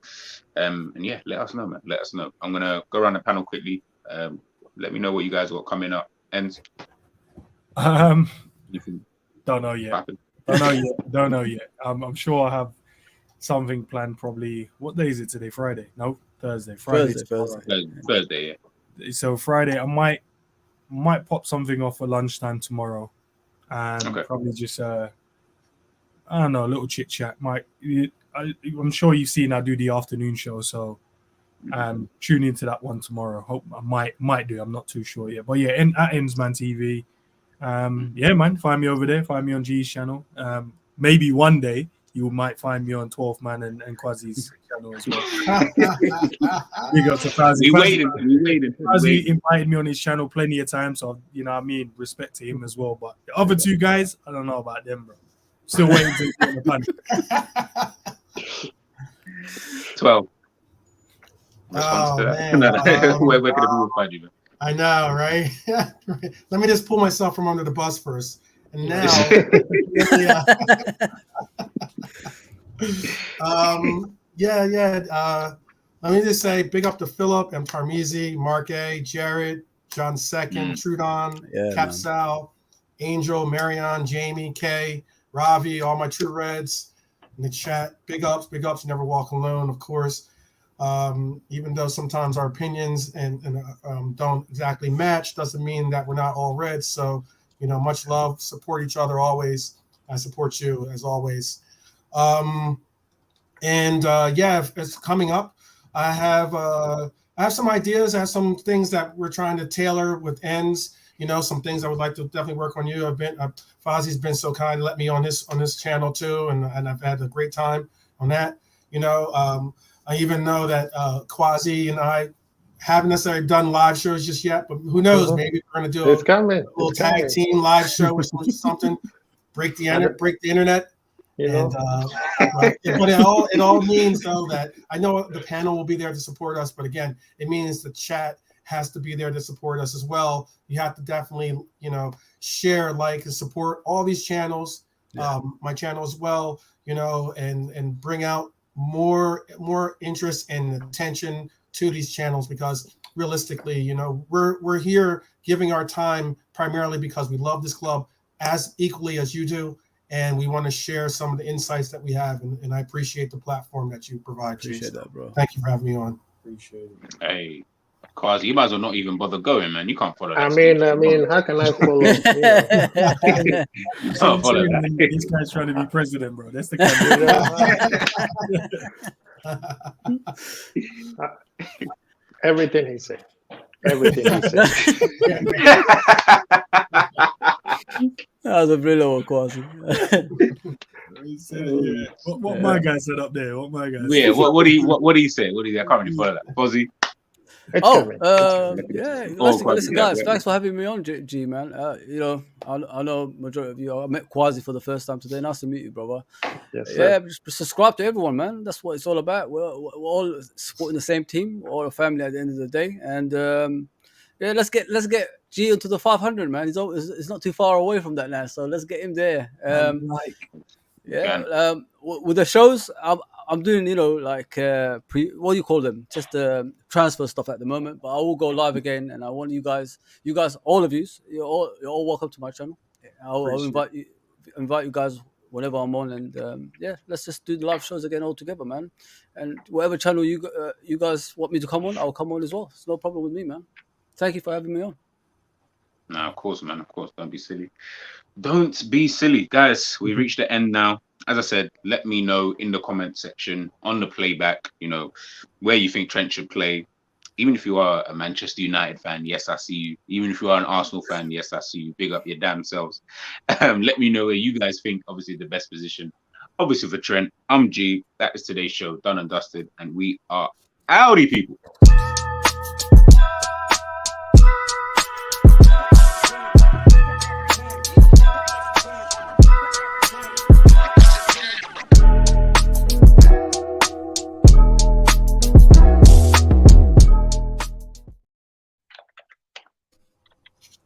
And yeah, let us know, man. Let us know. I'm gonna go around the panel quickly. Let me know what you guys got coming up. And don't know yet. Don't know yet. I'm sure I have something planned. Probably. What day is it today? Friday? No, Thursday. Thursday. Yeah. So Friday, I might pop something off for lunchtime tomorrow, and probably just I don't know, a little chit chat. I'm sure you've seen I do the afternoon show, so tune into that one tomorrow. Hope I might do. I'm not too sure yet, but yeah, at Ensman TV. Yeah, man, find me over there. Find me on G's channel. Maybe one day you might find me on 12th Man and Kwazi's channel as well. Big up to Kwazi. We waited. Kwazi invited me on his channel plenty of times, so respect to him as well. But the other two guys, I don't know about them, bro. Still waiting to get on the panel. 12. Response to that. Where can people find you, man? I know, right? Let me just pull myself from under the bus first. And now, let me just say big up to Philip and Parmeezi, Mark A, Jared, John Second, Trudon, Capsal, Angel, Marion, Jamie, Kay, Ravi, all my true reds in the chat. Big ups, never walk alone, of course. Even though sometimes our opinions and don't exactly match, doesn't mean that we're not all reds. So, much love, support each other always. I support you as always. It's coming up. I have some ideas. I have some things that we're trying to tailor with ends. Some things I would like to definitely work on you. Fozzie's been so kind to let me on this channel too, and I've had a great time on that. I even know that Kwazi and I haven't necessarily done live shows just yet, but who knows? Maybe we're going to do a little tag team live show or something. Break the internet. But it all means though that I know the panel will be there to support us, but again, it means the chat has to be there to support us as well. You have to definitely, share, like, and support all these channels, my channel as well, and bring out more interest and attention to these channels, because realistically, we're here giving our time primarily because we love this club as equally as you do, and we want to share some of the insights that we have, and I appreciate the platform that you provide. Appreciate that, bro. Thank you for having me on. Appreciate it. Hey, Quasi, you might as well not even bother going, man. You can't follow that. I mean, how can I follow? You can't follow that. This guy's trying to be president, bro. That's the kind of Everything he said. Everything he said. That was a brilliant one, Quasi. What my guy said up there? What my guy said? Yeah, what do you say? What do you say? I can't really follow that. Quasi. Listen, guys, thanks for having me on, G man. I know majority of you. I met Quasi for the first time today. Nice to meet you, brother. Yes, sir. Just subscribe to everyone, man. That's what it's all about. We're all supporting the same team, we're all a family at the end of the day. And let's get G into the 500, man. He's not too far away from that now, so let's get him there. With the shows, I'm doing, what do you call them? Just transfer stuff at the moment. But I will go live again, and I want you guys, all of you, you're all welcome to my channel. I'll invite you guys whenever I'm on, and let's just do the live shows again all together, man. And whatever channel you guys want me to come on, I'll come on as well. It's no problem with me, man. Thank you for having me on. No, of course, man. Of course. Don't be silly. Don't be silly. Guys, we reached the end now. As I said, let me know in the comment section on the playback, where you think Trent should play. Even if you are a Manchester United fan, yes, I see you. Even if you are an Arsenal fan, yes, I see you. Big up your damn selves. Let me know where you guys think, obviously, the best position. Obviously, for Trent, I'm G. That is today's show, done and dusted. And we are outie, people.